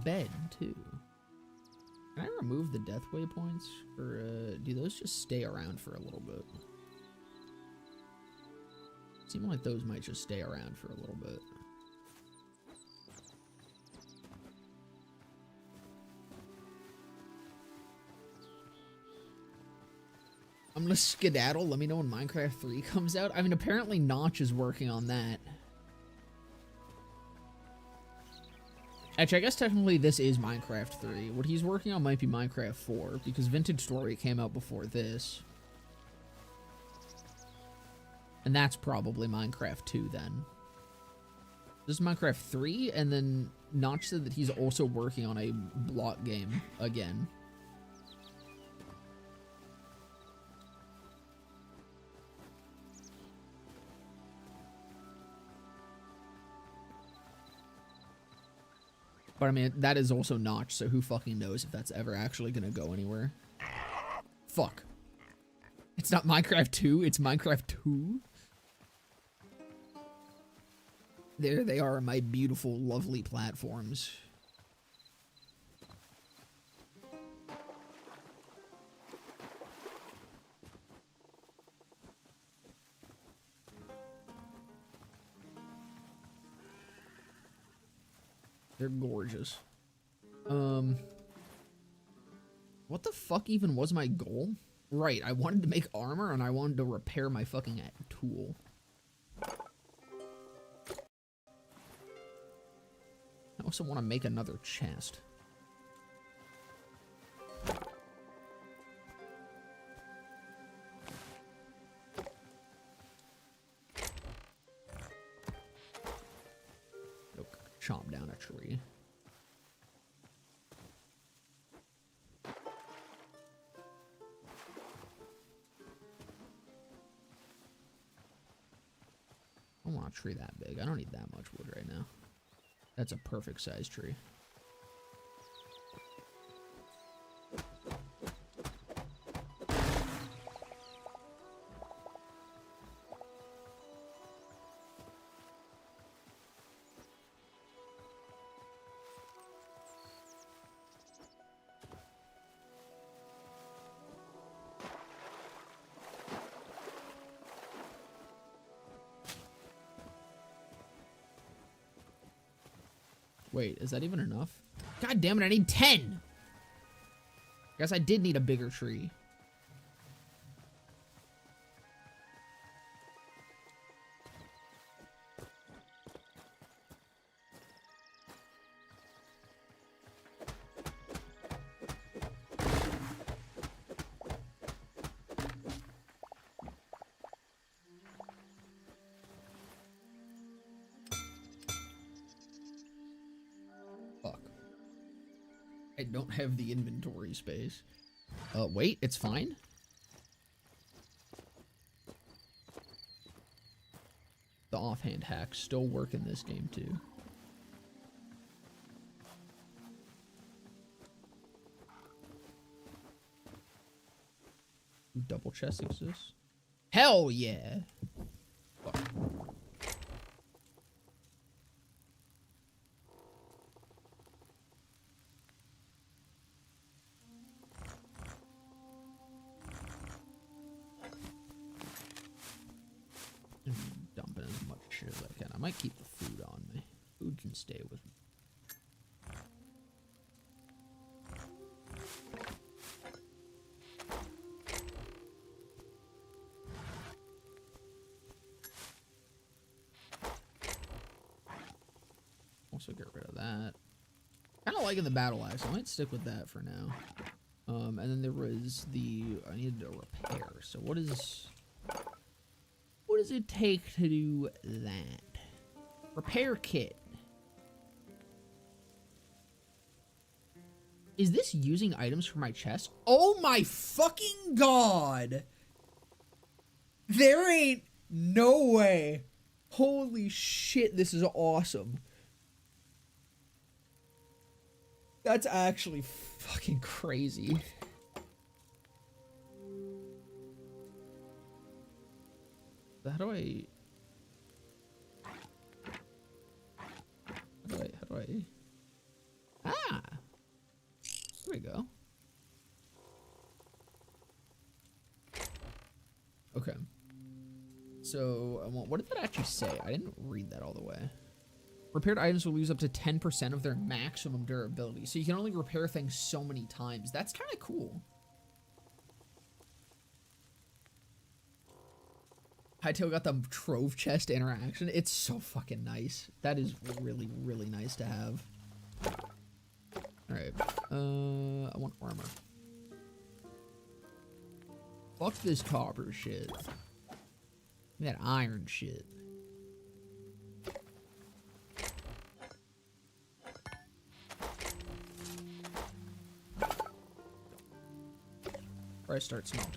Speaker 1: bed, too. Can I remove the death waypoints? Or, do those just stay around for a little bit? Seem like those might just stay around for a little bit. I'm gonna skedaddle. Let me know when Minecraft 3 comes out. I mean, apparently Notch is working on that. Actually, I guess technically this is Minecraft 3. What he's working on might be Minecraft 4, because Vintage Story came out before this. And that's probably Minecraft 2 then. This is Minecraft 3, and then Notch said that he's also working on a block game again. But I mean, that is also Notch, so who fucking knows if that's ever actually gonna go anywhere. Fuck. It's not Minecraft 2, it's Minecraft 2. There they are, my beautiful, lovely platforms. They're gorgeous. What the fuck even was my goal? Right, I wanted to make armor and I wanted to repair my fucking tool. I also want to make another chest. Nope, chomp down a tree. I don't want a tree that big. I don't need that much wood right now. That's a perfect size tree. Wait, is that even enough? God damn it, I need 10! Guess I did need a bigger tree. I don't have the inventory space. Wait, it's fine? The offhand hacks still work in this game too. Double chest exists. Hell yeah. Fuck. Dumping as much shit as I can. I might keep the food on me. Food can stay with me. Also get rid of that. Kind of liking the battle axe. I might stick with that for now. And then there was the... I needed a repair. So what does it take to do that? Repair kit. Is this using items for my chest? Oh my fucking god! There ain't no way. Holy shit, this is awesome. That's actually fucking crazy. How do I... Ah! There we go. Okay. So, what did that actually say? I didn't read that all the way. Repaired items will lose up to 10% of their maximum durability. So you can only repair things so many times. That's kind of cool. Hytale got the trove chest interaction. It's so fucking nice. That is really, really nice to have. Alright. I want armor. Fuck this copper shit. That iron shit. Or I start smelting.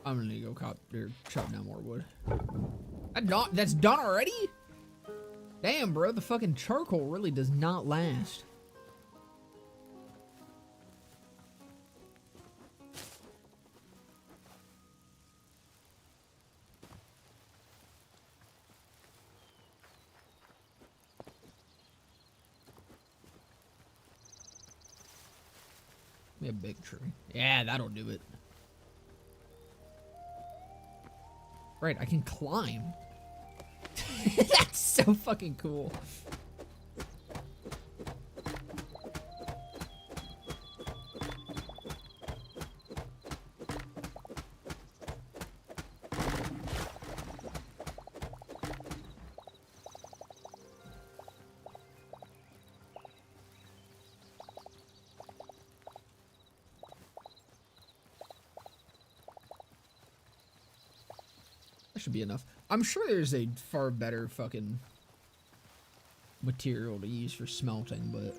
Speaker 1: I'm gonna go chop down more wood. That's done already? Damn, bro, the fucking charcoal really does not last. Be a big tree. Yeah, that'll do it. Right, I can climb. That's so fucking cool. That should be enough. I'm sure there's a far better fucking material to use for smelting, but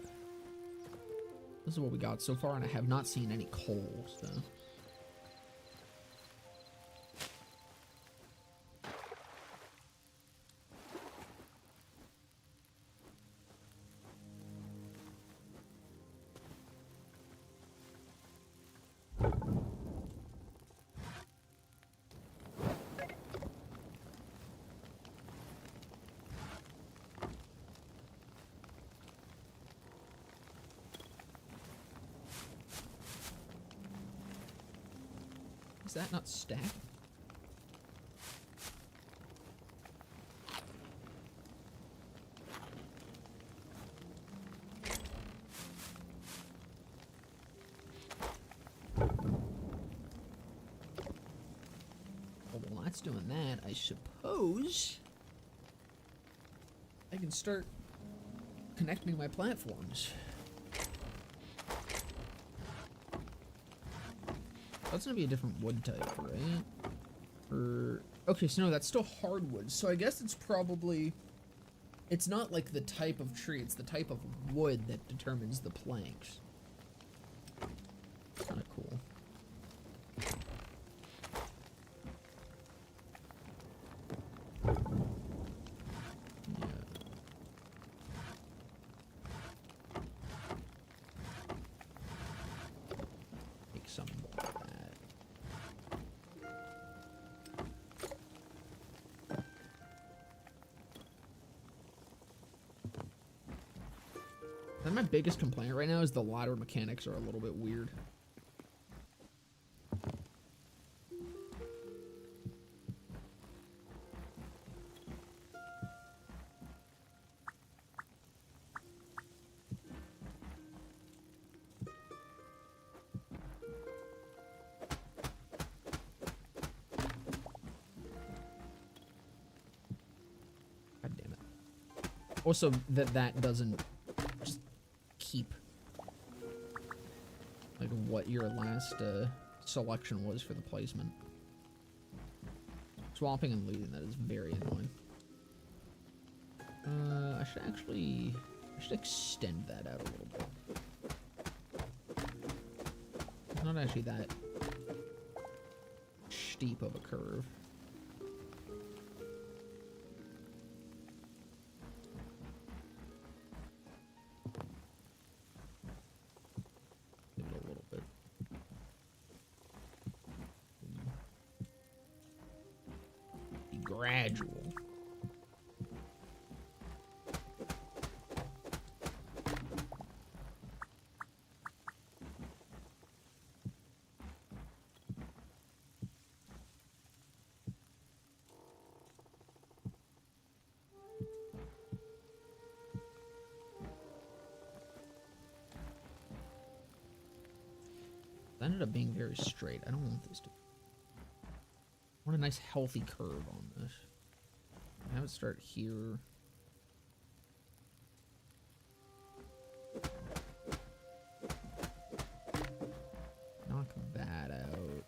Speaker 1: this is what we got so far, and I have not seen any coals, though. Is that not stacked? Well, while that's doing that, I suppose I can start connecting my platforms. That's gonna be a different wood type, right? Or okay, so no, that's still hardwood. So I guess it's probably, it's not like the type of tree, it's the type of wood that determines the planks. kind of cool. Yeah. Make some more of that. And my biggest complaint right now is the ladder mechanics are a little bit weird. God damn it. Also, that doesn't just keep like what your last selection was for the placement. Swapping and looting, that is very annoying. I should extend that out a little bit. It's not actually that steep of a curve. Give it a little bit. Be gradual. It ended up being very straight. I don't want this to... I want a nice healthy curve on this. Have it start here. Knock that out.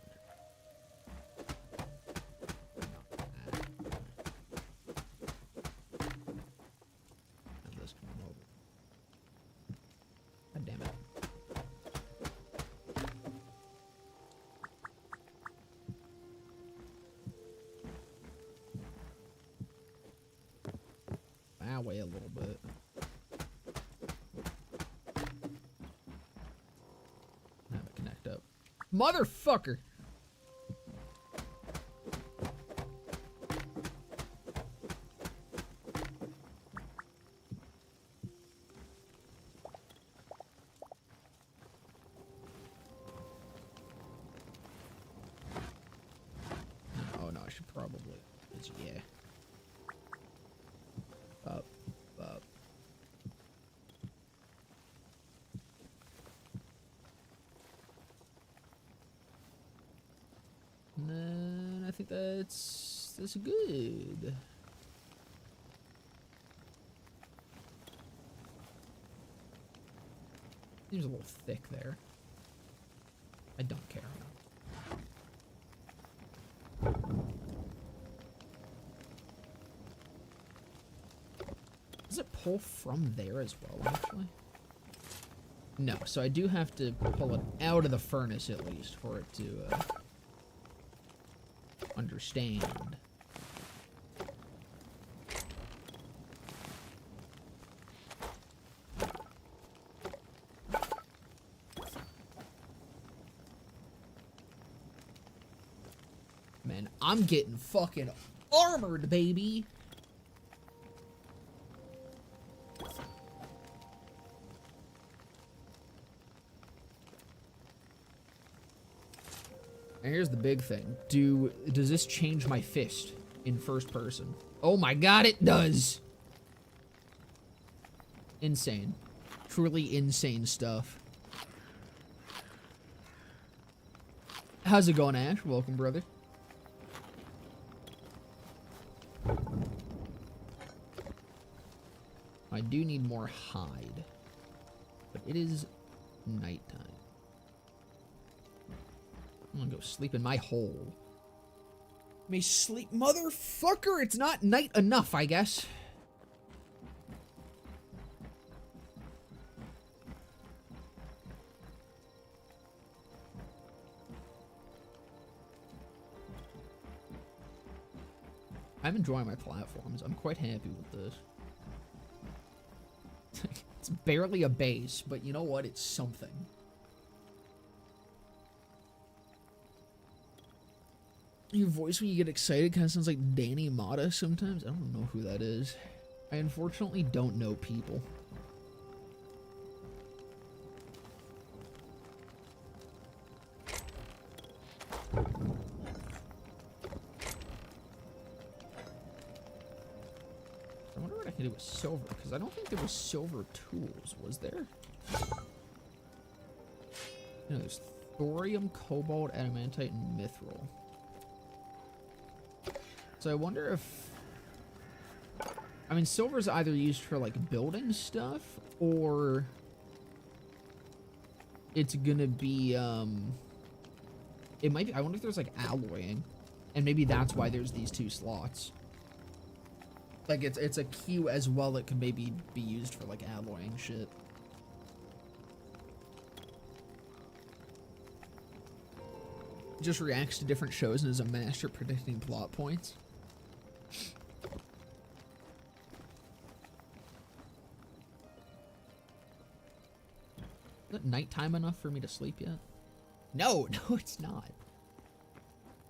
Speaker 1: Knock that. And this come over. God damn it. That way a little bit. Have it connect up. Motherfucker! Oh no, I should probably. Yeah. Up. And then I think that's good. Seems a little thick there. I don't care. Does it pull from there as well, actually? No, so I do have to pull it out of the furnace at least for it to understand. Man, I'm getting fucking armored, baby. And here's the big thing. Does this change my fist in first person? Oh my god, it does! Insane. Truly insane stuff. How's it going, Ash? Welcome, brother. I do need more hide. But it is nighttime. I'm gonna go sleep in my hole. Me sleep, motherfucker! It's not night enough, I guess. I'm enjoying my platforms. I'm quite happy with this. It's barely a base, but you know what? It's something. Your voice when you get excited kind of sounds like Danny Mata sometimes. I don't know who that is. I unfortunately don't know people. I wonder what I can do with silver, because I don't think there was silver tools, was there? No, there's thorium, cobalt, adamantite, and mithril. So I wonder if... I mean, silver's either used for, like, building stuff, or... it's gonna be, it might be... I wonder if there's, like, alloying. And maybe that's why there's these 2 slots. Like, it's a queue as well. It could maybe be used for, like, alloying shit. Just reacts to different shows and is a master at predicting plot points. Is it nighttime enough for me to sleep yet? No, no, it's not.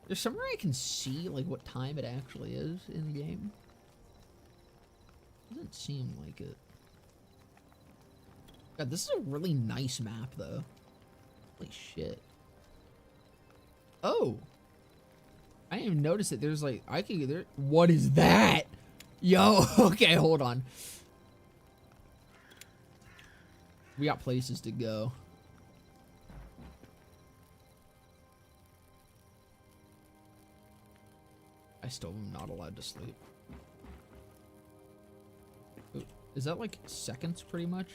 Speaker 1: There's somewhere I can see, like, what time it actually is in the game. Doesn't seem like it. God, this is a really nice map, though. Holy shit. Oh! I didn't even notice it. There's, like, I can get there. What is that? Yo, okay, hold on. We got places to go. I still am not allowed to sleep. Is that like seconds pretty much?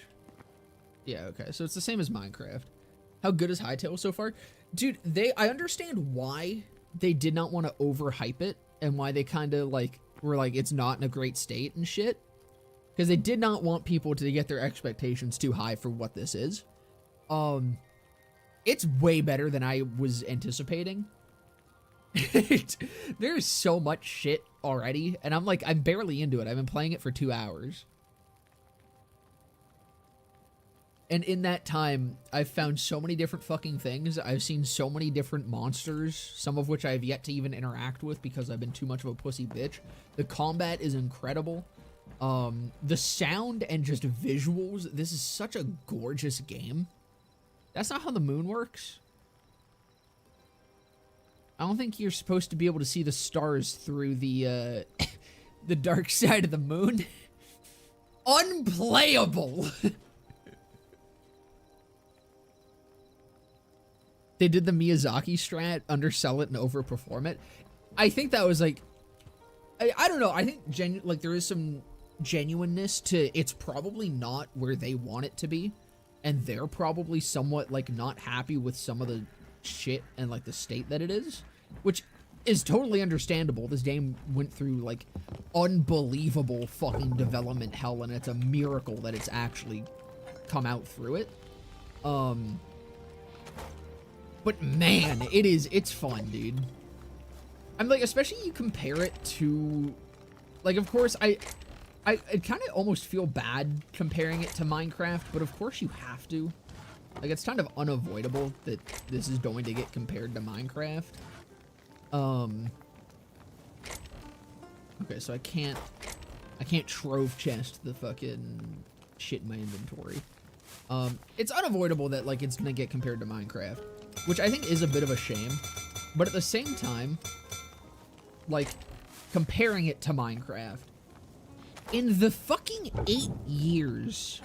Speaker 1: Yeah, okay. So it's the same as Minecraft. How good is Hytale so far? Dude, I understand why they did not want to overhype it and why they kind of like were like it's not in a great state and shit. Because they did not want people to get their expectations too high for what this is. It's way better than I was anticipating. There's so much shit already, and I'm barely into it. I've been playing it for 2 hours. And in that time, I've found so many different fucking things. I've seen so many different monsters, some of which I have yet to even interact with because I've been too much of a pussy bitch. The combat is incredible. The sound and just visuals. This is such a gorgeous game. That's not how the moon works. I don't think you're supposed to be able to see the stars through the, the dark side of the moon. Unplayable! They did the Miyazaki strat, undersell it and overperform it. I think that was like... I don't know, I think like there is some genuineness to it's probably not where they want it to be. And they're probably somewhat like not happy with some of the shit and like the state that it is. Which is totally understandable. This game went through like unbelievable fucking development hell, and it's a miracle that it's actually come out through it. But man, it's fun, dude. I'm like, especially you compare it to, like, of course, I kind of almost feel bad comparing it to Minecraft, but of course you have to. Like, it's kind of unavoidable that this is going to get compared to Minecraft. Okay, so I can't trove chest the fucking shit in my inventory. It's unavoidable that, like, it's gonna get compared to Minecraft, which I think is a bit of a shame, but at the same time, like, comparing it to Minecraft, in the fucking 7 years,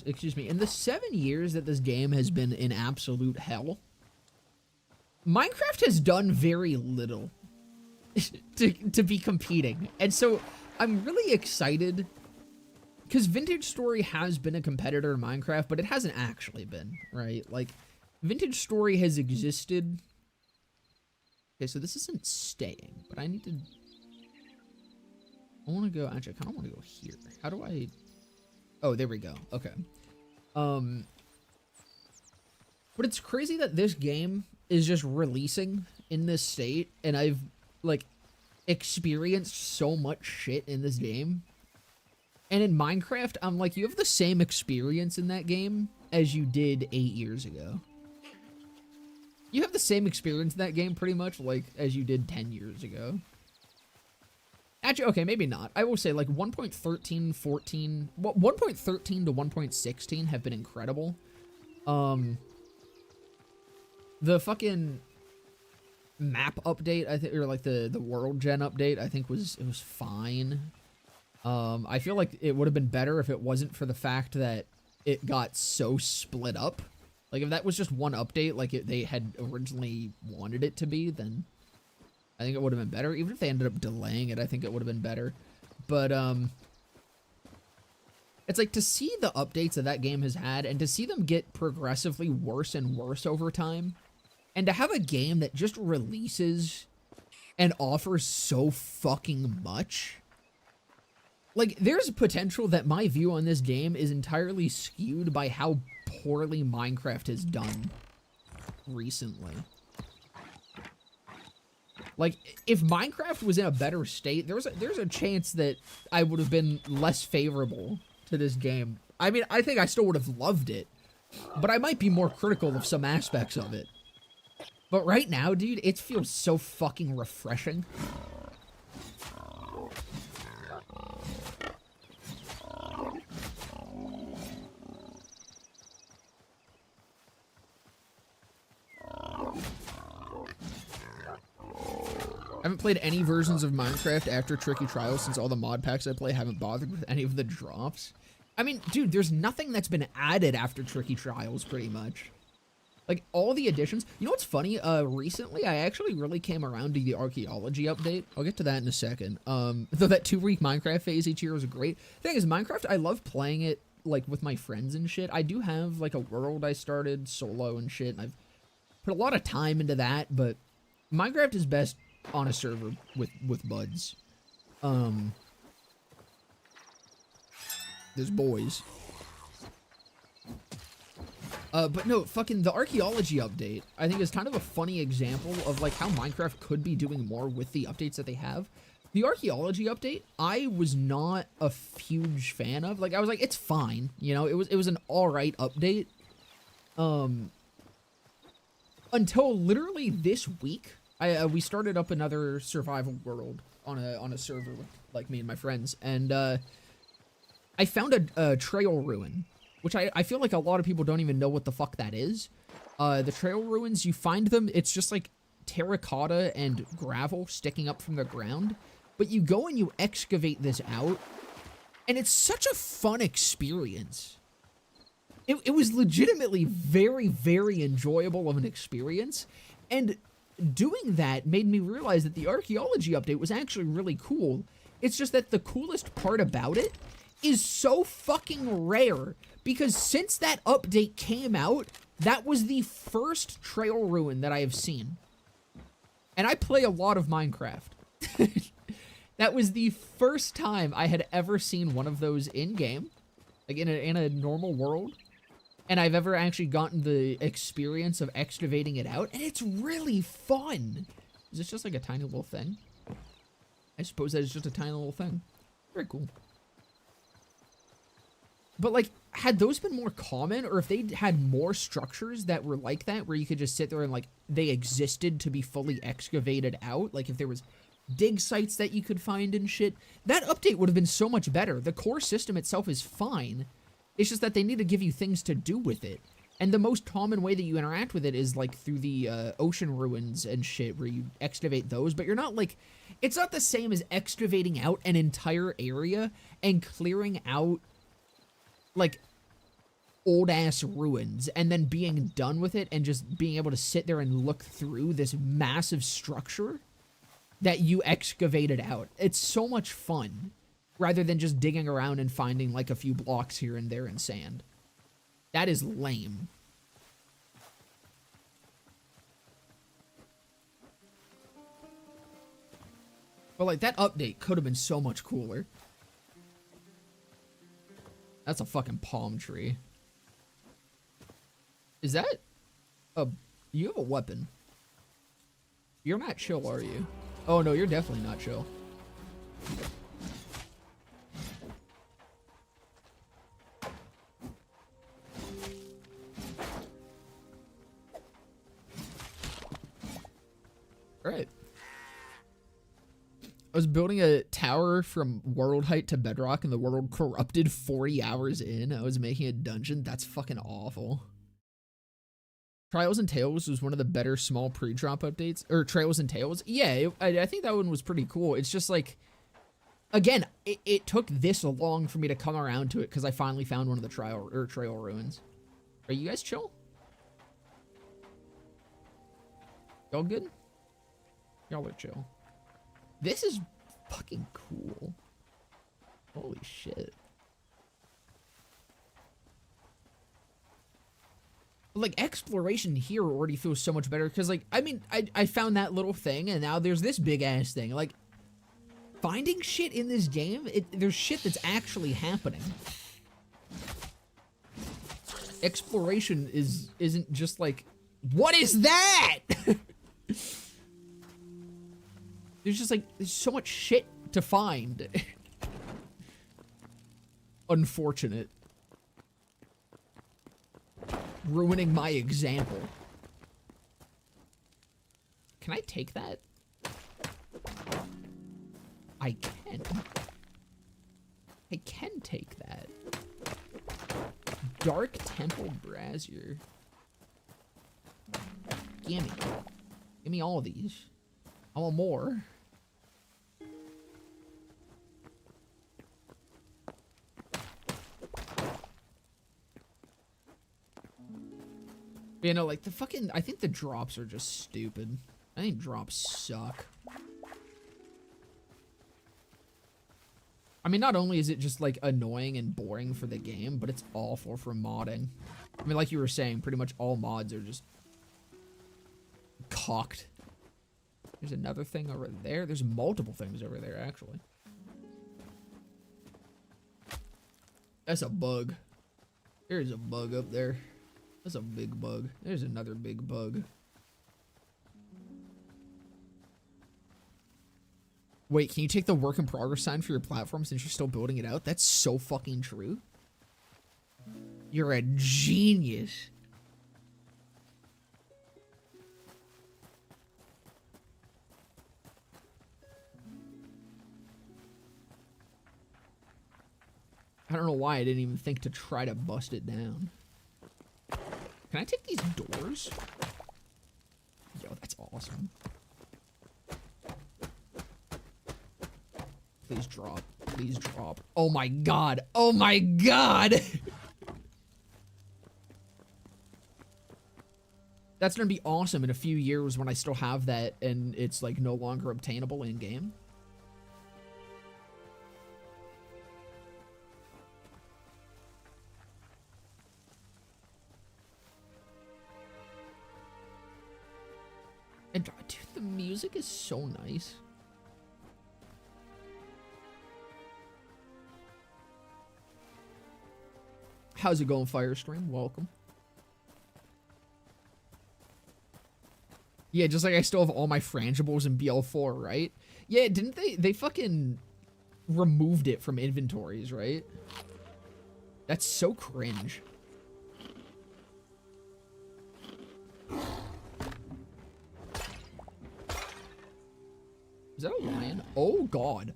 Speaker 1: excuse me, in the 7 years that this game has been in absolute hell, Minecraft has done very little to be competing. And so I'm really excited because Vintage Story has been a competitor in Minecraft, but it hasn't actually been, right? Like, Vintage Story has existed. Okay, so this isn't staying, but I need to... I want to go... Actually, I kind of want to go here. How do I... Oh, there we go. Okay. But it's crazy that this game is just releasing in this state, and I've, like, experienced so much shit in this game. And in Minecraft, I'm like, you have the same experience in that game as you did 8 years ago. You have the same experience in that game pretty much like as you did 10 years ago. Actually, okay, maybe not. I will say like 1.13, 14, well, 1.13 to 1.16 have been incredible. The fucking map update, I think, or like the world gen update, I think it was fine. I feel like it would have been better if it wasn't for the fact that it got so split up. Like if that was just one update, like they had originally wanted it to be, then I think it would have been better. Even if they ended up delaying it, I think it would have been better. But it's like to see the updates that that game has had and to see them get progressively worse and worse over time, and to have a game that just releases and offers so fucking much. Like, there's potential that my view on this game is entirely skewed by how poorly Minecraft has done recently. Like, if Minecraft was in a better state, there's a chance that I would have been less favorable to this game. I mean, I think I still would have loved it, but I might be more critical of some aspects of it. But right now, dude, it feels so fucking refreshing. I haven't played any versions of Minecraft after Tricky Trials since all the mod packs I play haven't bothered with any of the drops. I mean, dude, there's nothing that's been added after Tricky Trials, pretty much. Like, all the additions. You know what's funny? Recently, I actually really came around to the archaeology update. I'll get to that in a second. Though that 2-week Minecraft phase each year was great. The thing is, Minecraft, I love playing it, like, with my friends and shit. I do have, like, a world I started solo and shit, and I've put a lot of time into that, but Minecraft is best on a server with buds. There's boys. But no, fucking the archaeology update, I think is kind of a funny example of like how Minecraft could be doing more with the updates that they have. The archaeology update, I was not a huge fan of. Like, I was like, it's fine, you know, it was an alright update. Until literally this week, we started up another survival world on a server with like me and my friends, and I found a trail ruin, which I feel like a lot of people don't even know what the fuck that is. The trail ruins, you find them, it's just like terracotta and gravel sticking up from the ground, but you go and you excavate this out, and it's such a fun experience. It was legitimately very, very enjoyable of an experience, and doing that made me realize that the archaeology update was actually really cool. It's just that the coolest part about it is so fucking rare, because since that update came out, that was the first trail ruin that I have seen. And I play a lot of Minecraft. That was the first time I had ever seen one of those in-game, like in a normal world. And I've ever actually gotten the experience of excavating it out, and it's really fun. Is this just like a tiny little thing? I suppose that is just a tiny little thing. Very cool. But like, had those been more common, or if they had more structures that were like that, where you could just sit there and like, they existed to be fully excavated out, like if there was dig sites that you could find and shit, that update would have been so much better. The core system itself is fine. It's just that they need to give you things to do with it. And the most common way that you interact with it is like through the ocean ruins and shit, where you excavate those, but you're not like, it's not the same as excavating out an entire area and clearing out like old ass ruins and then being done with it and just being able to sit there and look through this massive structure that you excavated out. It's so much fun, rather than just digging around and finding like a few blocks here and there in sand. That is lame. But like, that update could have been so much cooler. That's a fucking palm tree. Is that a... You have a weapon. You're not chill, are you? Oh no, you're definitely not chill. All right. I was building a tower from world height to bedrock and the world corrupted 40 hours in. I was making a dungeon. That's fucking awful. Trials and Tales was one of the better small pre-drop updates. Or Trails and Tales. Yeah, I think that one was pretty cool. It's just like, again, it took this long for me to come around to it because I finally found one of the trail ruins. Are you guys chill? Y'all good? Y'all are chill. This is fucking cool. Holy shit. Like, exploration here already feels so much better because, like, I mean, I found that little thing and now there's this big ass thing. Like, finding shit in this game, there's shit that's actually happening. Exploration isn't just like, what is that? There's just like, there's so much shit to find. Unfortunate. Ruining my example. Can I take that? I can. I can take that. Dark Temple Brazier. Gimme. Give me all of these. I want more. You know, like, the fucking... I think the drops are just stupid. I think drops suck. I mean, not only is it just, like, annoying and boring for the game, but it's awful for modding. I mean, like you were saying, pretty much all mods are just... cocked. There's another thing over there. There's multiple things over there, actually. That's a bug. There's a bug up there. That's a big bug. There's another big bug. Wait, can you take the work in progress sign for your platform since you're still building it out? That's so fucking true. You're a genius. I don't know why I didn't even think to try to bust it down. Can I take these doors? Yo, that's awesome. Please drop. Please drop. Oh my god. Oh my god! That's gonna be awesome in a few years when I still have that and it's like no longer obtainable in game. And dude, the music is so nice. How's it going, Firestream? Welcome. Yeah, just like I still have all my frangibles in BL4, right? Yeah, didn't they fucking removed it from inventories, right? That's so cringe. Is that a lion? Oh, God.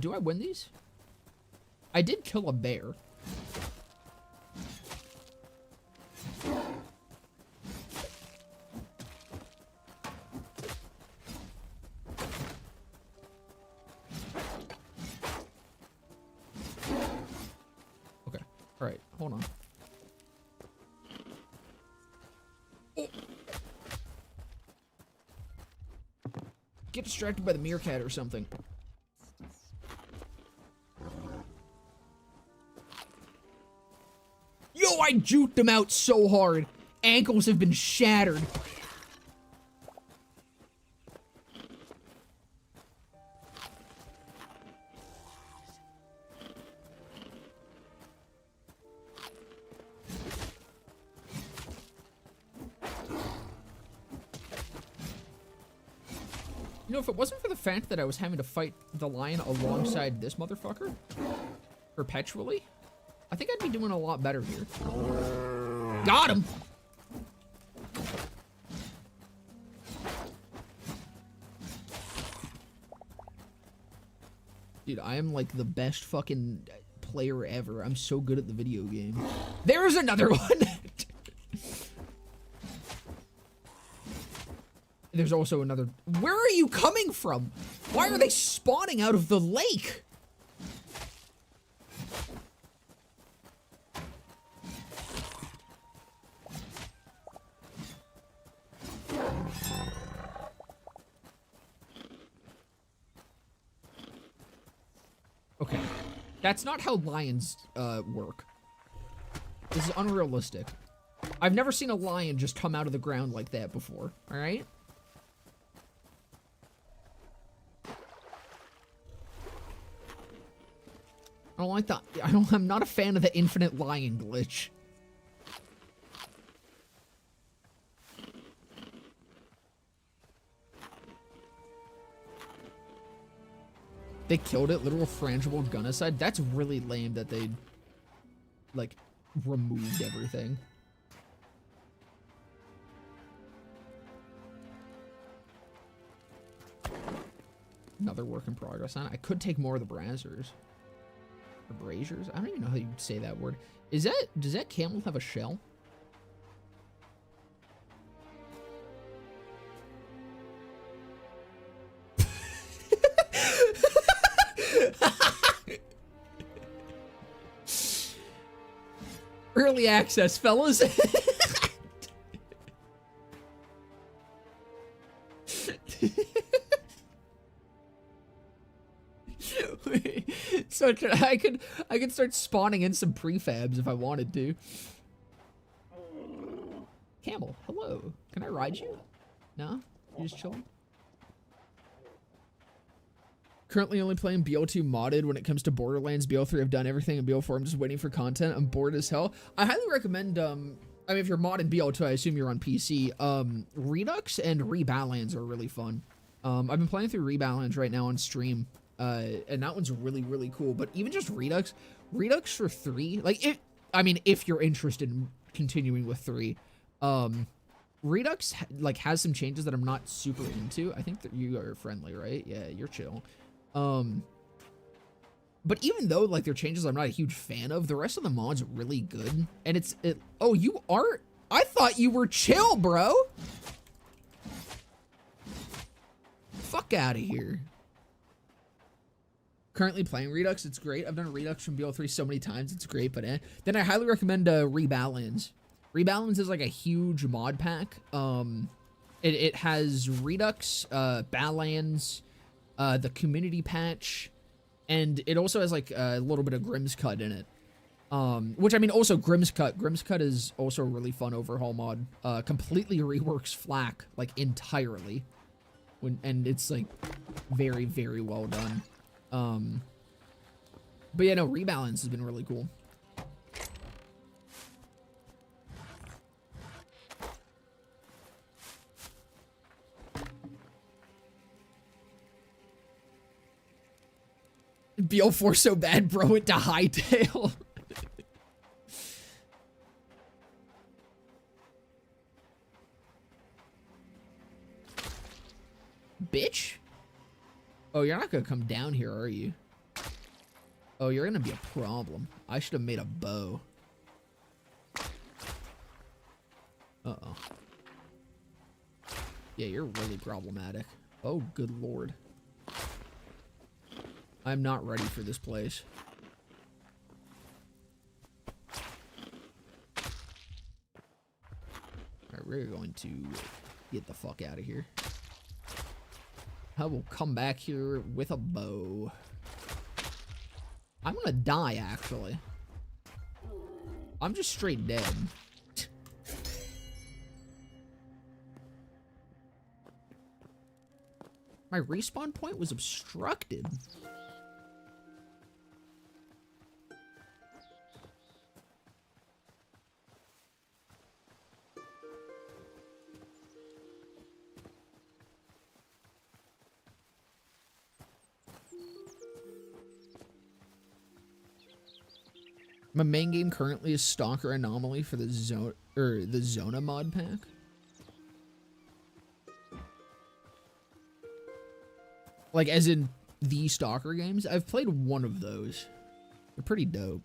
Speaker 1: Do I win these? I did kill a bear. Okay. All right. Hold on. Oh. Get distracted by the meerkat or something. Yo, I juked him out so hard. Ankles have been shattered. know, if it wasn't for the fact that I was having to fight the lion alongside this motherfucker perpetually, I think I'd be doing a lot better here. Got him! Dude, I am like the best fucking player ever. I'm so good at the video game. There's another one! There's also another. Where are you coming from? Why are they spawning out of the lake? Okay. That's not how lions work. This is unrealistic. I've never seen a lion just come out of the ground like that before, all right? I don't like that. I'm not a fan of the infinite lion glitch. They killed it, literal frangible gunnicide. That's really lame that they, like, removed everything. Another work in progress on it. I could take more of the braziers. Or braziers? I don't even know how you say that word. Does that camel have a shell? Early access, fellas. So I could start spawning in some prefabs if I wanted to. Camel, hello. Can I ride you? No? You just chilling? Currently only playing BO2 modded when it comes to Borderlands. BO3 I've done everything, and BO4 I'm just waiting for content. I'm bored as hell. I highly recommend, I mean, if you're modding BO2, I assume you're on PC. Redux and Rebalance are really fun. I've been playing through Rebalance right now on stream. And that one's really, really cool. But even just Redux for 3, like, if you're interested in continuing with 3, Redux, like, has some changes that I'm not super into. I think that you are friendly, right? Yeah, you're chill. But even though, like, there are changes I'm not a huge fan of, the rest of the mod's really good. And oh, you are, I thought you were chill, bro. Fuck out of here. Currently playing Redux, it's great. I've done Redux from BO3 so many times, it's great, but then I highly recommend Rebalance. Rebalance is like a huge mod pack. It has Redux, Balance, the community patch, and it also has like a little bit of Grimscut in it. Which, I mean, also Grimscut. Grimscut is also a really fun overhaul mod. Completely reworks Flak, like, entirely. And it's like very, very well done. But yeah, no, Rebalance has been really cool. BO4 so bad, bro, went to Hytale. Bitch? Oh, you're not gonna come down here, are you? Oh, you're gonna be a problem. I should have made a bow. Uh-oh. Yeah, you're really problematic. Oh, good lord. I'm not ready for this place. Alright, we're going to get the fuck out of here. I will come back here with a bow. I'm gonna die, actually. I'm just straight dead. My respawn point was obstructed. My main game currently is Stalker Anomaly for the Zona mod pack. Like, as in the Stalker games. I've played one of those. They're pretty dope.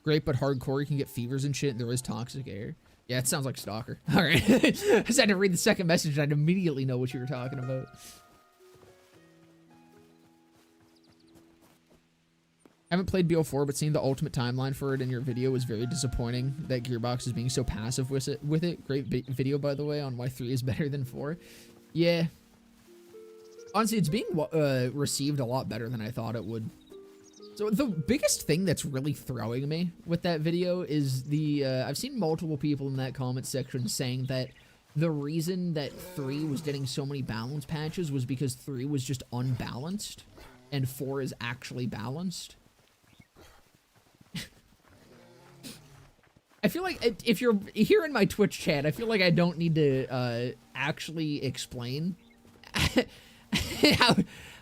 Speaker 1: Great, but hardcore. You can get fevers and shit, and there is toxic air. Yeah, it sounds like Stalker. Alright. I just had to read the second message, and I'd immediately know what you were talking about. I haven't played BO4, but seeing the ultimate timeline for it in your video was very disappointing. That Gearbox is being so passive with it. Great video, by the way, on why 3 is better than 4. Yeah. Honestly, it's being received a lot better than I thought it would. So the biggest thing that's really throwing me with that video is I've seen multiple people in that comment section saying that the reason that 3 was getting so many balance patches was because 3 was just unbalanced, and 4 is actually balanced. I feel like if you're here in my Twitch chat, I feel like I don't need to actually explain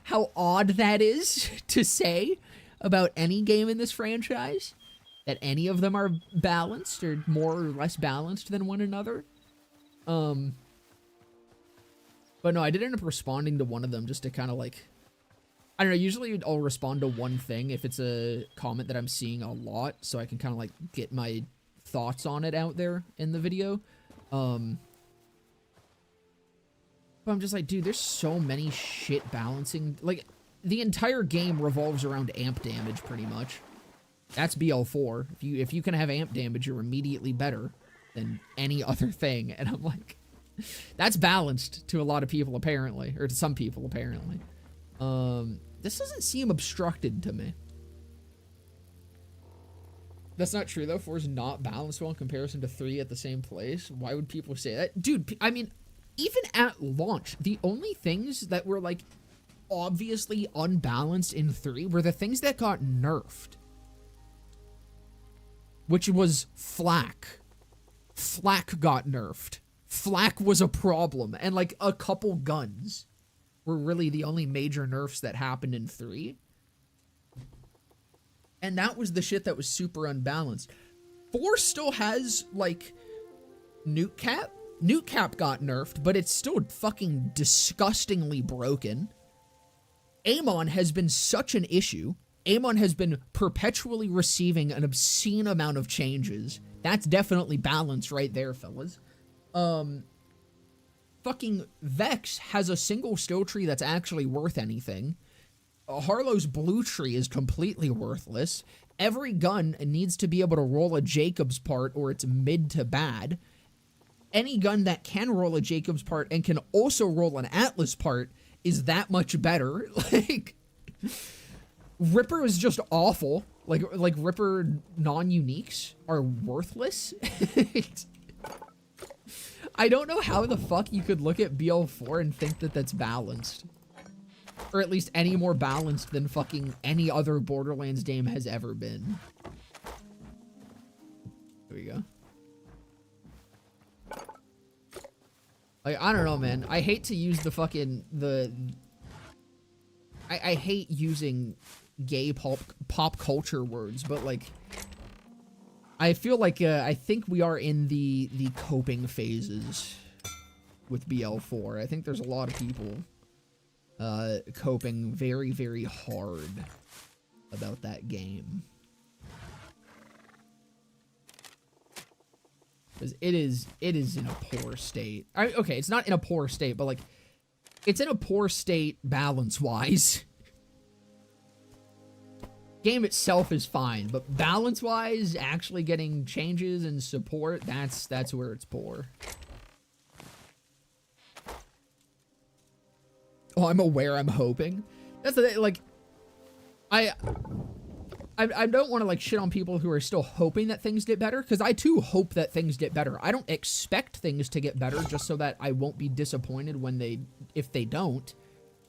Speaker 1: how odd that is to say about any game in this franchise, that any of them are balanced or more or less balanced than one another. But no, I did end up responding to one of them just to kind of like, I don't know, usually I'll respond to one thing if it's a comment that I'm seeing a lot, so I can kind of like get my thoughts on it out there in the video. But I'm just like, dude, there's so many shit balancing. Like, the entire game revolves around amp damage, pretty much. That's BL4. If you can have amp damage, you're immediately better than any other thing. And I'm like, that's balanced to a lot of people, apparently. Or to some people, apparently. This doesn't seem obstructed to me. That's not true, though. 4 is not balanced well in comparison to 3 at the same place. Why would people say that? Dude, I mean, even at launch, the only things that were, like, obviously unbalanced in 3 were the things that got nerfed. Which was flak. Flak got nerfed. Flak was a problem. And, like, a couple guns were really the only major nerfs that happened in 3. And that was the shit that was super unbalanced. 4 still has, like, Nuke Cap. Nuke Cap got nerfed, but it's still fucking disgustingly broken. Amon has been such an issue. Amon has been perpetually receiving an obscene amount of changes. That's definitely balance right there, fellas. Fucking Vex has a single skill tree that's actually worth anything. Harlow's blue tree is completely worthless. Every gun needs to be able to roll a Jacob's part or it's mid to bad. Any gun that can roll a Jacob's part and can also roll an Atlas part is that much better. Like, Ripper is just awful. Like Ripper non-uniques are worthless. I don't know how the fuck you could look at BL4 and think that that's balanced. Or at least any more balanced than fucking any other Borderlands game has ever been. There we go. Like, I don't know, man. I hate to use the fucking, I hate using gay pop culture words, but, like, I feel like, I think we are in the coping phases with BL4. I think there's a lot of people coping very, very hard about that game. Because it is in a poor state. Okay, it's not in a poor state, but, like, it's in a poor state balance-wise. Game itself is fine, but balance-wise, actually getting changes and support, that's where it's poor. Oh, I'm aware, I'm hoping. That's the thing, like, I don't want to, like, shit on people who are still hoping that things get better, because I, too, hope that things get better. I don't expect things to get better just so that I won't be disappointed if they don't.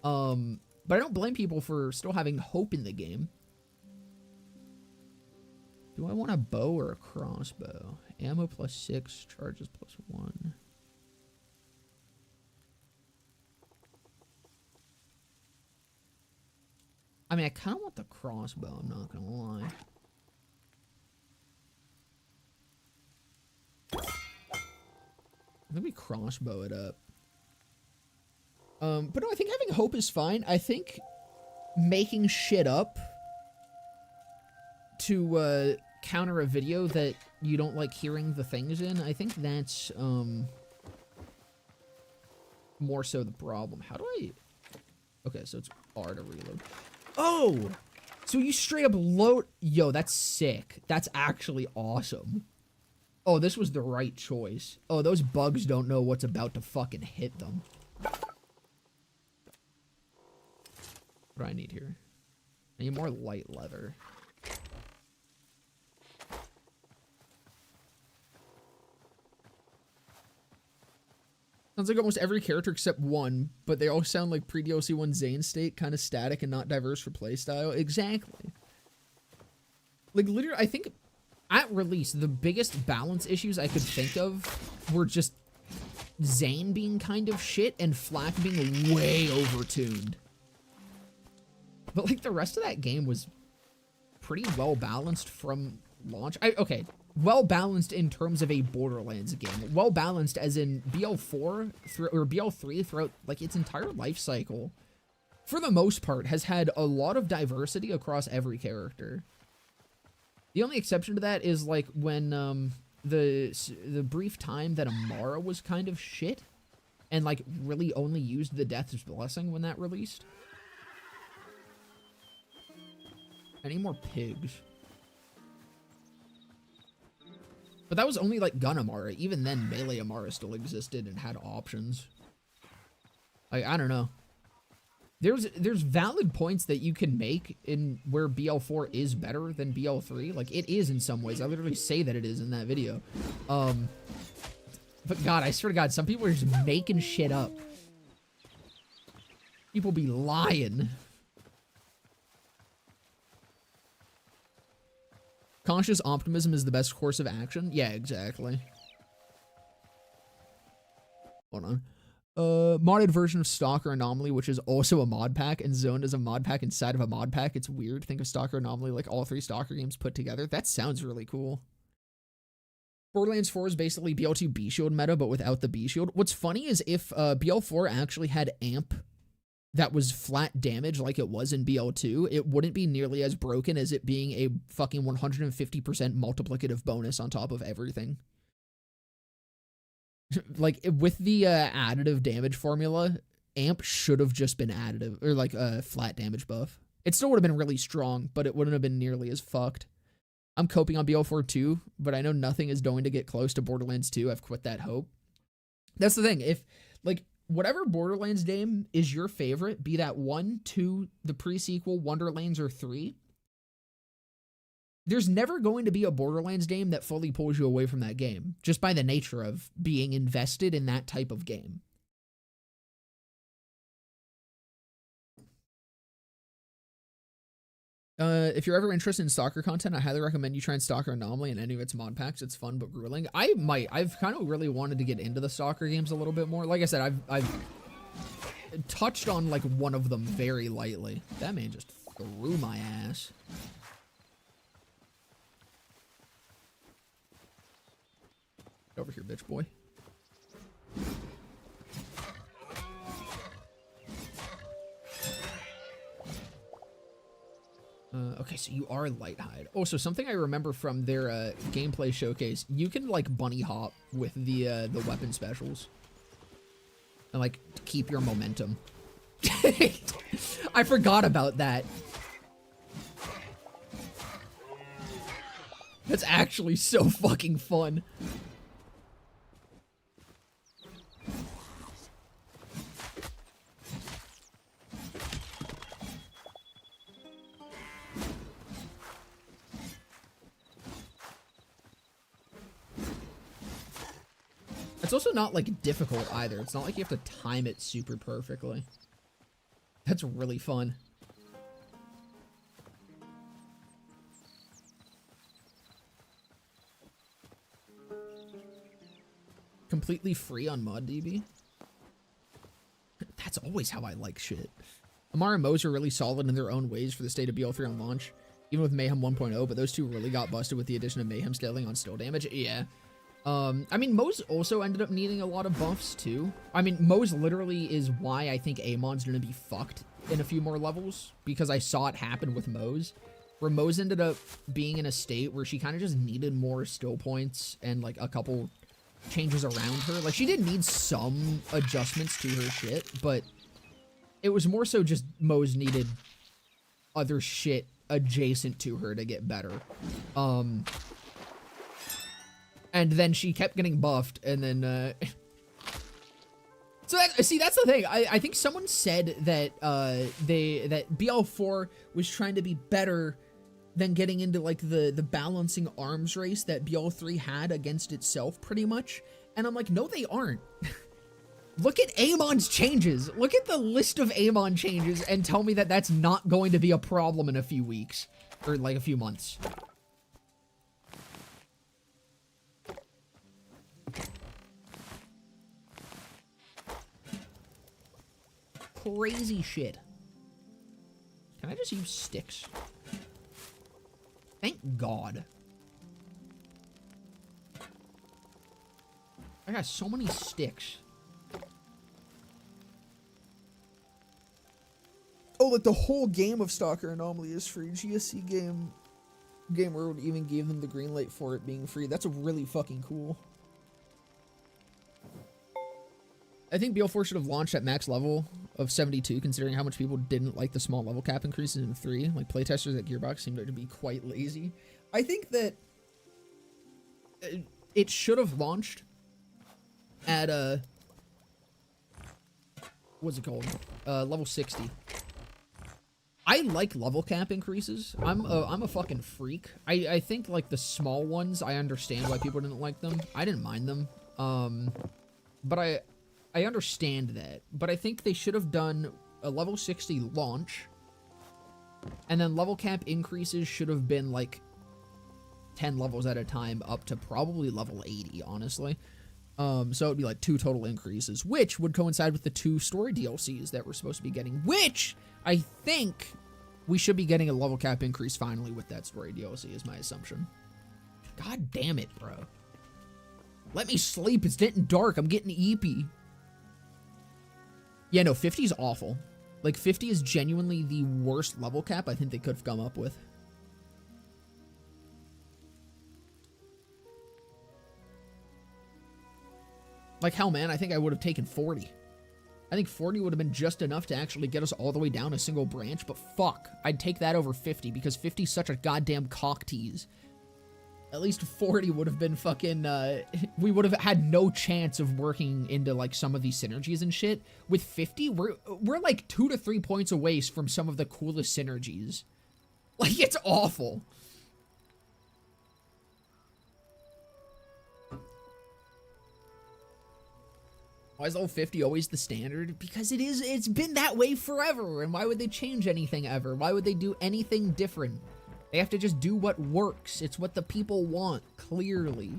Speaker 1: But I don't blame people for still having hope in the game. Do I want a bow or a crossbow? Ammo +6, charges +1. I mean, I kind of want the crossbow, I'm not gonna lie. Let me crossbow it up. But no, I think having hope is fine. I think making shit up to counter a video that you don't like hearing the things in, I think that's more so the problem. How do I... Okay, so it's R to reload. Oh! So you straight up load... Yo, that's sick. That's actually awesome. Oh, this was the right choice. Oh, those bugs don't know what's about to fucking hit them. What do I need here? I need more light leather. Sounds like almost every character except one, but they all sound like pre-DLC 1 Zane state, kind of static and not diverse for playstyle. Exactly. Like, literally, I think at release, the biggest balance issues I could think of were just Zane being kind of shit and Flak being way overtuned. But, like, the rest of that game was pretty well-balanced from launch. Okay, well-balanced in terms of a Borderlands game. Well-balanced as in BL4 or BL3 throughout, like, its entire life cycle, for the most part, has had a lot of diversity across every character. The only exception to that is, like, when, the brief time that Amara was kind of shit, and, like, really only used the Death's Blessing when that released. I need more pigs. But that was only, like, Gun Amara. Even then, Melee Amara still existed and had options. Like, I don't know. There's valid points that you can make in where BL4 is better than BL3. Like, it is in some ways. I literally say that it is in that video. But God, I swear to God, some people are just making shit up. People be lying. Conscious optimism is the best course of action? Yeah, exactly. Hold on. Modded version of Stalker Anomaly, which is also a mod pack, and Zoned as a mod pack inside of a mod pack. It's weird. Think of Stalker Anomaly like all three Stalker games put together. That sounds really cool. Borderlands 4 is basically BL2 B-Shield meta, but without the B-Shield. What's funny is if BL4 actually had amp that was flat damage like it was in BL2, it wouldn't be nearly as broken as it being a fucking 150% multiplicative bonus on top of everything. Like, with the additive damage formula, amp should have just been additive, or like a flat damage buff. It still would have been really strong, but it wouldn't have been nearly as fucked. I'm coping on BL4 too, but I know nothing is going to get close to Borderlands 2. I've quit that hope. That's the thing. If, like, whatever Borderlands game is your favorite, be that 1, 2, the pre-sequel, Wonderlands, or 3, there's never going to be a Borderlands game that fully pulls you away from that game, just by the nature of being invested in that type of game. If you're ever interested in Stalker content, I highly recommend you try and Stalker Anomaly and any of its mod packs. It's fun but grueling. I've kind of really wanted to get into the Stalker games a little bit more. Like I said, I've touched on like one of them very lightly. That man just threw my ass. Get over here, bitch boy. Okay, so you are light hide. Oh, so something I remember from their gameplay showcase, you can like bunny hop with the weapon specials, and like keep your momentum. I forgot about that. That's actually so fucking fun. It's also not, like, difficult either. It's not like you have to time it super perfectly. That's really fun. Completely free on ModDB? That's always how I like shit. Amara and Moze are really solid in their own ways for the state of BL3 on launch, even with Mayhem 1.0, but those two really got busted with the addition of Mayhem scaling on still damage. Yeah. I mean, Moe's also ended up needing a lot of buffs, too. I mean, Moe's literally is why I think Amon's gonna be fucked in a few more levels, because I saw it happen with Moe's, where Moe's ended up being in a state where she kind of just needed more skill points and, like, a couple changes around her. Like, she did need some adjustments to her shit, but it was more so just Moe's needed other shit adjacent to her to get better. And then she kept getting buffed, and then, So that's the thing. I think someone said that, that BL4 was trying to be better than getting into, like, the balancing arms race that BL3 had against itself, pretty much. And I'm like, no, they aren't. Look at Amon's changes. Look at the list of Amon changes and tell me that that's not going to be a problem in a few weeks. Or, like, a few months. Crazy shit. Can I just use sticks? Thank God. I got so many sticks. Oh, like the whole game of Stalker Anomaly is free. GSC Game World even gave them the green light for it being free. That's really fucking cool. I think BL4 should have launched at max level of 72, considering how much people didn't like the small level cap increases in 3. Like, playtesters at Gearbox seemed to be quite lazy. I think that it should have launched at what's it called? Level 60. I like level cap increases. I'm a fucking freak. I think, like, the small ones, I understand why people didn't like them. I didn't mind them. But I understand that, but I think they should have done a level 60 launch, and then level cap increases should have been, like, 10 levels at a time up to probably level 80, honestly. So it would be, like, 2 total increases, which would coincide with the 2 story DLCs that we're supposed to be getting, which I think we should be getting a level cap increase finally with that story DLC, is my assumption. God damn it, bro. Let me sleep. It's getting dark. I'm getting eepy. Yeah, no, 50 is awful. Like, 50 is genuinely the worst level cap I think they could have come up with. Like, hell, man, I think I would have taken 40. I think 40 would have been just enough to actually get us all the way down a single branch, but fuck, I'd take that over 50 because 50 is such a goddamn cock tease. At least 40 would have been fucking, we would have had no chance of working into, like, some of these synergies and shit. With 50, we're like 2 to 3 points away from some of the coolest synergies. Like, it's awful. Why is level 50 always the standard? Because it's been that way forever, and why would they change anything ever? Why would they do anything different? They have to just do what works. It's what the people want, clearly.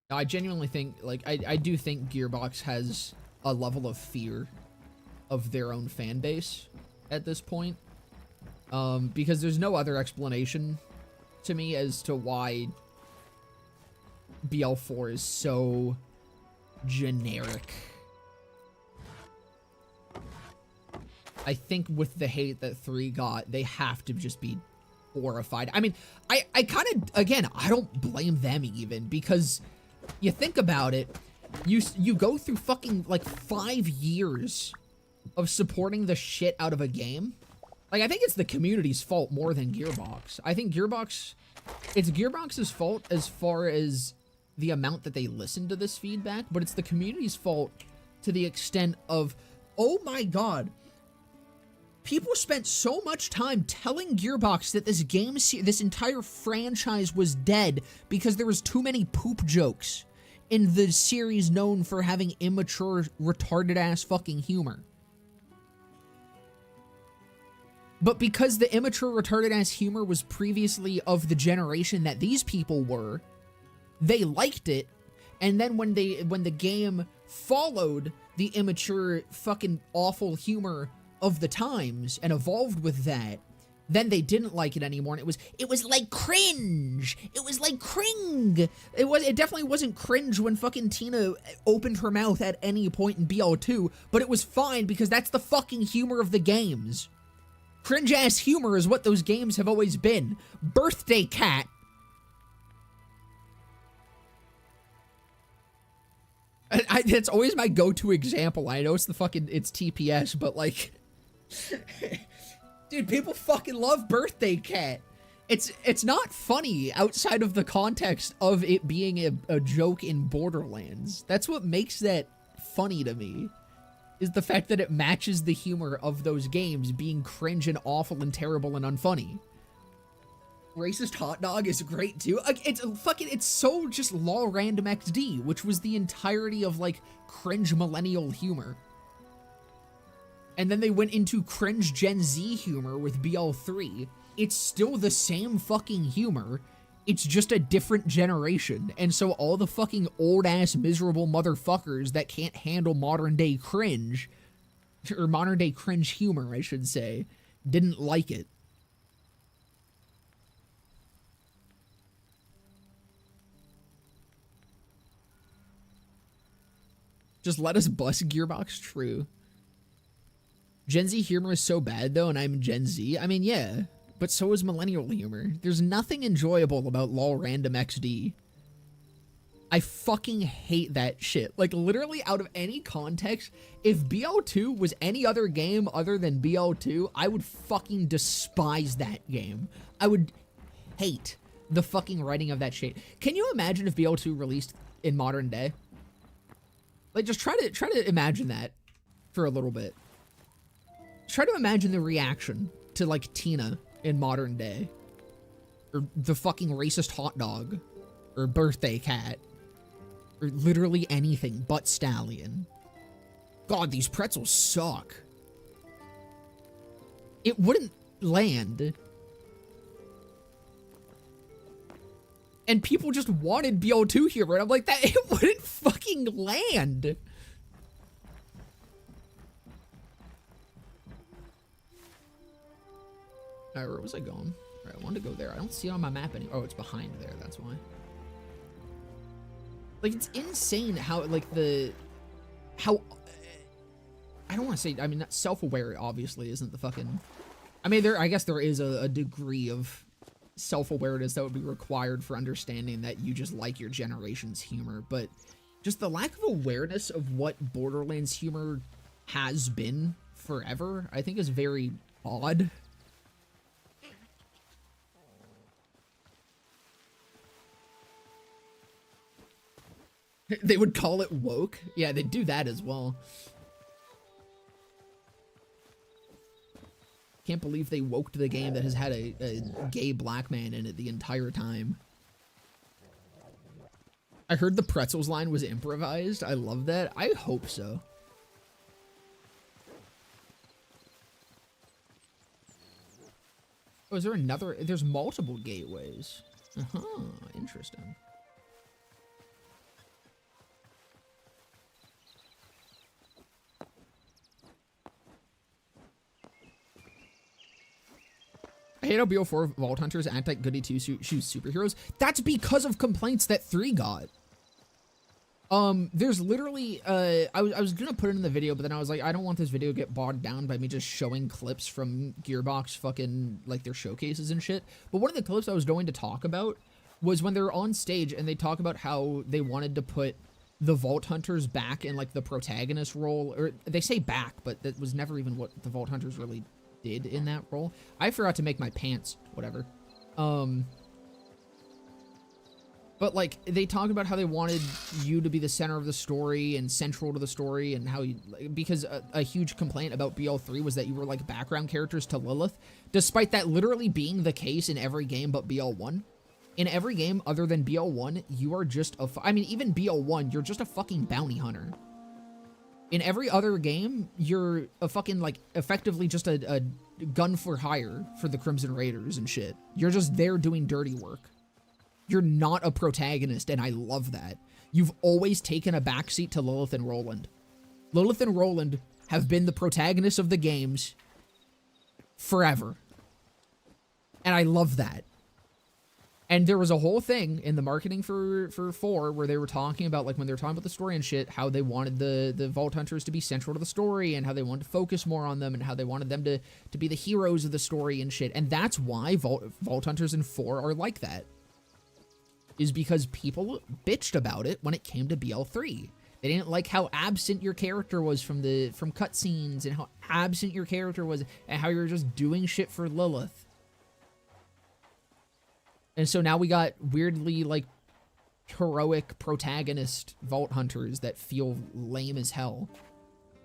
Speaker 1: I genuinely think, like, I do think Gearbox has a level of fear of their own fan base at this point. Because there's no other explanation to me as to why BL4 is so generic. I think with the hate that 3 got, they have to just be horrified. I mean, I kind of, again, I don't blame them even, because you think about it, you go through fucking, like, 5 years of supporting the shit out of a game. Like, I think it's the community's fault more than Gearbox. I think it's Gearbox's fault as far as the amount that they listen to this feedback, but it's the community's fault to the extent of, oh my god, people spent so much time telling Gearbox that this game, this entire franchise was dead because there was too many poop jokes in the series known for having immature, retarded-ass fucking humor. But because the immature, retarded-ass humor was previously of the generation that these people were, they liked it, and then when the game followed the immature, fucking awful humor of the times and evolved with that, Then they didn't like it anymore, and it was like cringe. It was like cring. It definitely wasn't cringe when fucking Tina opened her mouth at any point in BL2, but it was fine because that's the fucking humor of the games. Cringe ass humor is what those games have always been. Birthday Cat. It's always my go-to example. I know it's TPS, but like, dude, people fucking love Birthday Cat. It's not funny outside of the context of it being a joke in Borderlands. That's what makes that funny to me, is the fact that it matches the humor of those games being cringe and awful and terrible and unfunny. Racist Hot Dog is great too. Like, it's so just LOL Random XD, which was the entirety of like cringe millennial humor. And then they went into cringe Gen Z humor with BL3. It's still the same fucking humor. It's just a different generation. And so all the fucking old ass miserable motherfuckers that can't handle modern day cringe, or modern day cringe humor, I should say, didn't like it. Just let us bust Gearbox, true. Gen Z humor is so bad though, and I'm Gen Z. I mean, yeah, but so is millennial humor. There's nothing enjoyable about LOL Random XD. I fucking hate that shit. Like, literally out of any context, if BL2 was any other game other than BL2, I would fucking despise that game. I would hate the fucking writing of that shit. Can you imagine if BL2 released in modern day? Like, just try to imagine that for a little bit. Try to imagine the reaction to, like, Tina in modern day. Or the fucking racist hot dog. Or Birthday Cat. Or literally anything but Stallion. God, these pretzels suck. It wouldn't land. And people just wanted BL2 humor, and I'm like, that it wouldn't fucking land. Alright, where was I going? Alright, I wanted to go there. I don't see it on my map anymore. Oh, it's behind there, that's why. Like, it's insane how, like, I don't want to say, I mean, self-aware, obviously, isn't the fucking... I mean, I guess there is a degree of self-awareness that would be required for understanding that you just like your generation's humor, but just the lack of awareness of what Borderlands humor has been forever, I think is very odd. They would call it woke? Yeah, they do that as well. Can't believe they woked the game that has had a gay black man in it the entire time. I heard the pretzels line was improvised. I love that. I hope so. Oh, is there another? There's multiple gateways. Uh-huh, interesting. I hate how BO4 Vault Hunters act like Goody 2 Shoes superheroes. That's because of complaints that 3 got. There's literally, I was gonna put it in the video, but then I was like, I don't want this video to get bogged down by me just showing clips from Gearbox fucking, like, their showcases and shit. But one of the clips I was going to talk about was when they were on stage and they talk about how they wanted to put the Vault Hunters back in, like, the protagonist role. Or, they say back, but that was never even what the Vault Hunters really did in that role. I forgot to make my pants, whatever. But, like, they talked about how they wanted you to be the center of the story and central to the story, and how you, because a huge complaint about BL3 was that you were, like, background characters to Lilith, despite that literally being the case in every game but BL1. In every game other than BL1, you are just I mean, even BL1, you're just a fucking bounty hunter. In every other game, you're a fucking, like, effectively just a gun for hire for the Crimson Raiders and shit. You're just there doing dirty work. You're not a protagonist, and I love that. You've always taken a backseat to Lilith and Roland. Lilith and Roland have been the protagonists of the games forever. And I love that. And there was a whole thing in the marketing for 4 where they were talking about, like, when they were talking about the story and shit, how they wanted the Vault Hunters to be central to the story and how they wanted to focus more on them and how they wanted them to be the heroes of the story and shit. And that's why Vault Hunters in 4 are like that. Is because people bitched about it when it came to BL3. They didn't like how absent your character was from cutscenes and how absent your character was and how you're just doing shit for Lilith. And so now we got weirdly, like, heroic protagonist Vault Hunters that feel lame as hell.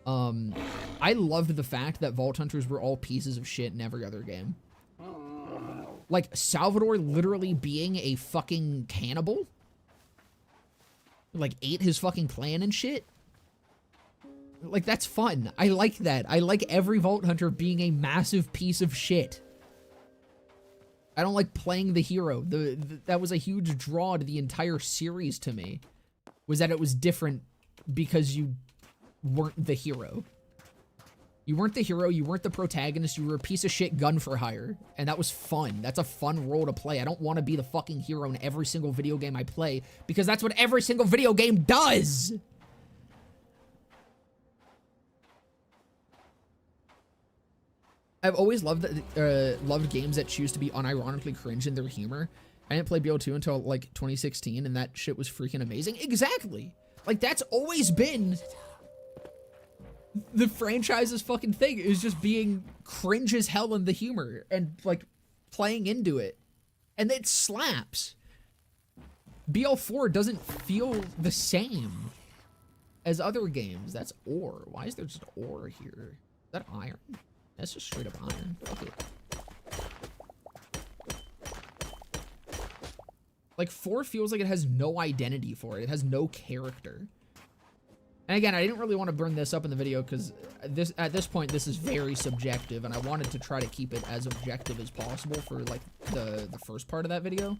Speaker 1: I loved the fact that Vault Hunters were all pieces of shit in every other game. Like, Salvador literally being a fucking cannibal. Like, ate his fucking clan and shit. Like, that's fun. I like that. I like every Vault Hunter being a massive piece of shit. I don't like playing the hero. That was a huge draw to the entire series to me. Was that it was different because you weren't the hero. You weren't the hero, you weren't the protagonist, you were a piece of shit gun for hire. And that was fun. That's a fun role to play. I don't want to be the fucking hero in every single video game I play, because that's what every single video game does! I've always loved games that choose to be unironically cringe in their humor. I didn't play BO2 until, like, 2016, and that shit was freaking amazing. Exactly! Like, that's always been the franchise's fucking thing, is just being cringe as hell in the humor and, like, playing into it. And it slaps. BL4 doesn't feel the same as other games. That's ore. Why is there just ore here? Is that iron? That's just straight up iron. Fuck it. Like, 4 feels like it has no identity for it. It has no character. And again, I didn't really want to bring this up in the video because at this point, this is very subjective, and I wanted to try to keep it as objective as possible for, like, the first part of that video.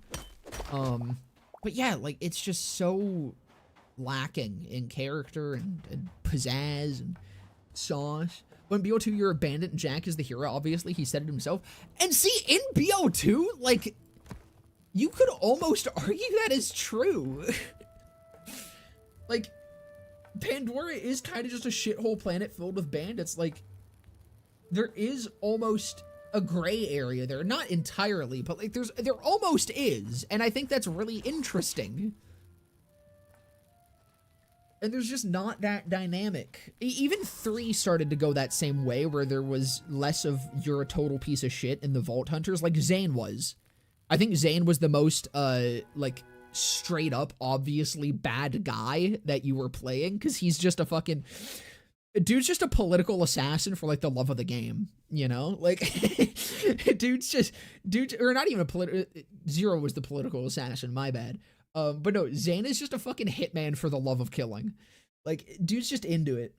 Speaker 1: But yeah, like, it's just so lacking in character and pizzazz and sauce. When BO2, you're a bandit and Jack is the hero, obviously, he said it himself. And see, in BO2, like, you could almost argue that is true. Like, Pandora is kind of just a shithole planet filled with bandits. Like, there is almost a gray area there. Not entirely, but, like, there almost is. And I think that's really interesting. And there's just not that dynamic. Even 3 started to go that same way, where there was less of you're a total piece of shit in the Vault Hunters, like Zane was. I think Zane was the most, like, straight up, obviously bad guy that you were playing, because he's just a fucking... Dude's just a political assassin for, like, the love of the game, you know? Like, or not even a political... Zero was the political assassin, my bad. But no, Zane is just a fucking hitman for the love of killing. Like, dude's just into it.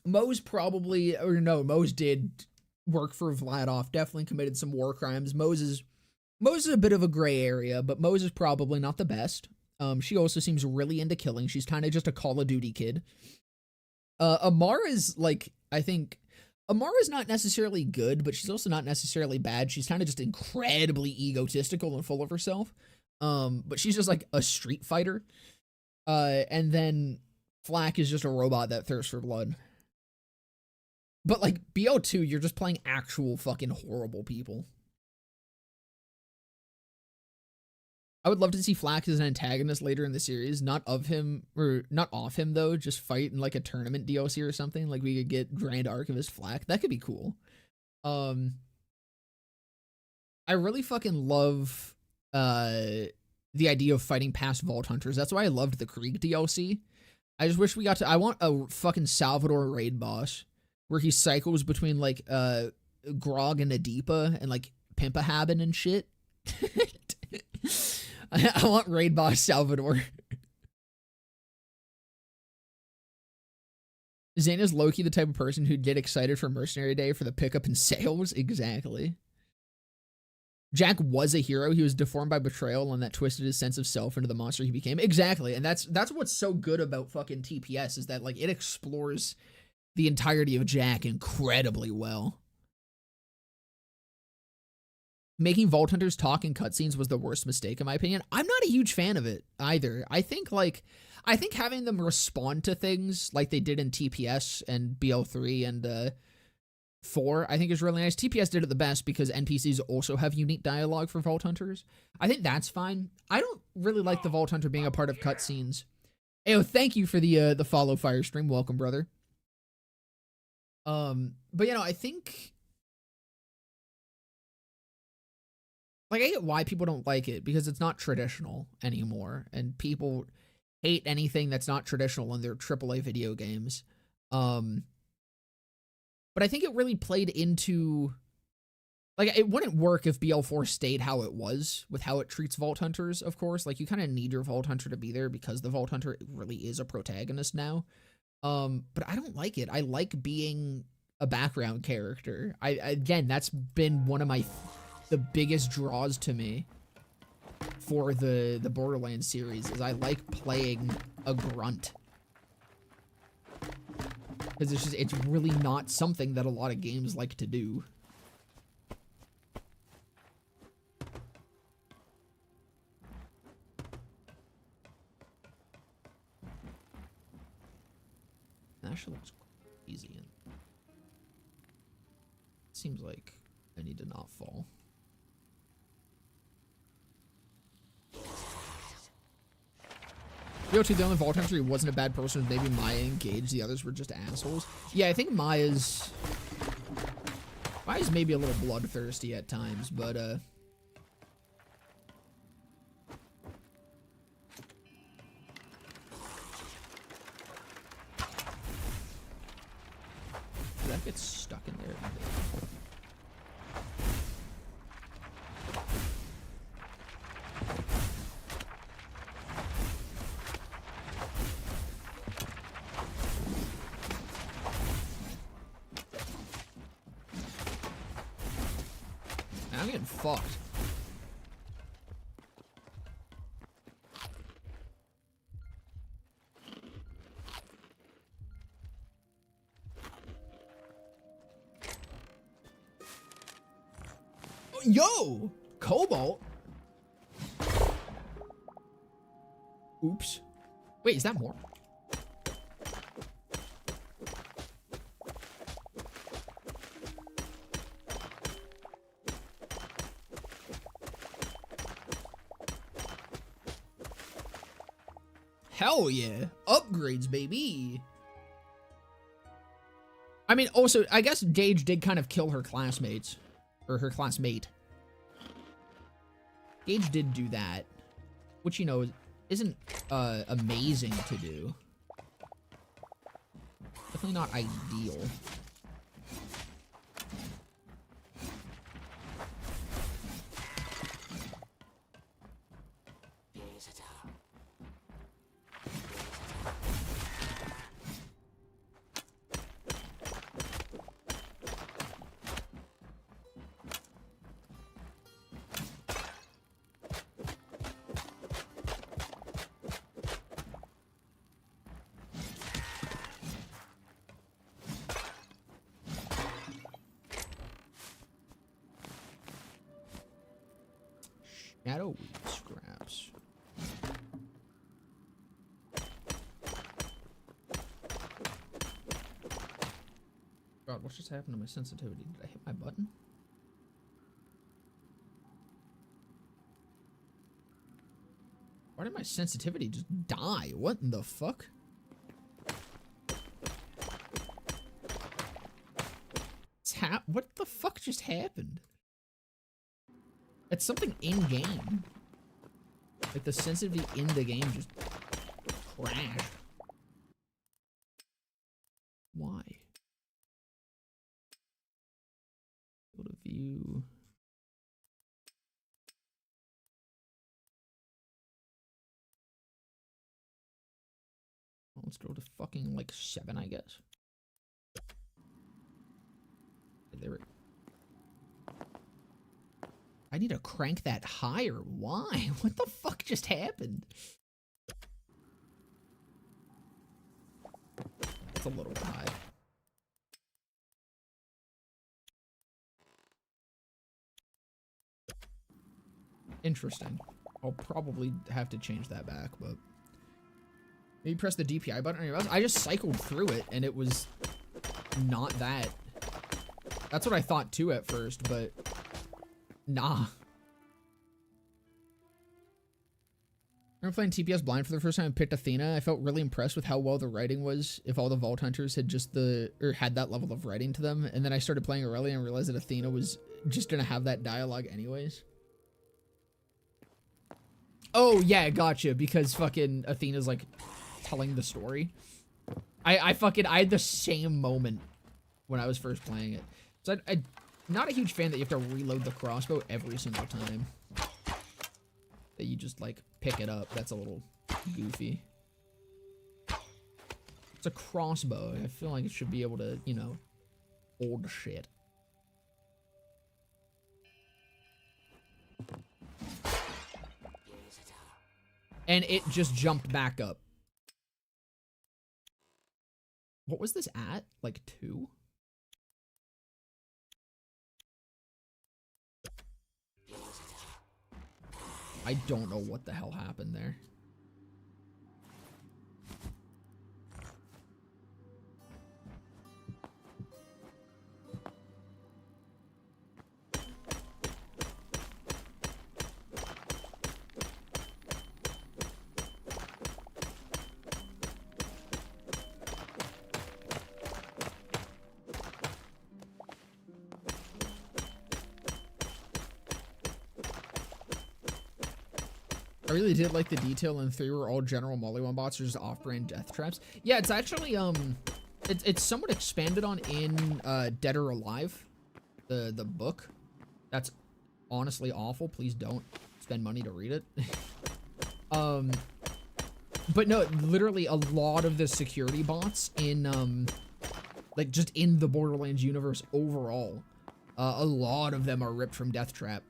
Speaker 1: Moe's probably, or no, Moe's did work for Vladoff, definitely committed some war crimes. Moe's is a bit of a gray area, but Moe's is probably not the best. She also seems really into killing. She's kind of just a Call of Duty kid. Amara's, like, I think... Amara's not necessarily good, but she's also not necessarily bad. She's kind of just incredibly egotistical and full of herself. But she's just like a street fighter. And then Flack is just a robot that thirsts for blood. But like BO2, you're just playing actual fucking horrible people. I would love to see Flack as an antagonist later in the series, not of him, or not off him though, just fight in like a tournament DLC or something. Like we could get Grand Archivist Flack. That could be cool. I really fucking love the idea of fighting past Vault Hunters. That's why I loved the Krieg DLC. I just wish we got to, I want a fucking Salvador raid boss where he cycles between like Grog and Adipa and like Pimpahabin and shit. I want raid boss Salvador. Zane is low-key the type of person who'd get excited for Mercenary Day for the pickup and sales. Exactly. Jack was a hero. He was deformed by betrayal, and that twisted his sense of self into the monster he became. Exactly, and that's what's so good about fucking TPS, is that like it explores the entirety of Jack incredibly well. making Vault Hunters talk in cutscenes was the worst mistake in my opinion. I'm not a huge fan of it either. I think having them respond to things like they did in TPS and BL3 and 4, I think is really nice. TPS did it the best because NPCs also have unique dialogue for Vault Hunters. I think that's fine. I don't really like the Vault Hunter being a part of cutscenes. Ayo, thank you for the follow fire stream. Welcome, brother. But you know, I think like I get why people don't like it because it's not traditional anymore, and people hate anything that's not traditional in their AAA video games. But I think it really played into, like, it wouldn't work if BL4 stayed how it was with how it treats Vault Hunters, of course. Like, you kind of need your Vault Hunter to be there because the Vault Hunter really is a protagonist now. But I don't like it. I like being a background character. Again, that's been one of the biggest draws to me for the Borderlands series is I like playing a grunt. Because it's really not something that a lot of games like to do. That actually looks easy. And it seems like I need to not fall. BO2, the only Vault Hunter who wasn't a bad person was maybe Maya and Gage. The others were just assholes. Yeah, I think Maya's maybe a little bloodthirsty at times, but Did that get stuck in there? I'm getting fucked. Oh, yo! Cobalt? Oops. Wait, is that more? Hell yeah. Upgrades, baby. I mean, also, I guess Gage did kind of kill her classmates. Or her classmate. Gage did do that. Which, you know, isn't amazing to do. Definitely not ideal. Shadow weed scraps. God, what just happened to my sensitivity? Did I hit my button? Why did my sensitivity just die? What in the fuck? What the fuck just happened? It's something in-game. Like, the sensitivity in the game just crashed. Why? Go to view. Let's go to fucking, like, 7, I guess. There it. I need to crank that higher. Why? What the fuck just happened? It's a little high. Interesting. I'll probably have to change that back, but maybe press the DPI button on your mouse. I just cycled through it and it was not that. That's what I thought too at first, but nah. I remember playing TPS blind for the first time and picked Athena. I felt really impressed with how well the writing was if all the Vault Hunters had just had that level of writing to them. And then I started playing Aurelia and realized that Athena was just gonna have that dialogue anyways. Oh yeah, gotcha, because fucking Athena's like telling the story. I had the same moment when I was first playing it. So I'm not a huge fan that you have to reload the crossbow every single time. That you just like pick it up. That's a little goofy. It's a crossbow. I feel like it should be able to, you know, hold shit. And it just jumped back up. What was this at? Like 2? I don't know what the hell happened there. I really did like the detail in 3 where all General Molly-One bots are just off-brand death traps. Yeah, it's actually, it's somewhat expanded on in, Dead or Alive, the book. That's honestly awful. Please don't spend money to read it. But no, literally a lot of the security bots in, like, just in the Borderlands universe overall, a lot of them are ripped from Death Trap.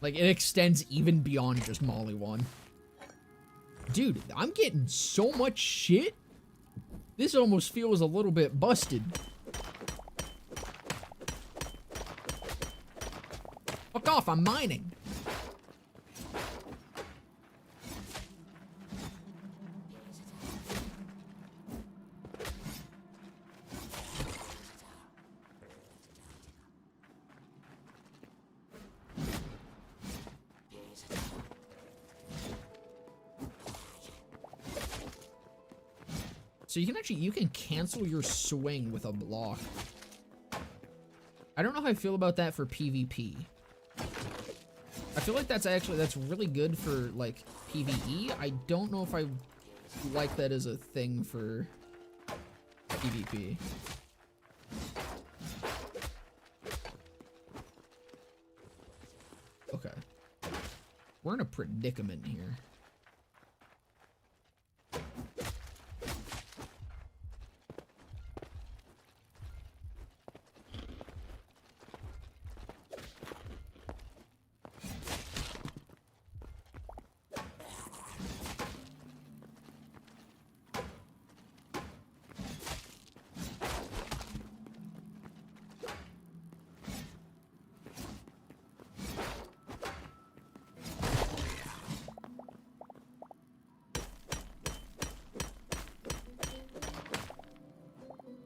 Speaker 1: Like, it extends even beyond just Molly-One. Dude, I'm getting so much shit. This almost feels a little bit busted. Fuck off, I'm mining. So you can cancel your swing with a block. I don't know how I feel about that for PvP. I feel like that's really good for like PvE. I don't know if I like that as a thing for PvP. Okay. We're in a predicament here.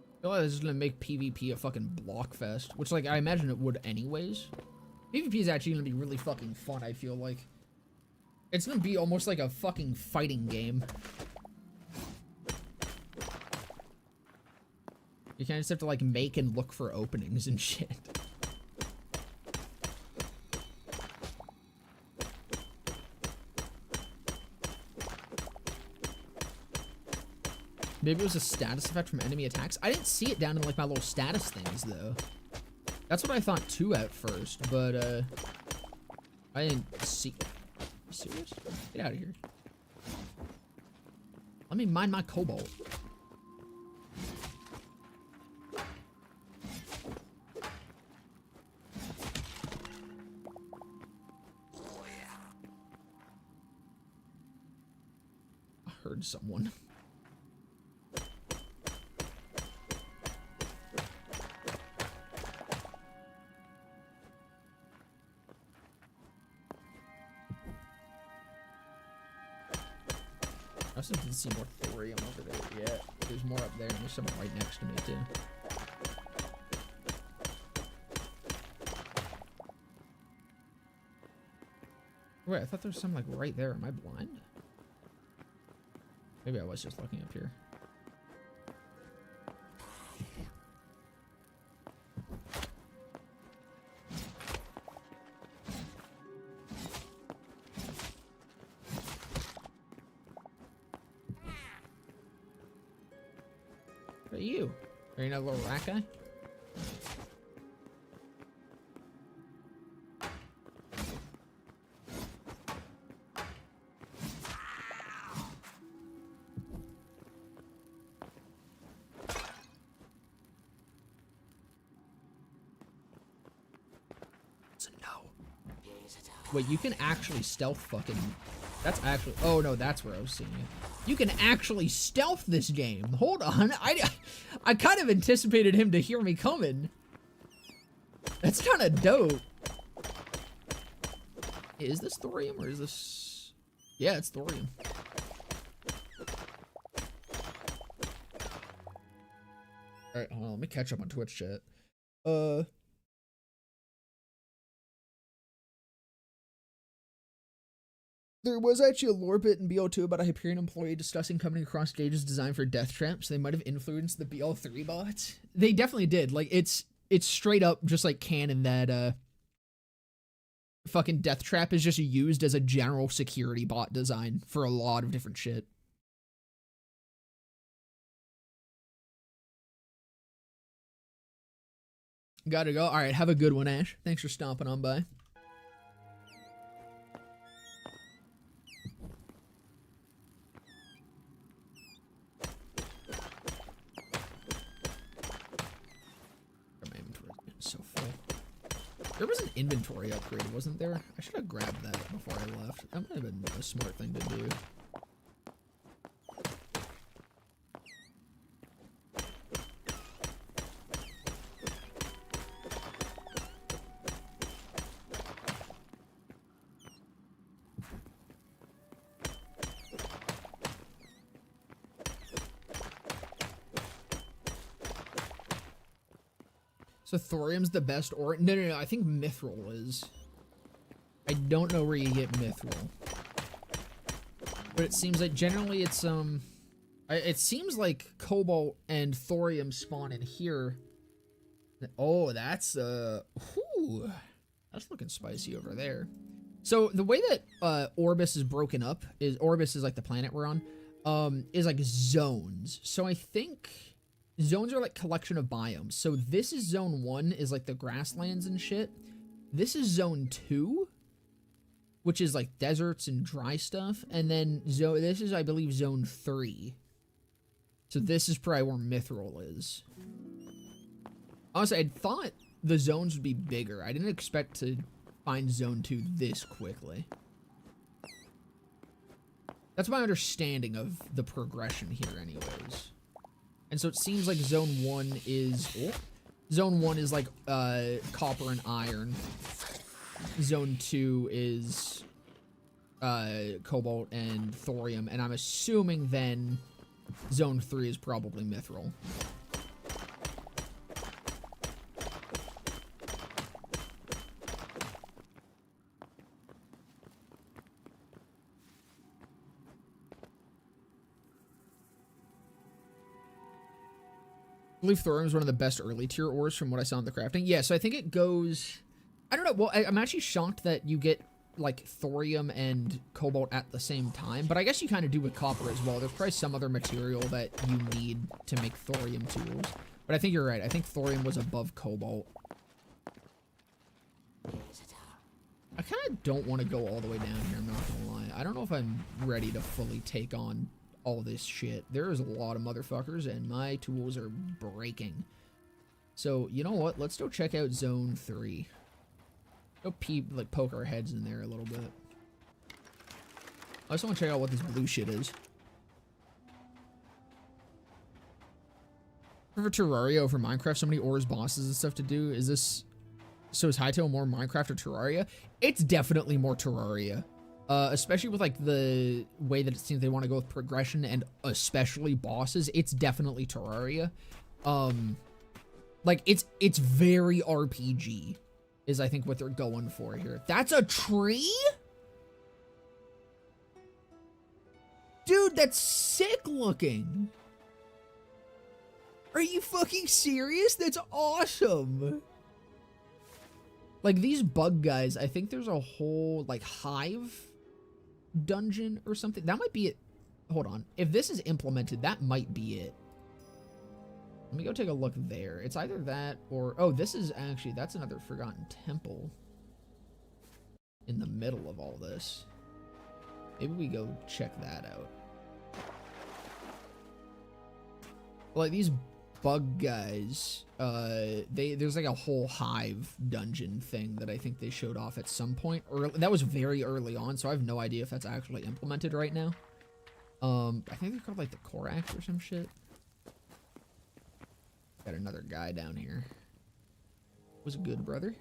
Speaker 1: I feel like this is gonna make PvP a fucking block fest, which like I imagine it would anyways. PvP is actually gonna be really fucking fun, I feel like. It's gonna be almost like a fucking fighting game. You kind of just have to like make and look for openings and shit. Maybe it was a status effect from enemy attacks. I didn't see it down in like my little status things though. That's what I thought too at first, but I didn't see. You serious? Get out of here. Let me mine my cobalt. I heard someone. I also didn't see more thorium over there yet. There's more up there, and there's some right next to me, too. Wait, I thought there was some, like, right there. Am I blind? Maybe I was just looking up here. What are you? Are you another little rat guy? Wait, you can actually stealth fucking... That's actually... Oh, no, that's where I was seeing it. You can actually stealth this game. Hold on. I kind of anticipated him to hear me coming. That's kind of dope. Is this thorium or is this... Yeah, it's thorium. Alright, hold on. Let me catch up on Twitch chat. There was actually a lore bit in BL2 about a Hyperion employee discussing coming across gauges designed for death traps. They might have influenced the BL3 bots. They definitely did. Like, it's straight up just like canon that fucking death trap is just used as a general security bot design for a lot of different shit. Gotta go. All right, have a good one, Ash. Thanks for stomping on by. So full. There was an inventory upgrade, wasn't there? I should have grabbed that before I left. That might have been a smart thing to do. So thorium's the best ore? No, I think mithril is. I don't know where you get mithril. But it seems like generally it's, it seems like cobalt and thorium spawn in here. Oh, that's, whew, that's looking spicy over there. So the way that, Orbis is broken up is, Orbis is like the planet we're on, is like zones. So I think... Zones are like collection of biomes. So this is zone 1, is like the grasslands and shit. This is zone 2, which is like deserts and dry stuff. And then this is, I believe, zone 3. So this is probably where mithril is. Honestly, I thought the zones would be bigger. I didn't expect to find zone 2 this quickly. That's my understanding of the progression here anyways. And so it seems like zone 1 is... Oh, zone 1 is like copper and iron. Zone 2 is cobalt and thorium. And I'm assuming then zone 3 is probably mithril. I believe thorium is one of the best early tier ores from what I saw in the crafting. Yeah, so I think it goes... I don't know. Well, I'm actually shocked that you get, like, thorium and cobalt at the same time. But I guess you kind of do with copper as well. There's probably some other material that you need to make thorium tools. But I think you're right. I think thorium was above cobalt. I kind of don't want to go all the way down here, I'm not going to lie. I don't know if I'm ready to fully take on... all this shit. There is a lot of motherfuckers, and my tools are breaking. So, you know what? Let's go check out Zone 3. Go like, poke our heads in there a little bit. I just want to check out what this blue shit is. For Terraria over Minecraft, so many ores, bosses, and stuff to do. Is this... So is Hytale more Minecraft or Terraria? It's definitely more Terraria. Especially with like the way that it seems they want to go with progression and especially bosses. It's definitely Terraria. Like it's very RPG is I think what they're going for here. That's a tree? Dude, that's sick looking. Are you fucking serious? That's awesome. Like these bug guys, I think there's a whole like hive dungeon or something. That might be it. Hold on. If this is implemented, that might be it. Let me go take a look there. It's either that or... Oh, this is actually... That's another Forgotten Temple in the middle of all this. Maybe we go check that out. Like, these bug guys, there's like a whole hive dungeon thing that I think they showed off at some point. That was very early on, so I have no idea if that's actually implemented right now. I think they're called, like, the Korax or some shit. Got another guy down here. Was good, brother.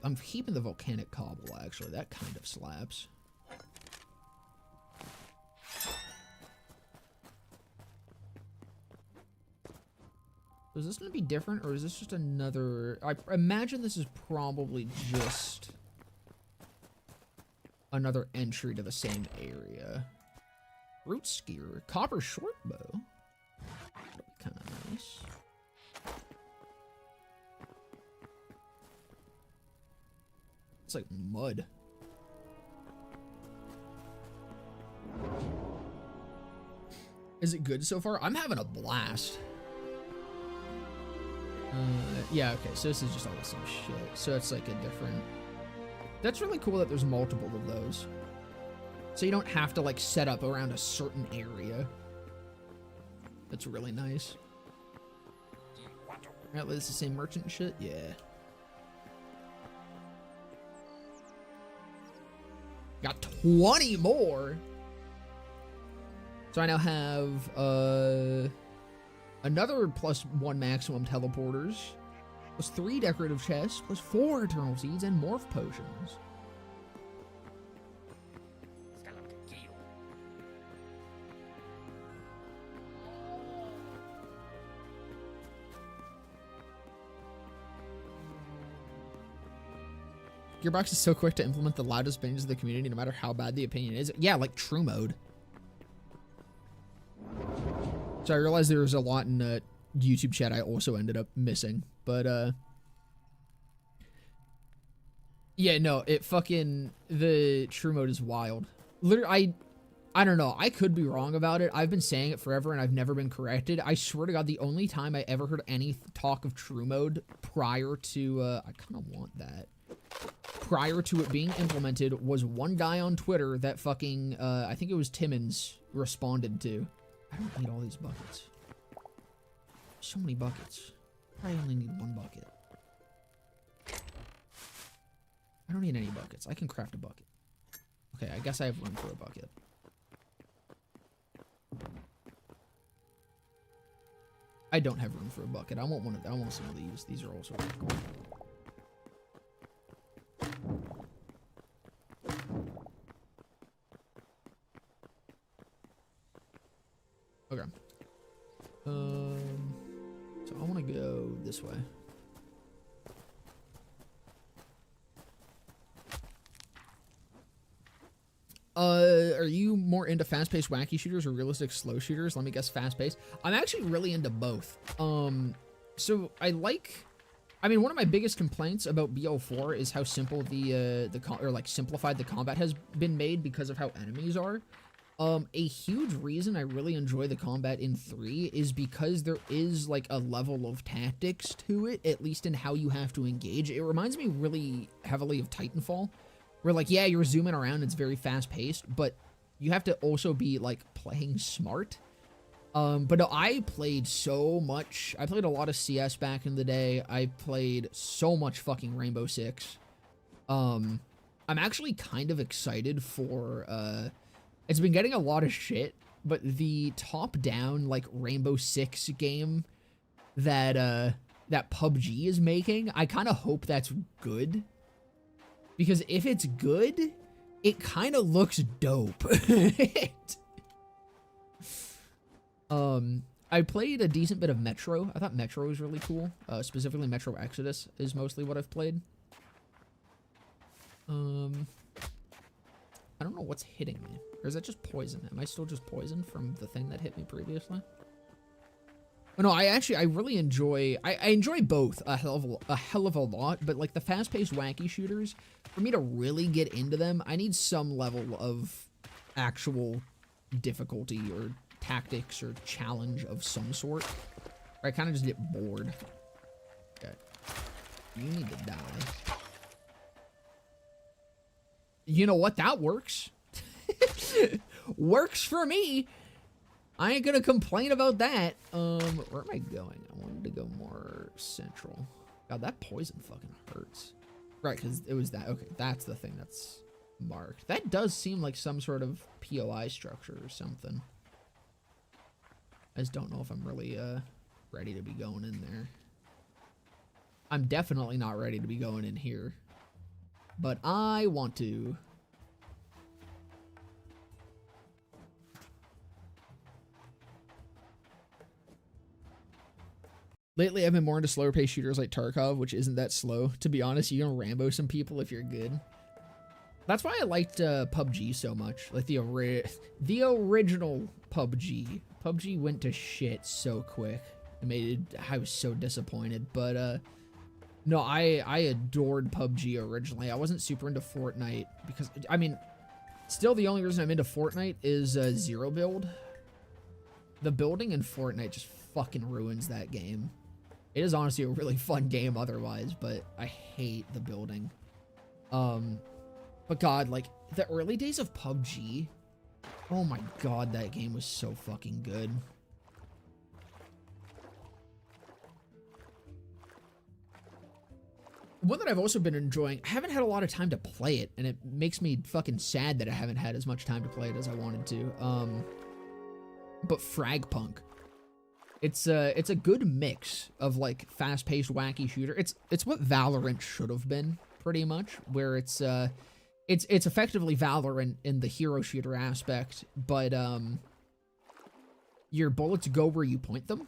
Speaker 1: I'm keeping the volcanic cobble, actually. That kind of slaps. So is this going to be different, or is this just another... I imagine this is probably just another entry to the same area. Root Skewer. Copper Shortbow. That'll be kind of nice. It's like mud. Is it good so far? I'm having a blast. Yeah, okay, so this is just all the same shit. So it's like a different... That's really cool that there's multiple of those. So you don't have to like set up around a certain area. That's really nice. Alright, it's the same merchant shit? Yeah. Got 20 more. So I now have another +1 maximum teleporters, +3 decorative chests, +4 eternal seeds, and morph potions. Gearbox is so quick to implement the loudest opinions of the community, no matter how bad the opinion is. Yeah, like true mode. So I realized there was a lot in YouTube chat I also ended up missing. But, yeah, no, it fucking... The true mode is wild. Literally, I don't know. I could be wrong about it. I've been saying it forever and I've never been corrected. I swear to God, the only time I ever heard any talk of true mode prior to... I kind of want that. Prior to it being implemented was one guy on Twitter that fucking, I think it was Timmons, responded to. I don't need all these buckets. So many buckets. I only need one bucket. I don't need any buckets. I can craft a bucket. Okay, I guess I have room for a bucket. I don't have room for a bucket. I want one of them. I want some of these. These are also really cool. Okay. So I want to go this way. Are you more into fast-paced wacky shooters or realistic slow shooters? Let me guess, fast-paced. I'm actually really into both. So I mean, one of my biggest complaints about BO4 is how simple simplified the combat has been made because of how enemies are. A huge reason I really enjoy the combat in 3 is because there is, like, a level of tactics to it, at least in how you have to engage. It reminds me really heavily of Titanfall, Where, like, yeah, you're zooming around, it's very fast-paced, but you have to also be, like, playing smart. But no, I played so much. I played a lot of CS back in the day. I played so much fucking Rainbow Six. I'm actually kind of excited for, it's been getting a lot of shit, but the top-down, like, Rainbow Six game that, that PUBG is making, I kind of hope that's good. Because if it's good, it kind of looks dope. I played a decent bit of Metro. I thought Metro was really cool. Specifically Metro Exodus is mostly what I've played. I don't know what's hitting me. Or is that just poison? Am I still just poisoned from the thing that hit me previously? Oh, no, I really enjoy, I enjoy both a hell of a lot, but like the fast-paced wacky shooters, for me to really get into them, I need some level of actual difficulty or tactics or challenge of some sort. Or I kind of just get bored. Okay. You need to die. You know what? That works. Works for me. I ain't gonna complain about that. Where am I going? I wanted to go more central. God, that poison fucking hurts. Right, because it was that. Okay, that's the thing that's marked. That does seem like some sort of POI structure or something. I just don't know if I'm really, ready to be going in there. I'm definitely not ready to be going in here. But I want to. Lately, I've been more into slower paced shooters like Tarkov, which isn't that slow. To be honest, you can Rambo some people if you're good. That's why I liked PUBG so much. Like the original PUBG. PUBG went to shit so quick. I was so disappointed. But no, I adored PUBG originally. I wasn't super into Fortnite because, I mean, still the only reason I'm into Fortnite is zero build. The building in Fortnite just fucking ruins that game. It is honestly a really fun game otherwise, but I hate the building. But God, like, the early days of PUBG, oh my God, that game was so fucking good. One that I've also been enjoying, I haven't had a lot of time to play it, and it makes me fucking sad that I haven't had as much time to play it as I wanted to. But Fragpunk. It's a good mix of like fast-paced wacky shooter. It's what Valorant should have been, pretty much, where it's effectively Valorant in the hero shooter aspect, but your bullets go where you point them.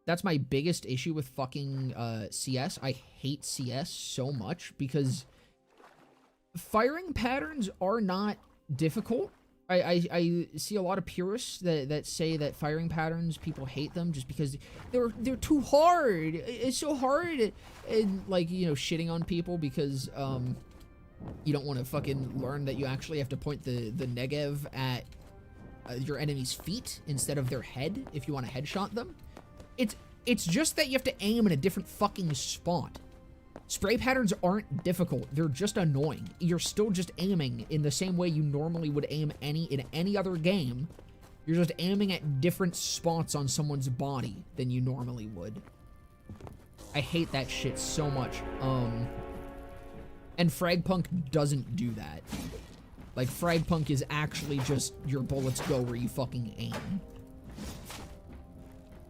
Speaker 1: That's my biggest issue with fucking CS. I hate CS so much because firing patterns are not difficult. I see a lot of purists that say that firing patterns, people hate them just because they're too hard. It's so hard, and like, you know, shitting on people because you don't want to fucking learn that you actually have to point the Negev at your enemy's feet instead of their head if you want to headshot them. It's just that you have to aim in a different fucking spot. Spray patterns aren't difficult. They're just annoying. You're still just aiming in the same way you normally would aim in any other game. You're just aiming at different spots on someone's body than you normally would. I hate that shit so much. And Fragpunk doesn't do that. Like, Fragpunk is actually just your bullets go where you fucking aim.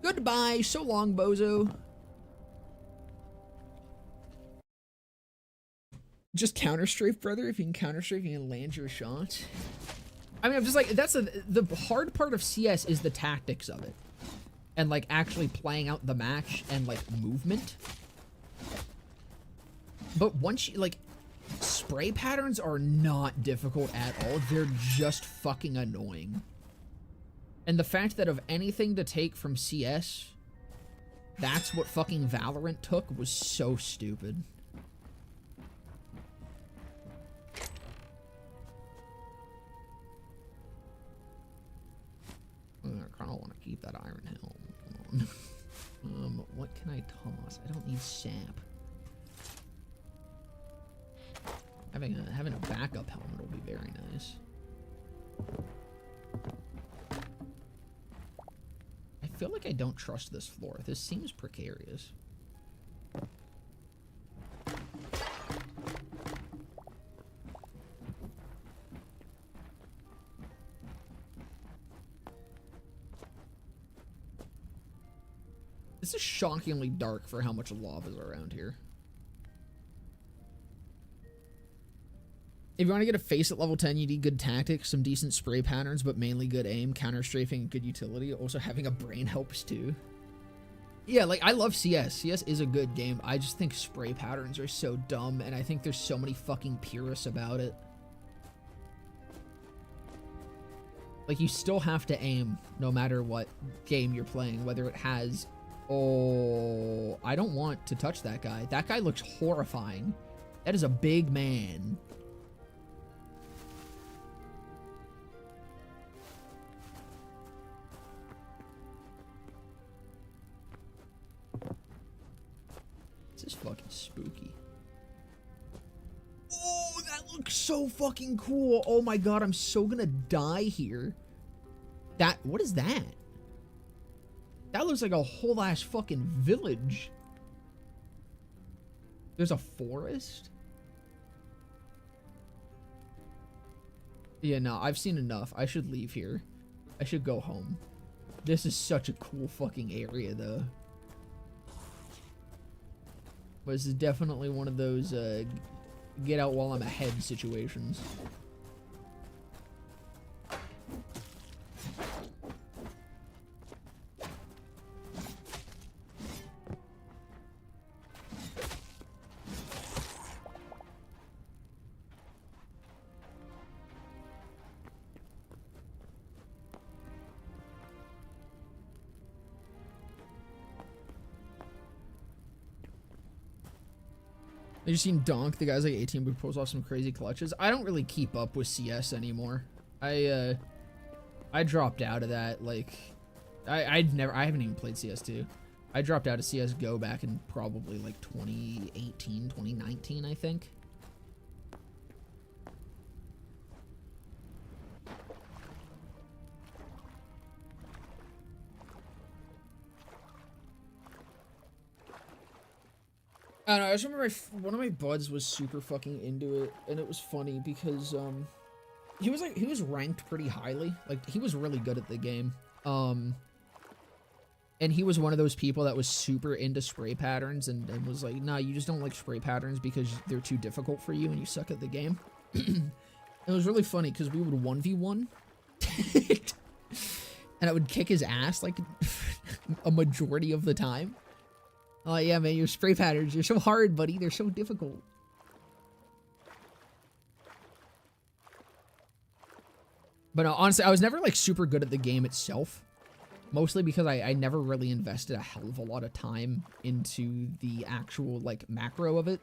Speaker 1: Goodbye. So long, bozo. Just counter-strafe, brother. If you can counter-strafe, you can land your shot. I mean, I'm just like, that's the hard part of CS is the tactics of it. And, like, actually playing out the match and, like, movement. But once you, like, spray patterns are not difficult at all. They're just fucking annoying. And the fact that of anything to take from CS, that's what fucking Valorant took was so stupid. I kind of want to keep that iron helm. Come on. What can I toss? I don't need sap. Having a backup helmet will be very nice. I feel like I don't trust this floor. This seems precarious. This is shockingly dark for how much lava is around here. If you want to get a face at level 10, you need good tactics, some decent spray patterns, but mainly good aim, counter-strafing, and good utility. Also, having a brain helps, too. Yeah, like, I love CS. CS is a good game. I just think spray patterns are so dumb, and I think there's so many fucking purists about it. Like, you still have to aim no matter what game you're playing, whether it has... Oh, I don't want to touch that guy. That guy looks horrifying. That is a big man. This is fucking spooky. Oh, that looks so fucking cool. Oh my god, I'm so gonna die here. What is that? That looks like a whole ass fucking village. There's a forest? Yeah, no, I've seen enough. I should leave here. I should go home. This is such a cool fucking area, though. But this is definitely one of those, get out while I'm ahead situations. You seen Donk? The guy's like 18 but pulls off some crazy clutches. I don't really keep up with CS anymore. I dropped out of that. Like, I haven't even played CS2. I dropped out of CS:GO back in probably like 2018, 2019, I think. I don't know, I just remember one of my buds was super fucking into it, and it was funny because, he was ranked pretty highly. Like, he was really good at the game. And he was one of those people that was super into spray patterns and was like, nah, you just don't like spray patterns because they're too difficult for you and you suck at the game. It was really funny because we would 1v1 and I would kick his ass like a majority of the time. Oh, yeah, man, your spray patterns, you're so hard, buddy. They're so difficult. But no, honestly, I was never, like, super good at the game itself. Mostly because I never really invested a hell of a lot of time into the actual, like, macro of it.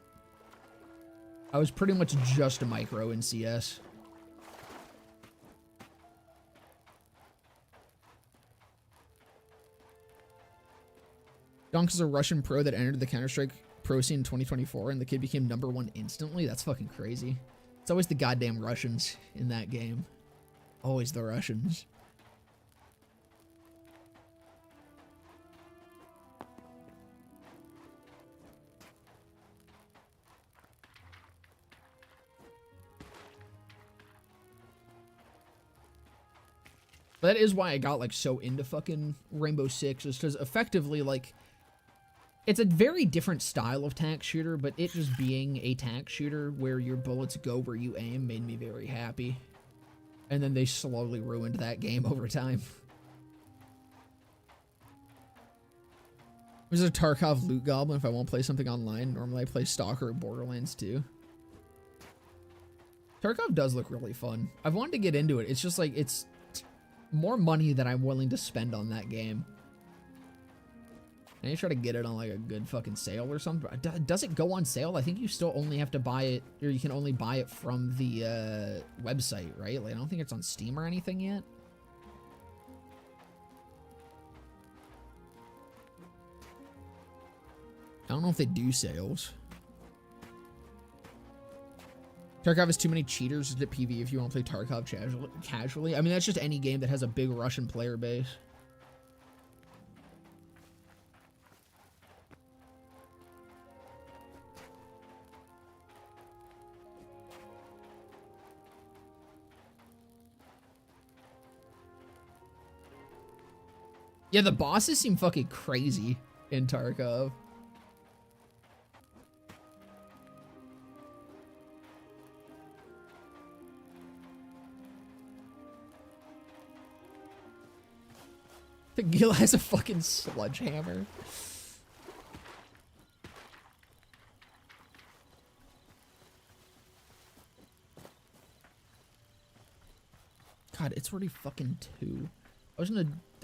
Speaker 1: I was pretty much just a micro in CS. Donk is a Russian pro that entered the Counter-Strike pro scene in 2024, and the kid became #1 instantly. That's fucking crazy. It's always the goddamn Russians in that game. Always the Russians. But that is why I got, like, so into fucking Rainbow Six, is because effectively, like, it's a very different style of tac shooter, but it just being a tac shooter where your bullets go where you aim made me very happy. And then they slowly ruined that game over time. There's a Tarkov loot goblin if I want to play something online. Normally I play Stalker or Borderlands 2. Tarkov does look really fun. I've wanted to get into it. It's just like, it's more money than I'm willing to spend on that game. I need to try to get it on like a good fucking sale or something. Does it go on sale? I think you still only have to buy it, or you can only buy it from the website, right? Like, I don't think it's on Steam or anything yet. I don't know if they do sales. Tarkov has too many cheaters to PV if you want to play Tarkov casually. I mean, that's just any game that has a big Russian player base. Yeah, the bosses seem fucking crazy in Tarkov. The Gila has a fucking sledgehammer. God, it's already fucking 2.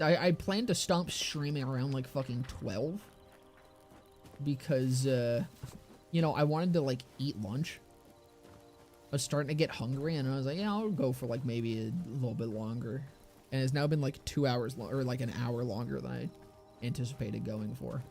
Speaker 1: I planned to stop streaming around like fucking 12. Because, you know, I wanted to like eat lunch. I was starting to get hungry and I was like, yeah, I'll go for like maybe a little bit longer. And it's now been like 2 hours or like an hour longer than I anticipated going for.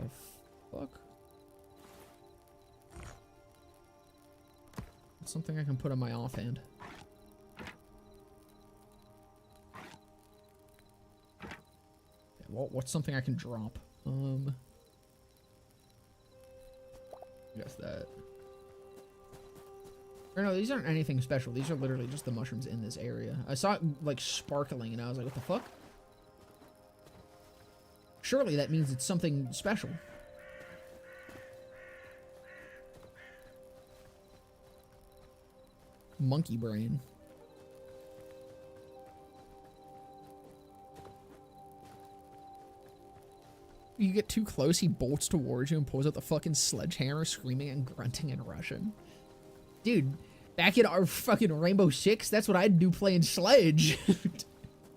Speaker 1: Oh, fuck. It's something I can put on my offhand. Well, what's something I can drop? I guess that. Or no, these aren't anything special. These are literally just the mushrooms in this area. I saw it like sparkling and I was like, what the fuck? Surely that means it's something special. Monkey brain. You get too close, he bolts towards you and pulls out the fucking sledgehammer, screaming and grunting in Russian. Dude, back in our fucking Rainbow Six, that's what I'd do playing Sledge.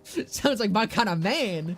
Speaker 1: Sounds like my kind of man.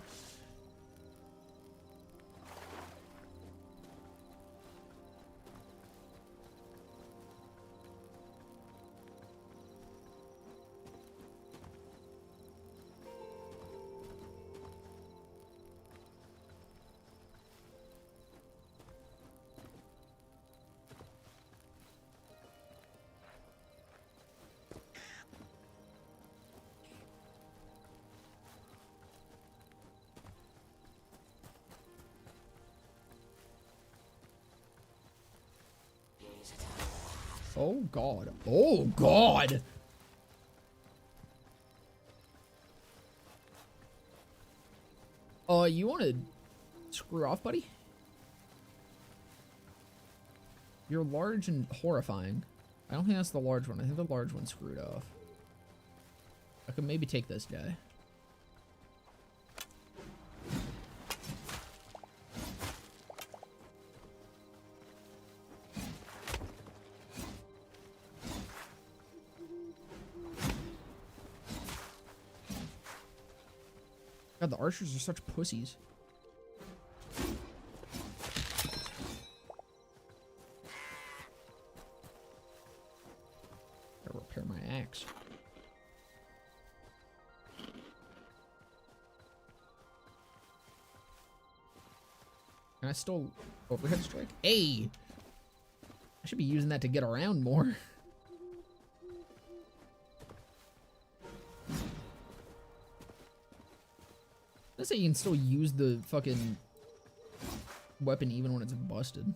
Speaker 1: Oh god. Oh god! You wanna screw off, buddy? You're large and horrifying. I don't think that's the large one. I think the large one screwed off. I could maybe take this guy. God, the archers are such pussies. Gotta repair my axe. Can I still overhead strike? Hey! I should be using that to get around more. Let's say you can still use the fucking weapon even when it's busted.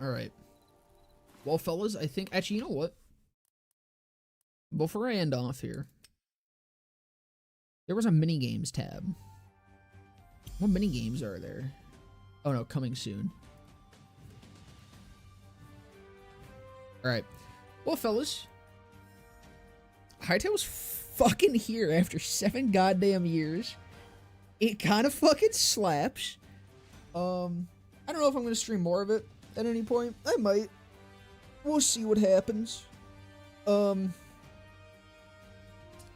Speaker 1: Alright. Well, fellas, I think... Actually, you know what? Before I end off here, there was a mini-games tab. What mini-games are there? Oh, no, coming soon. Alright. Well, fellas, Hytale's fucking here after 7 goddamn years. It kind of fucking slaps. I don't know if I'm gonna stream more of it at any point. I might. We'll see what happens. But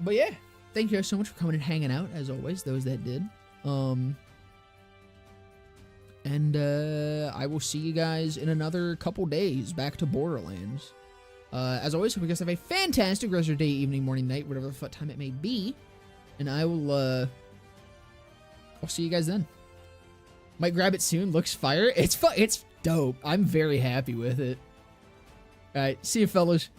Speaker 1: yeah, thank you guys so much for coming and hanging out, as always, those that did. And I will see you guys in another couple days back to Borderlands. As always, hope you guys have a fantastic rest of your day, evening, morning, night, whatever the fuck time it may be. And I will, I'll see you guys then. Might grab it soon. Looks fire. It's dope. I'm very happy with it. All right. See you, fellas.